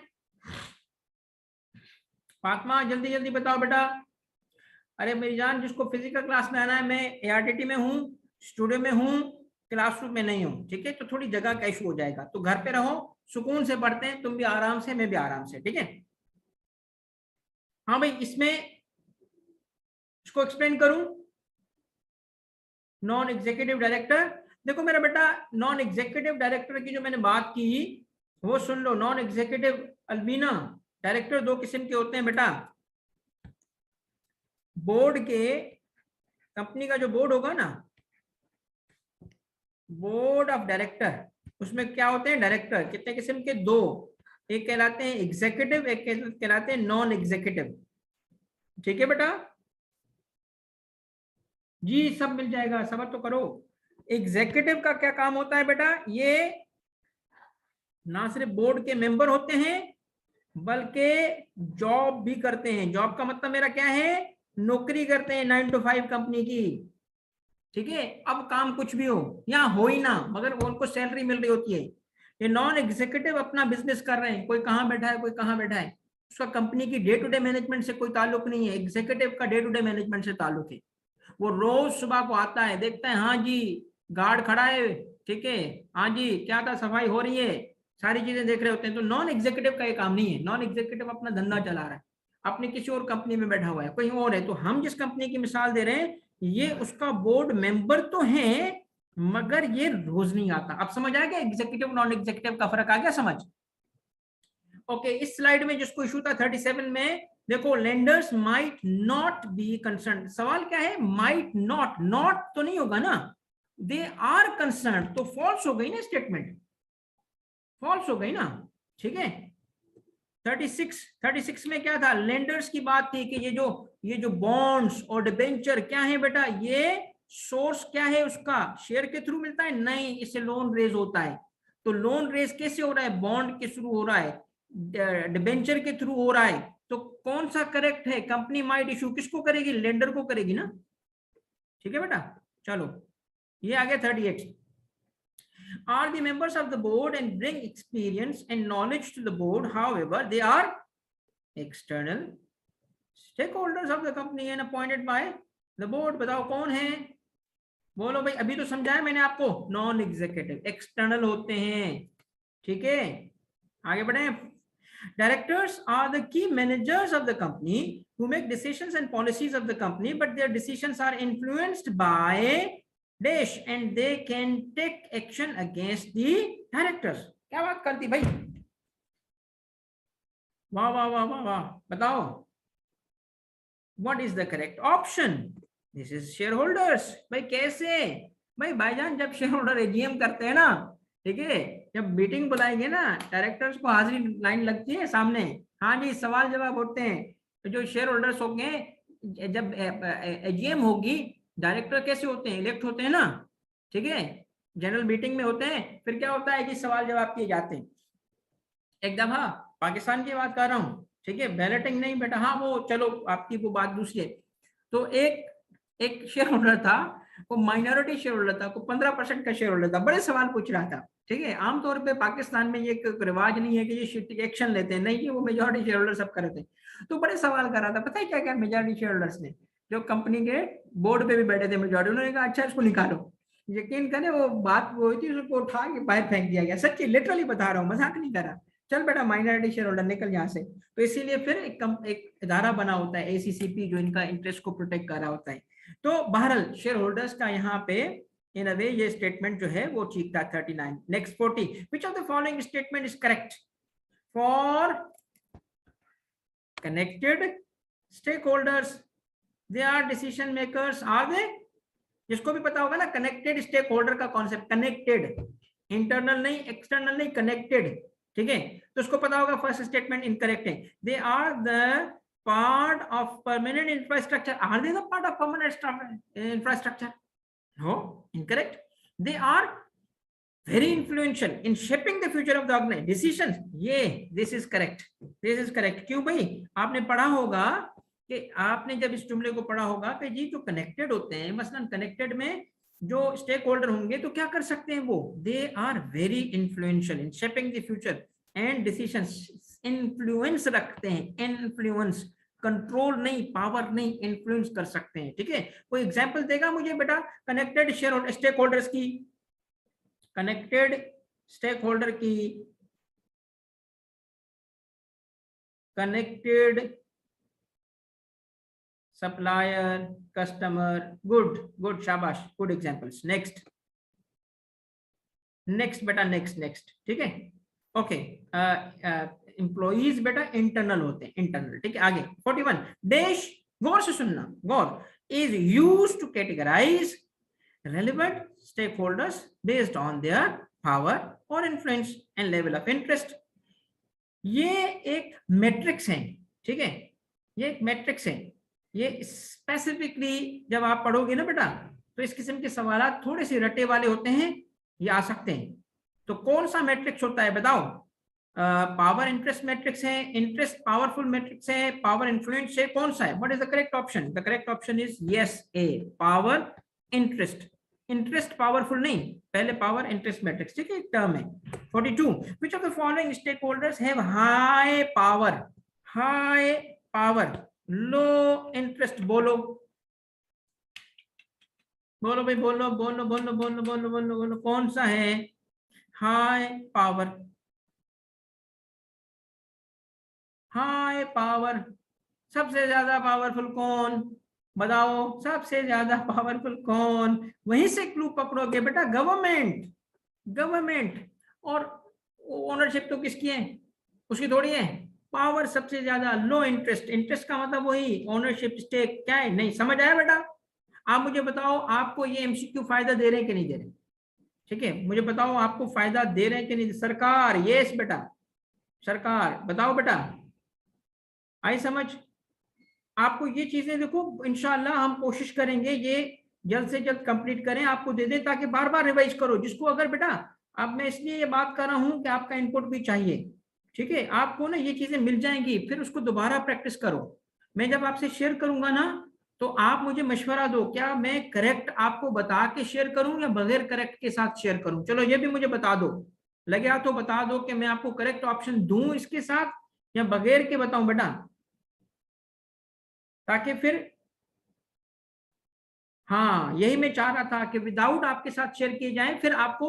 फातिमा जल्दी जल्दी बताओ बेटा। अरे मेरी जान, जिसको फिजिकल क्लास में आना है, मैं एआरटीटी में हूँ, स्टूडियो में हूँ, क्लासरूम में नहीं हूँ, ठीक है? तो थोड़ी जगह का इशू हो जाएगा, तो घर पे रहो, सुकून से पढ़ते हैं, तुम भी आराम से, मैं भी आराम से, ठीक है? हाँ भाई, इसमें इसको एक्सप्लेन करूं? नॉन एग्जीक्यूटिव डायरेक्टर, देखो मेरा बेटा, नॉन एग्जीक्यूटिव डायरेक्टर की जो मैंने बात की वो सुन लो। नॉन एग्जीक्यूटिव अल्बीना डायरेक्टर दो किस्म के होते हैं बेटा। बोर्ड के, कंपनी का जो बोर्ड होगा ना, बोर्ड ऑफ डायरेक्टर, उसमें क्या होते हैं डायरेक्टर? कितने किस्म के? दो। एक कहलाते हैं एग्जीक्यूटिव, एक कहलाते हैं नॉन एग्जीक्यूटिव, ठीक है बेटा? जी सब मिल जाएगा, सबर तो करो। एग्जीक्यूटिव का क्या काम होता है बेटा? ये ना सिर्फ बोर्ड के मेंबर होते हैं बल्कि जॉब भी करते हैं। जॉब का मतलब मेरा क्या है? नौकरी करते हैं 9 to 5 कंपनी की, ठीक है? अब काम कुछ भी हो या हो ही ना, मगर वो उनको सैलरी मिल रही होती है। ये नॉन एग्जीक्यूटिव अपना बिजनेस कर रहे हैं, कोई कहाँ बैठा है, कोई कहाँ बैठा है, उसका कंपनी की डे टू डे मैनेजमेंट से कोई ताल्लुक नहीं है। एग्जीक्यूटिव का डे टू डे मैनेजमेंट से ताल्लुक है। वो रोज सुबह को आता है, देखता है, हाँ जी गार्ड खड़ा है, ठीक है, हाँ जी क्या था, सफाई हो रही है, सारी चीजें देख रहे होते हैं। तो नॉन एग्जीक्यूटिव का ये काम नहीं है। नॉन एग्जीक्यूटिव अपना धंधा चला रहा है, अपनी किसी और कंपनी में बैठा हुआ है, कहीं और है। तो हम जिस कंपनी की मिसाल दे रहे हैं, ये उसका बोर्ड मेंबर तो है मगर ये रोज नहीं आता। अब समझ आ गया एग्जीक्यूटिव नॉन एग्जीक्यूटिव का फर्क? आ गया समझ? ओके, इस स्लाइड में जिसको इशू था 37 में, देखो lenders might not be concern. सवाल क्या है? माइट नॉट, नॉट तो नहीं होगा ना, दे आर कंसर्न, तो फॉल्स हो गई ना स्टेटमेंट, फॉल्स हो गई ना, ठीक है? 36 में क्या था? लेंडर्स की बात थी कि ये जो बॉन्ड्स और डिबेंचर क्या है बेटा? ये सोर्स क्या है उसका? शेयर के थ्रू मिलता है? नहीं, इससे लोन रेज होता है। तो लोन रेज कैसे हो रहा है? बॉन्ड के थ्रू हो रहा है, डिबेंचर के थ्रू हो रहा है। तो कौन सा करेक्ट है? कंपनी माइट इशू किसको करेगी? लेंडर को करेगी ना, ठीक है बेटा? चलो ये आ गया 38। Are the members of the board and bring experience and knowledge to the board, however they are external stakeholders of the company and appointed by the board। बताओ कौन है? बोलो भाई, अभी तो समझाया मैंने आपको, नॉन एग्जीक्यूटिव एक्सटर्नल होते हैं, ठीक है? आगे बढ़े। Directors are the key managers of the company who make decisions and policies of the company, but their decisions are influenced by dash and they can take action against the directors। क्या बात करती भाई, वाह वाह वाह वाह वाह। बताओ what is the correct option? This is shareholders। भाई कैसे? भाई भाईजान, जब शेयर होल्डर एजीएम करते हैं ना, ठीक है, जब मीटिंग बुलाएंगे ना, डायरेक्टर्स को हाजिरी लाइन लगती है सामने, हाँ जी सवाल जवाब होते हैं। तो जो शेयर होल्डर्स होंगे, जब एजीएम होगी, डायरेक्टर कैसे होते हैं? इलेक्ट होते हैं ना, ठीक है, जनरल मीटिंग में होते हैं। फिर क्या होता है कि सवाल जवाब किए जाते हैं। एक दफा पाकिस्तान की बात कर रहा हूँ, ठीक है, बैलेटिंग नहीं बेटा, हाँ वो चलो आपकी वो बात दूसरी है। तो एक शेयर होल्डर था, वो माइनॉरिटी शेयर होल्डर था, वो 15% का शेयर होल्डर था, बड़े सवाल पूछ रहा था। ठीक है, आमतौर पे पाकिस्तान में ये रिवाज नहीं है कि ये एक्शन लेते हैं, नहीं कि वो मेजॉरिटी शेयर होल्डर सब कर रहे थे। तो बड़े सवाल कर रहा था, पता है क्या क्या मेजॉरिटी शेयर होल्डर्स ने, जो कंपनी के बोर्ड पे भी बैठे थे मेजॉरिटी, उन्होंने कहा अच्छा इसको निकालो। यकीन करें वो बात वो हुई थी, उसको उठा के बाहर फेंक दिया गया, सच्ची लिटरली बता रहा हूँ, मजाक नहीं कर रहा। चल बेटा माइनॉरिटी शेयर होल्डर निकल यहाँ से। तो इसीलिए फिर एक इदारा बना होता है ACCP, जो इनका इंटरेस्ट को प्रोटेक्ट कर रहा होता है। तो बहरहाल शेयर होल्डर्स का यहाँ पे इन अ वे ये स्टेटमेंट जो है वो ठीक था। 39 next 40, which of the following statement is correct for connected stake holders, they are decision makers, are they, जिसको भी पता होगा ना कनेक्टेड स्टेक होल्डर का कॉन्सेप्ट, कनेक्टेड, इंटरनल नहीं एक्सटर्नल नहीं, कनेक्टेड। ठीक है, तो उसको पता होगा फर्स्ट स्टेटमेंट इनकरेक्ट है। They are the part of permanent infrastructure, are they the part of permanent infrastructure? No, incorrect. They are very influential in shaping the future of the organization decisions, ये this is correct, this is correct। क्यों भाई, आपने पढ़ा होगा कि आपने जब इस जुमले को पढ़ा होगा कि जी जो कनेक्टेड होते हैं, मसलन कनेक्टेड में जो स्टेक होल्डर होंगे तो क्या कर सकते हैं वो, they are very influential in shaping the future and decisions, influence रखते हैं, इन्फ्लुएंस, कंट्रोल नहीं, पावर नहीं, इन्फ्लुएंस कर सकते हैं। ठीक है, कोई एग्जांपल देगा मुझे बेटा कनेक्टेड शेयर स्टेक होल्डर्स की, कनेक्टेड स्टेक होल्डर की, connected supplier, customer, good good शाबाश, गुड एग्जांपल्स। नेक्स्ट नेक्स्ट बेटा, नेक्स्ट। ठीक है, ओके, एम्प्लॉइज बेटा इंटरनल होते हैं, इंटरनल। ठीक है, आगे 41 डैश, गौर से सुनना, गौर, is used to categorise relevant stakeholders based on their power or influence and level of interest। ये एक मैट्रिक्स है। ठीक है, ये एक मैट्रिक्स है। ये स्पेसिफिकली जब आप पढ़ोगे ना बेटा, तो इस किस्म के सवाल थोड़े से रटे वाले होते हैं, ये आ सकते हैं। तो कौन सा मैट्रिक्स होता है बताओ? पावर इंटरेस्ट मैट्रिक्स है, इंटरेस्ट पावरफुल मैट्रिक्स है, पावर इन्फ्लुएंस है, कौन सा है? What is the correct option? The correct option is yes, A, power interest. Interest powerful नहीं, पहले पावर इंटरेस्ट मैट्रिक्स। ठीक है, टर्म है। 42 which of the following stake holders have high power, high power, low interest? बोलो बोलो भाई, बोलो बोलो बोलो बोलो बोलो बोलो बोलो, कौन सा है हाई पावर? हाई पावर सबसे ज्यादा पावरफुल कौन? बताओ, सबसे ज्यादा पावरफुल कौन? वहीं से क्लू पकड़ोगे बेटा, गवर्नमेंट। गवर्नमेंट और ओनरशिप तो किसकी है? उसकी थोड़ी है। पावर सबसे ज्यादा, लो इंटरेस्ट, इंटरेस्ट का मतलब वही ओनरशिप, स्टेक, क्या है? नहीं समझ आया बेटा? आप मुझे बताओ, आपको ये एमसीक्यू फायदा दे रहे हैं कि नहीं दे रहे? ठीक है, मुझे बताओ आपको फायदा दे रहे हैं कि नहीं? सरकार, यस बेटा, सरकार, बताओ बेटा, आई समझ? आपको ये चीजें देखो, इंशाल्लाह हम कोशिश करेंगे ये जल्द से जल्द कंप्लीट करें, आपको दे दें, ताकि बार बार रिवाइज करो। जिसको अगर बेटा, अब मैं इसलिए ये बात कर रहा हूं कि आपका इनपुट भी चाहिए। ठीक है, आपको ना ये चीजें मिल जाएंगी, फिर उसको दोबारा प्रैक्टिस करो। मैं जब आपसे शेयर करूंगा ना, तो आप मुझे मशवरा दो, क्या मैं करेक्ट आपको बता के शेयर करूं या बगैर करेक्ट के साथ शेयर करूं? चलो ये भी मुझे बता दो, लगे तो बता दो कि मैं आपको करेक्ट ऑप्शन दूं इसके साथ या बगैर के बताऊं बेटा, ताकि फिर, हाँ यही मैं चाह रहा था कि विदाउट आपके साथ शेयर किए जाए, फिर आपको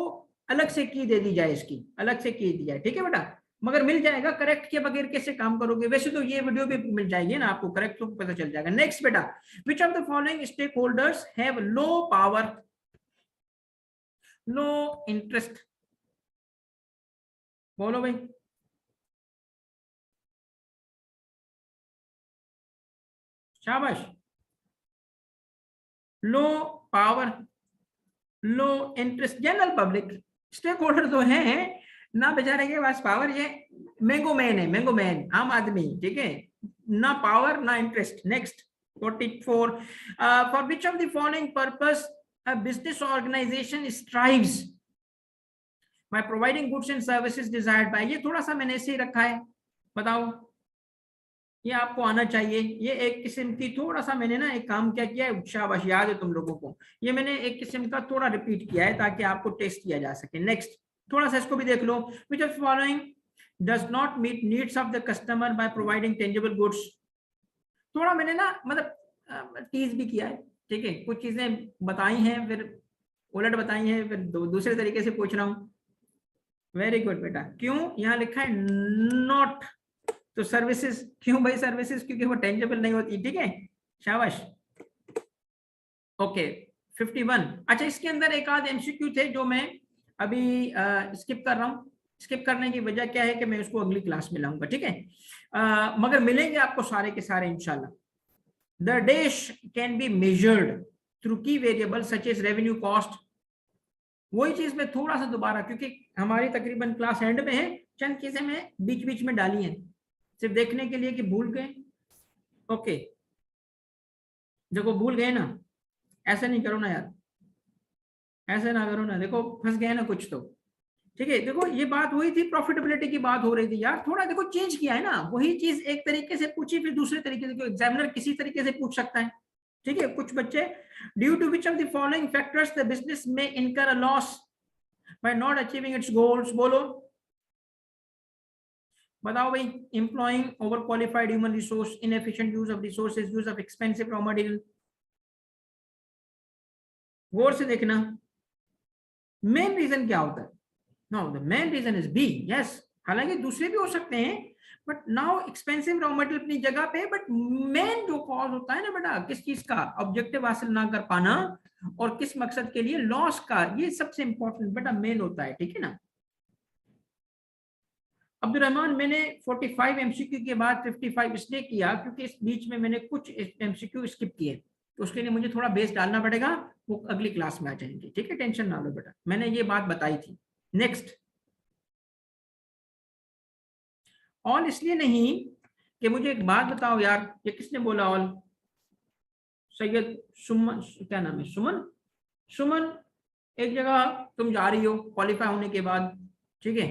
अलग से की दे दी जाए, इसकी अलग से की दी जाए। ठीक है बेटा, मगर मिल जाएगा, करेक्ट के बगैर कैसे काम करोगे? वैसे तो ये वीडियो भी मिल जाएगी ना आपको, करेक्ट तो पता चल जाएगा। नेक्स्ट बेटा, which of the following stake holders have low power, low interest? बोलो भाई, शाबाश। Low power, low interest, general public, stake holder तो है ना बेचारे के पास पावर, ये मैंगो मैन है, मैंगो मैन, आम आदमी। ठीक है, ना पावर ना interest. Next 44 for which of the following purpose a business organization strives by providing goods and services desired by? ये थोड़ा सा मैंने ऐसे ही रखा है, बताओ। ये आपको आना चाहिए। ये एक किस्म की थोड़ा सा मैंने ना एक काम क्या किया है, शाबाश, याद है तुम लोगों को, ये मैंने एक किस्म का थोड़ा रिपीट किया है ताकि आपको टेस्ट किया जा सके। नेक्स्ट थोड़ा सा इसको भी देख लो, which of following does not meet needs of the customer by providing tangible goods. थोड़ा मैंने ना मतलब टीज भी किया है, ठीक है, कुछ चीजें बताई हैं फिर उलट बताई हैं, फिर दूसरे तरीके से पूछ रहा हूँ। वेरी गुड बेटा। क्यों यहाँ लिखा है नॉट, तो सर्विसेज, क्यों भाई सर्विसेज? क्योंकि वो टेंजेबल नहीं होती, ठीक है, शाबाश। ओके 51। अच्छा, इसके अंदर एक आध एमसीक्यू थे जो मैं अभी स्किप कर रहा हूँ। स्किप करने की वजह क्या है कि मैं उसको अगली क्लास में लाऊंगा, ठीक है, मगर मिलेंगे आपको सारे के सारे इंशाल्लाह। The dash can be measured through key variable such as revenue cost. वही चीज मैं थोड़ा सा दोबारा, क्योंकि हमारी तकरीबन क्लास एंड में है, चंद चीजें मैं बीच बीच में डाली हैं सिर्फ देखने के लिए कि भूल गए। ओके, देखो भूल गए ना, ऐसे नहीं करो ना यार, ऐसे ना करो ना, देखो फंस गए ना कुछ तो, ठीक है। देखो ये बात हुई थी, प्रॉफिटेबिलिटी की बात हो रही थी यार, थोड़ा देखो चेंज किया है ना, वही चीज एक तरीके से पूछी फिर दूसरे तरीके से, एग्जामिनर किसी तरीके से पूछ सकता है, ठीक है। कुछ बच्चे, due to which of the following factors the business में incur a loss by not achieving its goals, बोलो बताओ भाई। Employing over qualified human resource, inefficient use of resources, use of expensive raw material. गौर से देखना, main reason क्या होता है? Now the main reason is B, yes, हालांकि दूसरे भी हो सकते हैं, but now expensive raw material अपनी जगह पे, बट मेन जो कॉज होता है ना बेटा, किस चीज का? ऑब्जेक्टिव हासिल ना कर पाना और किस मकसद के लिए? लॉस का, ये सबसे इंपॉर्टेंट बेटा मेन होता है, ठीक है ना। अब्दुल रहमान, मैंने 45 एमसीक्यू के बाद 55 इसलिए किया क्योंकि इस बीच में मैंने कुछ एमसीक्यू स्किप किए, तो उसके लिए मुझे थोड़ा बेस डालना पड़ेगा, वो अगली क्लास में आ जाएंगे, ठीक है, टेंशन ना लो बेटा, मैंने ये बात बताई थी। नेक्स्ट, ऑल इसलिए नहीं कि मुझे एक बात बताओ यार, ये किसने बोला ऑल? सैयद सुमन, क्या नाम है, सुमन, सुमन, एक जगह तुम जा रही हो क्वालिफाई होने के बाद, ठीक है,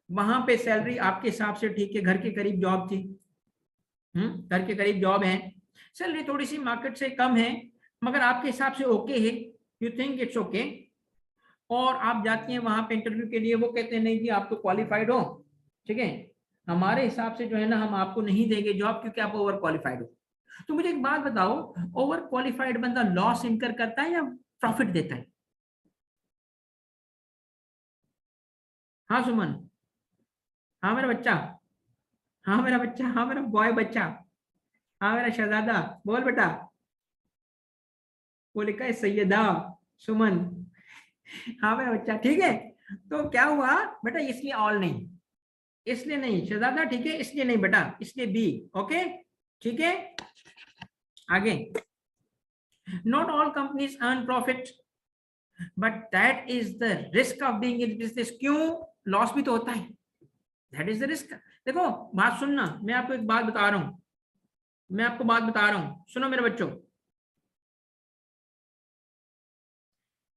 वहां पे सैलरी आपके हिसाब से ठीक है, घर के करीब जॉब थी, घर के करीब जॉब है, सैलरी थोड़ी सी मार्केट से कम है, मगर आपके हिसाब से ओके है, यू थिंक इट्स ओके, और आप जाती हैं वहां पे इंटरव्यू के लिए, वो कहते हैं नहीं जी आप तो क्वालिफाइड हो, ठीक है, हमारे हिसाब से जो है ना हम आपको नहीं देंगे जॉब क्योंकि आप ओवर क्वालिफाइड हो। तो मुझे एक बात बताओ, ओवर क्वालिफाइड बंदा लॉस इनकर करता है या प्रॉफिट देता है? हाँ सुमन, हाँ मेरा बच्चा, हाँ मेरा बच्चा, हाँ मेरा बॉय बच्चा, हाँ मेरा शहजादा, बोल बेटा। वो लिखा है सैयदा सुमन, हाँ मेरा बच्चा, ठीक है। तो क्या हुआ बेटा, इसलिए ऑल नहीं, इसलिए नहीं शहजादा, ठीक है, इसलिए नहीं बेटा, इसलिए बी, ओके, ठीक है। आगे, not all companies earn profit but that is the risk of being in business. क्यों? लॉस भी तो होता है, दैट इज द रिस्क। देखो बात सुनना, मैं आपको एक बात बता रहा हूं, मैं आपको बात बता रहा हूं, सुनो मेरे बच्चों,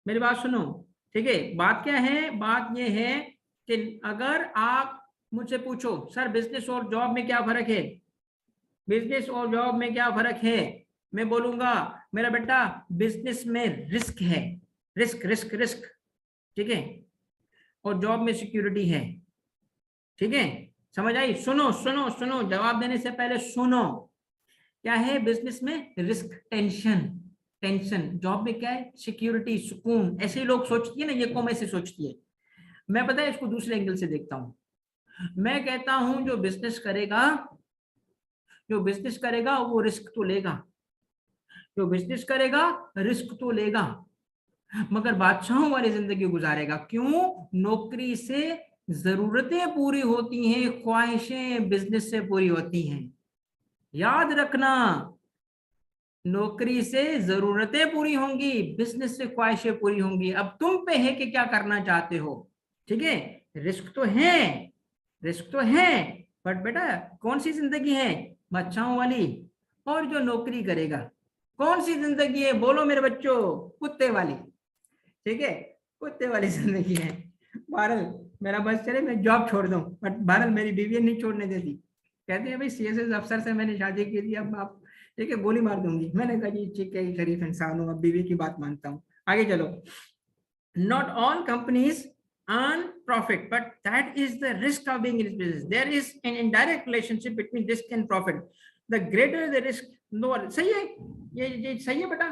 मेरी बात सुनो, ठीक है। बात क्या है? बात ये है कि अगर आप मुझसे पूछो सर बिजनेस और जॉब में क्या फर्क है, बिजनेस और जॉब में क्या फर्क है, मैं बोलूंगा मेरा बेटा बिजनेस में रिस्क है, रिस्क रिस्क रिस्क, ठीक है, और जॉब में सिक्योरिटी है, ठीक है, समझ आई? सुनो सुनो सुनो, जवाब देने से पहले सुनो, क्या है बिजनेस में? Risk, tension, tension. जॉब में क्या है? सिक्योरिटी, सुकून। ऐसे ही लोग सोचती है ना, ये कौम ऐसे सोचती है। मैं पता है इसको दूसरे एंगल से देखता हूं, मैं कहता हूं जो बिजनेस करेगा, जो बिजनेस करेगा वो रिस्क तो लेगा, जो बिजनेस करेगा रिस्क तो लेगा, मगर बादशाहों वाली जिंदगी गुजारेगा। क्यों? नौकरी से जरूरतें पूरी होती हैं, ख्वाहिशें बिजनेस से पूरी होती हैं, याद रखना, नौकरी से जरूरतें पूरी होंगी, बिजनेस से ख्वाहिशें पूरी होंगी। अब तुम पे है कि क्या करना चाहते हो, ठीक है। रिस्क तो है, रिस्क तो है, बट बेटा कौन सी जिंदगी है? बादशाहों वाली। और जो नौकरी करेगा, कौन सी जिंदगी है? बोलो मेरे बच्चों, कुत्ते वाली, ठीक है, कुत्ते वाली जिंदगी है। बहरहाल मेरा बस चले, मैं जॉब छोड़ दूं, बट बहरहाल मेरी बीवी नहीं छोड़ने देती, कहते हैं भाई सीएसएस अफसर से मैंने शादी की थी, अब आप ठीक है गोली मार दूंगी। मैंने कहा जी ठीक है, शरीफ इंसान हूँ, अब बीवी की बात मानता हूँ। आगे चलो। Not all companies earn profit, but that is the risk of being in this business. There is an indirect relationship between risk and profit. The greater the risk, no, सही है, ये सही है बेटा।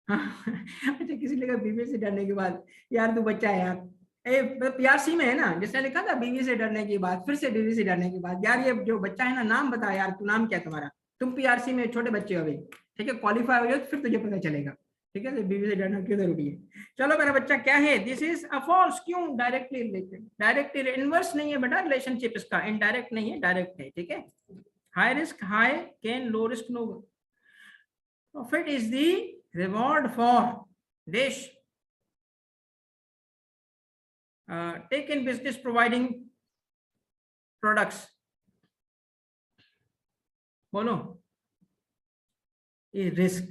अच्छा, किसी लगा बीवी से डरने के बाद, यार तू बच्चा है यार, ए पीआरसी में है ना जिसने लिखा था बीवी से डरने की बात, फिर से बीवी से डरने की बात। यार ये जो बच्चा है ना, नाम बता यार, तू नाम क्या है तुम्हारा? तुम पीआरसी में छोटे बच्चे हो अभी, ठीक है, क्वालिफाई हो जाओ फिर तुझे पता चलेगा, ठीक है, तो बीवी से डरना क्यों जरूरी है। चलो मेरा बच्चा क्या है, दिस इज अ फॉल्स, क्यों? डायरेक्टली रिलेटेड, डायरेक्टली इनवर्स नहीं है बेटा रिलेशनशिप इसका, इनडायरेक्ट नहीं है, डायरेक्ट है, ठीक है। High risk high gain, low risk no profit is the reward for dash take in business providing products। बोलो, ये रिस्क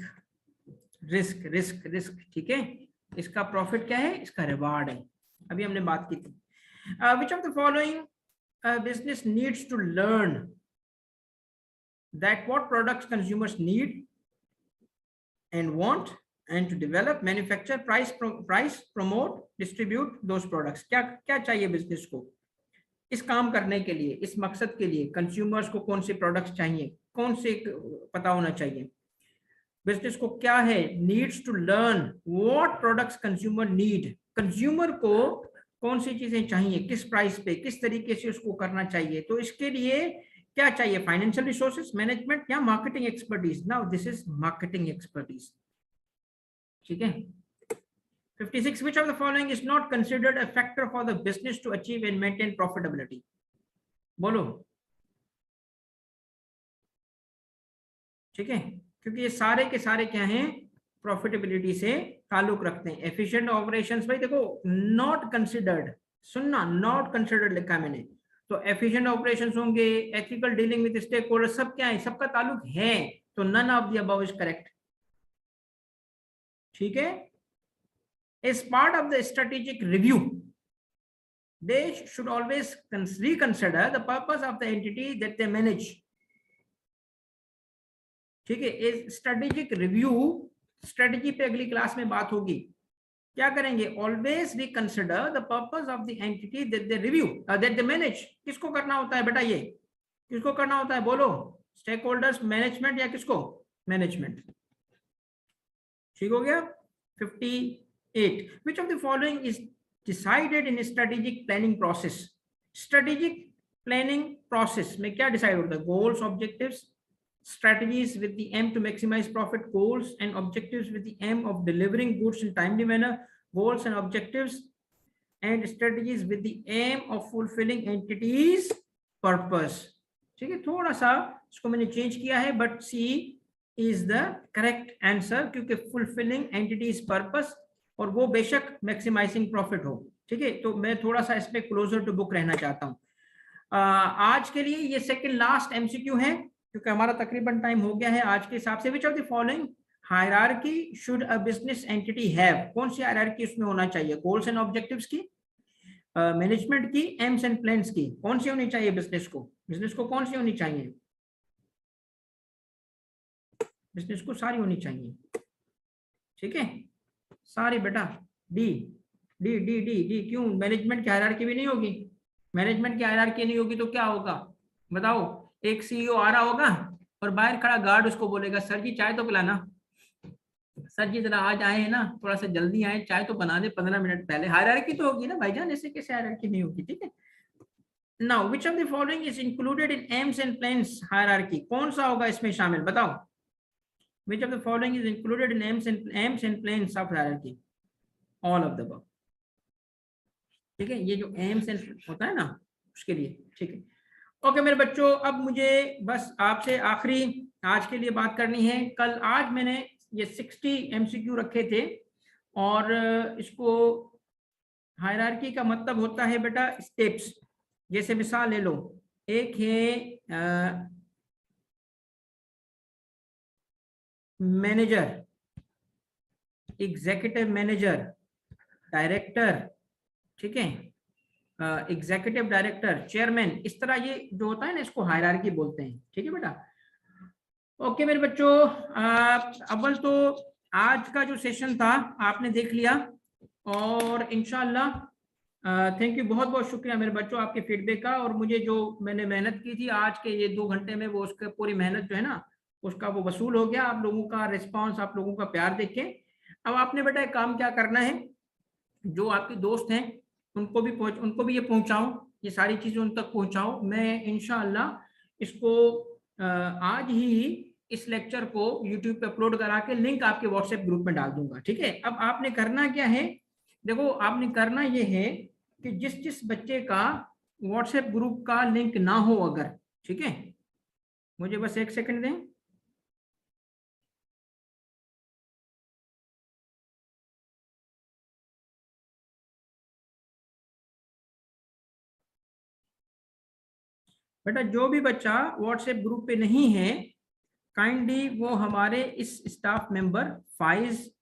रिस्क रिस्क रिस्क, ठीक है, इसका प्रॉफिट क्या है, इसका रिवार्ड है, अभी हमने बात की थी। Which of the following business needs to learn that what products consumers need and want and to develop, manufacture, price, promote, distribute those products। क्या क्या चाहिए बिजनेस को इस काम करने के लिए, इस मकसद के लिए? कंज्यूमर्स को कौन से प्रोडक्ट्स चाहिए, कौन से पता होना चाहिए। बिजनेस को क्या है, needs to learn what products consumer need, consumer को कौन सी चीजें चाहिए, किस प्राइस पे, किस तरीके से उसको करना चाहिए। तो इसके लिए क्या चाहिए, फाइनेंशियल रिसोर्सेज, मैनेजमेंट या marketing expertise. Now this is marketing expertise, ठीक है। 56, which of the following is not considered a factor for the business to achieve and maintain profitability? बोलो, ठीक है, क्योंकि ये सारे के सारे क्या हैं, प्रॉफिटेबिलिटी से ताल्लुक रखते हैं। एफिशिएंट ऑपरेशंस, भाई देखो नॉट कंसिडर्ड, सुनना, नॉट कंसिडर्ड लिखा है मैंने, तो एफिशिएंट ऑपरेशंस होंगे, ethical dealing with stake holder, सब क्या है, सबका ताल्लुक है, तो none of the above is correct, ठीक है। As part of the strategic review, they should always reconsider the purpose of the entity that they manage, ठीक है। स्ट्रेटेजिक रिव्यू, स्ट्रेटेजी पे अगली क्लास में बात होगी, क्या करेंगे, always reconsider the purpose of the entity that they review, that they manage. किसको करना होता है बेटा, ये किसको करना होता है, बोलो, स्टेक होल्डर्स, मैनेजमेंट, या किसको, मैनेजमेंट, ठीक हो गया। 58, which of the following is decided in strategic planning process? strategic planning process में क्या डिसाइड होता है, goals, objectives, strategies with the aim to maximize profit, goals and objectives with the aim of delivering goods in timely manner, goals and objectives and strategies with the aim of fulfilling entities purpose, ठीक है। थोड़ा सा इसको मैंने change किया है, but C is the correct answer, क्योंकि fulfilling entities purpose, और वो बेशक मैक्सिमाइजिंग प्रॉफिट हो, ठीक है। तो मैं थोड़ा सा इसमें क्लोजर टू बुक रहना चाहता हूँ। आज के लिए ये सेकंड लास्ट एमसीक्यू है, क्योंकि हमारा तकरीबन टाइम हो गया है आज के हिसाब से। विच of the following hierarchy should a business entity have, कौन सी हायरार्की उसमें होना चाहिए, गोल्स एंड ऑब्जेक्टिव्स की, मैनेजमेंट की, एम्स एंड प्लान्स की, कौन सी होनी चाहिए बिजनेस को, बिजनेस को कौन सी होनी चाहिए, बिजनेस को सारी होनी चाहिए, ठीक है, सारी बेटा। D D D D D, क्यों, मैनेजमेंट की हायरार्की भी नहीं होगी, मैनेजमेंट की हायरार्की नहीं होगी तो क्या होगा बताओ, एक सीईओ आ रहा होगा और बाहर खड़ा गार्ड उसको बोलेगा, सर जी चाय तो पिलाना, सर जी जरा आज आए हैं ना, थोड़ा सा जल्दी आए, चाय तो बना दे 15 मिनट पहले। हायरार्की तो होगी ना भाईजान, ऐसे कैसे हायरार्की नहीं होगी, ठीक है। Now which of the following is included in aims and plans hierarchy, कौन सा होगा इसमें शामिल, बताओ। Which of the following is included in aims and plans of hierarchy? All of the above, ठीक है। ये जो एम्स एंड होता है ना उसके लिए, ठीक है। ओके मेरे बच्चों, अब मुझे बस आपसे आखिरी आज के लिए बात करनी है। कल आज मैंने ये 60 एमसीक्यू रखे थे, और इसको हायरार्की का मतलब होता है बेटा स्टेप्स। जैसे मिसाल ले लो, एक है मैनेजर, एग्जीक्यूटिव मैनेजर, डायरेक्टर, ठीक है, एग्जीक्यूटिव डायरेक्टर, चेयरमैन, इस तरह ये जो होता है ना इसको हायरार्की बोलते हैं। ठीक है बेटा। ओके मेरे बच्चों, अव्वल तो आज का जो सेशन था आपने देख लिया और इंशाल्लाह थैंक यू, बहुत बहुत शुक्रिया मेरे बच्चों आपके फीडबैक का। और मुझे जो मैंने मेहनत की थी आज के ये 2 घंटे में, वो उसका पूरी मेहनत जो है ना उसका वो वसूल हो गया। आप लोगों का रिस्पांस, आप लोगों का प्यार देख के अब आपने बेटा एक काम क्या करना है, जो आपके दोस्त हैं उनको भी ये पहुंचाओ, ये सारी चीजें उन तक पहुंचाओ। मैं इंशाअल्लाह इसको आज ही इस लेक्चर को यूट्यूब पे अपलोड करा के लिंक आपके व्हाट्सएप ग्रुप में डाल दूंगा। ठीक है। अब आपने करना क्या है, देखो आपने करना ये है कि जिस जिस बच्चे का व्हाट्सएप ग्रुप का लिंक ना हो अगर, ठीक है, मुझे बस 1 सेकंड दें। बेटा जो भी बच्चा व्हाट्सएप ग्रुप पे नहीं है, काइंडली वो हमारे इस स्टाफ मेंबर फाइज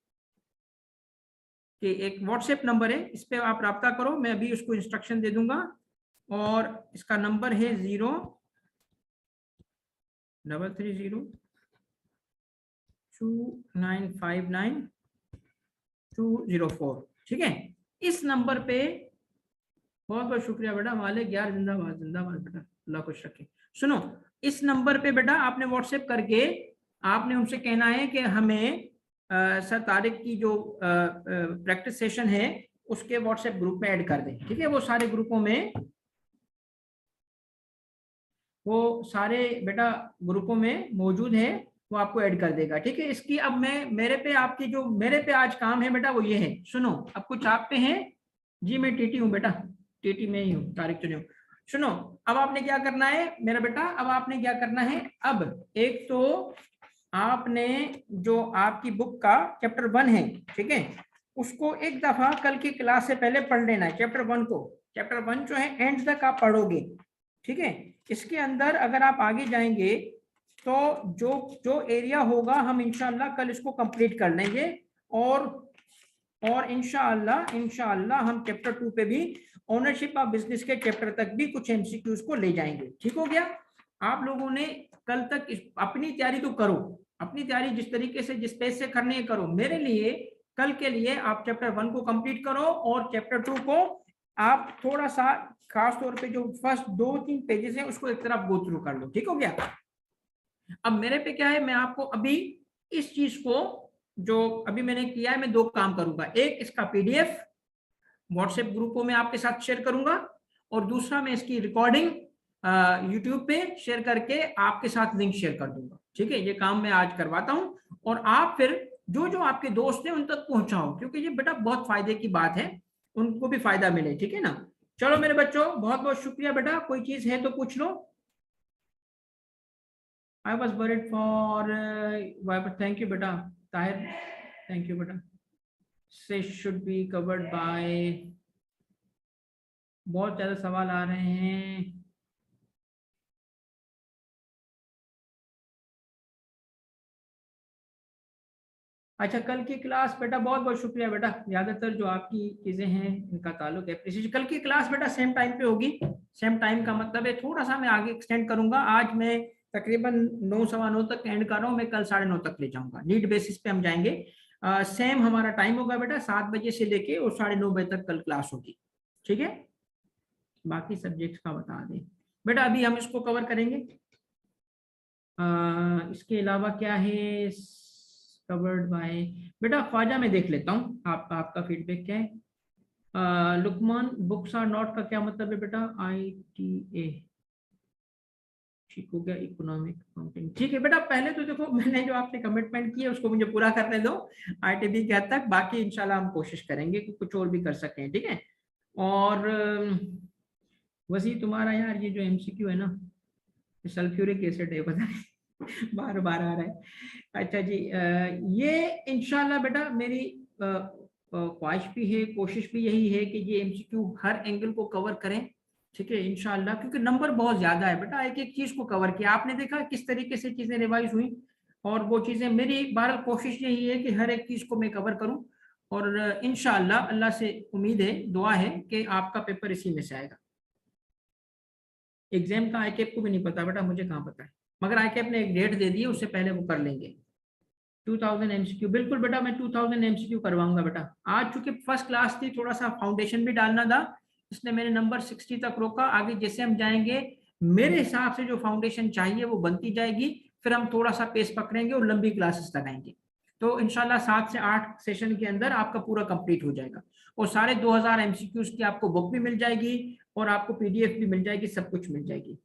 के एक व्हाट्सएप नंबर है, इस पे आप राब्ता करो, मैं अभी उसको इंस्ट्रक्शन दे दूंगा। और इसका नंबर है 03302959204। ठीक है। इस नंबर पे बहुत बहुत शुक्रिया बेटा, मालिक यार जिंदाबाद जिंदाबाद बेटा, अल्लाह खुश रखे। सुनो, इस नंबर पे बेटा आपने व्हाट्सएप करके आपने उनसे कहना है कि हमें सर तारिक की जो प्रैक्टिस सेशन है उसके व्हाट्सएप ग्रुप में ऐड कर दें। ठीक है। वो सारे ग्रुपों में, वो सारे बेटा ग्रुपों में मौजूद है, वो आपको ऐड कर देगा। ठीक है। इसकी अब मैं मेरे पे आपकी जो मेरे पे आज काम है बेटा वो ये है, सुनो, अब कुछ आप पे है जी, मैं टीटी हूँ बेटा, टीटी में ही हूँ, तारिक चुने हूँ। सुनो, अब आपने क्या करना है मेरा बेटा, अब आपने क्या करना है, अब एक तो आपने जो आपकी बुक का चैप्टर 1 है, ठीक है, उसको एक दफा कल की क्लास से पहले पढ़ लेना है चैप्टर 1 को। चैप्टर 1 जो है एंड तक आप पढ़ोगे। ठीक है। इसके अंदर अगर आप आगे जाएंगे तो जो जो एरिया होगा हम इंशाल्लाह कल इसको कंप्लीट कर लेंगे। और इंशाल्लाह हम चैप्टर 2 पे भी ओनरशिप ऑफ बिजनेस के चैप्टर तक भी कुछ एमसीक्यूज को ले जाएंगे। ठीक हो गया। आप लोगों ने कल तक अपनी तैयारी तो करो, अपनी तैयारी जिस तरीके से जिस पेज से करनी है करो। मेरे लिए कल के लिए आप चैप्टर 1 को कंप्लीट करो और चैप्टर 2 को आप थोड़ा सा खास तौर पे जो फर्स्ट 2-3 पेजेस हैं उसको एक तरफ गो थ्रू कर लो। ठीक हो गया। अब मेरे पे क्या है, मैं आपको अभी इस चीज को जो अभी मैंने किया है, मैं 2 काम करूंगा, एक इसका पीडीएफ व्हाट्सएप ग्रुपों में आपके साथ शेयर करूंगा और दूसरा मैं इसकी रिकॉर्डिंग यूट्यूब पे शेयर करके आपके साथ लिंक शेयर कर दूंगा। ठीक है। ये काम मैं आज करवाता हूं और आप फिर जो जो आपके दोस्त हैं उन तक पहुंचाओ, क्योंकि ये बेटा बहुत फायदे की बात है, उनको भी फायदा मिले। ठीक है ना। चलो मेरे बच्चों, बहुत बहुत शुक्रिया बेटा, कोई चीज है तो पूछ लो। I was worried for but thank you beta Tahir, thank you beta, say should be covered by, बहुत ज्यादा सवाल आ रहे हैं। अच्छा, कल की क्लास बेटा, बहुत बहुत शुक्रिया बेटा, ज्यादातर जो आपकी चीजें हैं इनका ताल्लुक है प्रिसीजन। कल की क्लास बेटा सेम टाइम पे होगी, सेम टाइम का मतलब है थोड़ा सा मैं आगे एक्सटेंड करूंगा। आज मैं तकरीबन 9-9:15 तक एंड कर रहा हूँ, मैं कल 9:30 तक ले जाऊंगा, नीड बेसिस पे हम जाएंगे। सेम हमारा टाइम होगा बेटा 7 बजे से लेके और 9:30 बजे तक कल क्लास होगी। ठीक है। बाकी सब्जेक्ट का बता दें बेटा, अभी हम इसको कवर करेंगे। इसके अलावा क्या है कवर्ड बाय, बेटा ख्वाजा में देख लेता हूँ आपका फीडबैक क्या है। लुकमान, बुक्स आर नॉट का क्या मतलब है बेटा, ITA, ठीक हो गया, इकोनॉमिक अकाउंटिंग, ठीक है बेटा। पहले तो देखो मैंने जो आपने कमिटमेंट की है उसको मुझे पूरा करने दो ITB के हद तक, बाकी इंशाल्लाह हम कोशिश करेंगे कि कुछ और भी कर सकें। ठीक है। और वसी तुम्हारा यार ये जो MCQ है ना, सल्फ्यूरिक एसिड है, पता नहीं बार बार आ रहा है। अच्छा जी, ये इंशाल्लाह बेटा मेरी ख्वाहिश भी है, कोशिश भी यही है कि ये MCQ हर एंगल को कवर करें। ठीक है इंशाल्लाह, क्योंकि नंबर बहुत ज्यादा है बेटा, एक एक चीज को कवर किया आपने, देखा किस तरीके से चीजें रिवाइज हुई और वो चीजें, मेरी बहरहाल कोशिश यही है कि हर एक चीज को मैं कवर करूं। और इंशाअल्लाह अल्लाह से उम्मीद है, दुआ है कि आपका पेपर इसी में से आएगा। एग्जाम का आईकैप को भी नहीं पता बेटा, मुझे कहाँ पता है, मगर आईकैप ने एक डेट दे दी है, उससे पहले वो कर लेंगे। 2000 एमसीक्यू, बिल्कुल बेटा मैं 2000 एमसीक्यू करवाऊंगा बेटा। आज चूंकि फर्स्ट क्लास थी, थोड़ा सा फाउंडेशन भी डालना था, इसने मेरे नंबर 60 तक रोका। आगे जैसे हम जाएंगे मेरे हिसाब से जो फाउंडेशन चाहिए वो बनती जाएगी, फिर हम थोड़ा सा पेस पकड़ेंगे और लंबी क्लासेस लगाएंगे। तो इंशाल्लाह 7 से 8 सेशन के अंदर आपका पूरा कंप्लीट हो जाएगा, और सारे 2000 एमसीक्यूज की आपको बुक भी मिल जाएगी और आपको पीडीएफ भी मिल जाएगी, सब कुछ मिल जाएगी।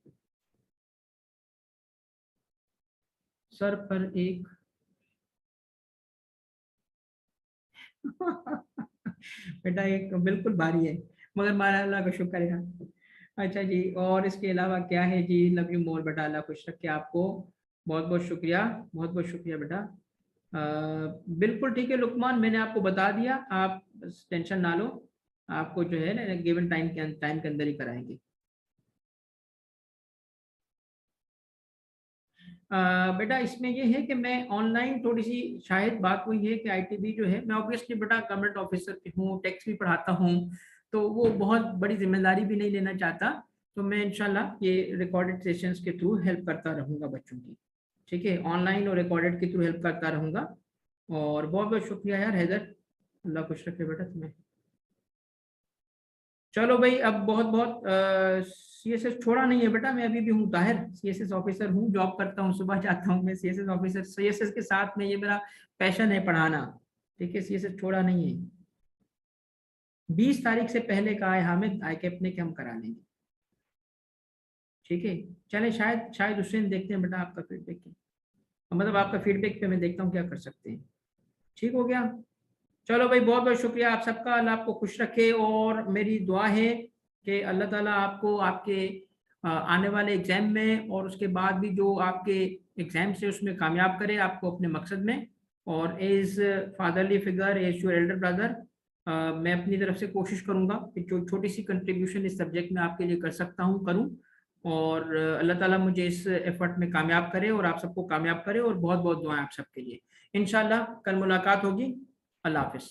सर पर एक बेटा एक बिल्कुल भारी है, मगर मारा अल्लाह का शुक्र है। अच्छा जी, और इसके अलावा क्या है जी? लव यू मोर बेटा, अल्लाह खुश रखे आपको। बहुत बहुत शुक्रिया, बहुत बहुत शुक्रिया बेटा। बिल्कुल ठीक है लुकमान, मैंने आपको बता दिया, आप बस टेंशन ना लो, आपको जो है ना गिवन टाइम के अंदर ही कराएंगे। बेटा इसमें ये है कि मैं ऑनलाइन थोड़ी सी शायद बात हुई है कि आईटीबी जो है, मैं ऑब्वियसली बेटा गवर्नमेंट ऑफिसर हूँ, टैक्स भी पढ़ाता हूँ, तो वो बहुत बड़ी जिम्मेदारी भी नहीं लेना चाहता। तो मैं इंशाल्लाह ये रिकॉर्डेड सेशंस के थ्रू हेल्प करता रहूँगा बच्चों की, ठीक है, ऑनलाइन और रिकॉर्डेड के थ्रू हेल्प करता रहूँगा। और बहुत बहुत शुक्रिया यार हैदर, अल्लाह खुश रखे बेटा तुम्हें। चलो भाई, अब बहुत बहुत सीएसएस छोड़ा नहीं है बेटा, मैं अभी भी हूँ ताहिर, सीएसएस ऑफिसर हूँ, जॉब करता हूँ, सुबह जाता हूँ मैं सीएसएस ऑफिसर, सीएसएस के साथ में ये मेरा पैशन है पढ़ाना, ठीक है, सीएसएस छोड़ा नहीं है। 20 तारीख से पहले कहा है हामिद आईकैप ने कि हम करा लेंगे, ठीक है। चले शायद शायद उस दिन देखते हैं बेटा आपका फीडबैक, मतलब आपका फीडबैक पे मैं देखता हूँ क्या कर सकते हैं। ठीक हो गया। चलो भाई, बहुत बहुत शुक्रिया आप सबका, अल्लाह आपको खुश रखे, और मेरी दुआ है कि अल्लाह ताला आपको आपके आने वाले एग्जाम में और उसके बाद भी जो आपके एग्जाम से उसमें कामयाब करे आपको अपने मकसद में। और as fatherly figure, as your elder brother, मैं अपनी तरफ से कोशिश करूंगा कि जो छोटी सी कंट्रीब्यूशन इस सब्जेक्ट में आपके लिए कर सकता हूँ करूँ, और अल्लाह ताला मुझे इस एफर्ट में कामयाब करे और आप सबको कामयाब करे, और बहुत बहुत दुआएं आप सबके लिए। इंशाल्लाह कल मुलाकात होगी। अल्लाह हाफिज़।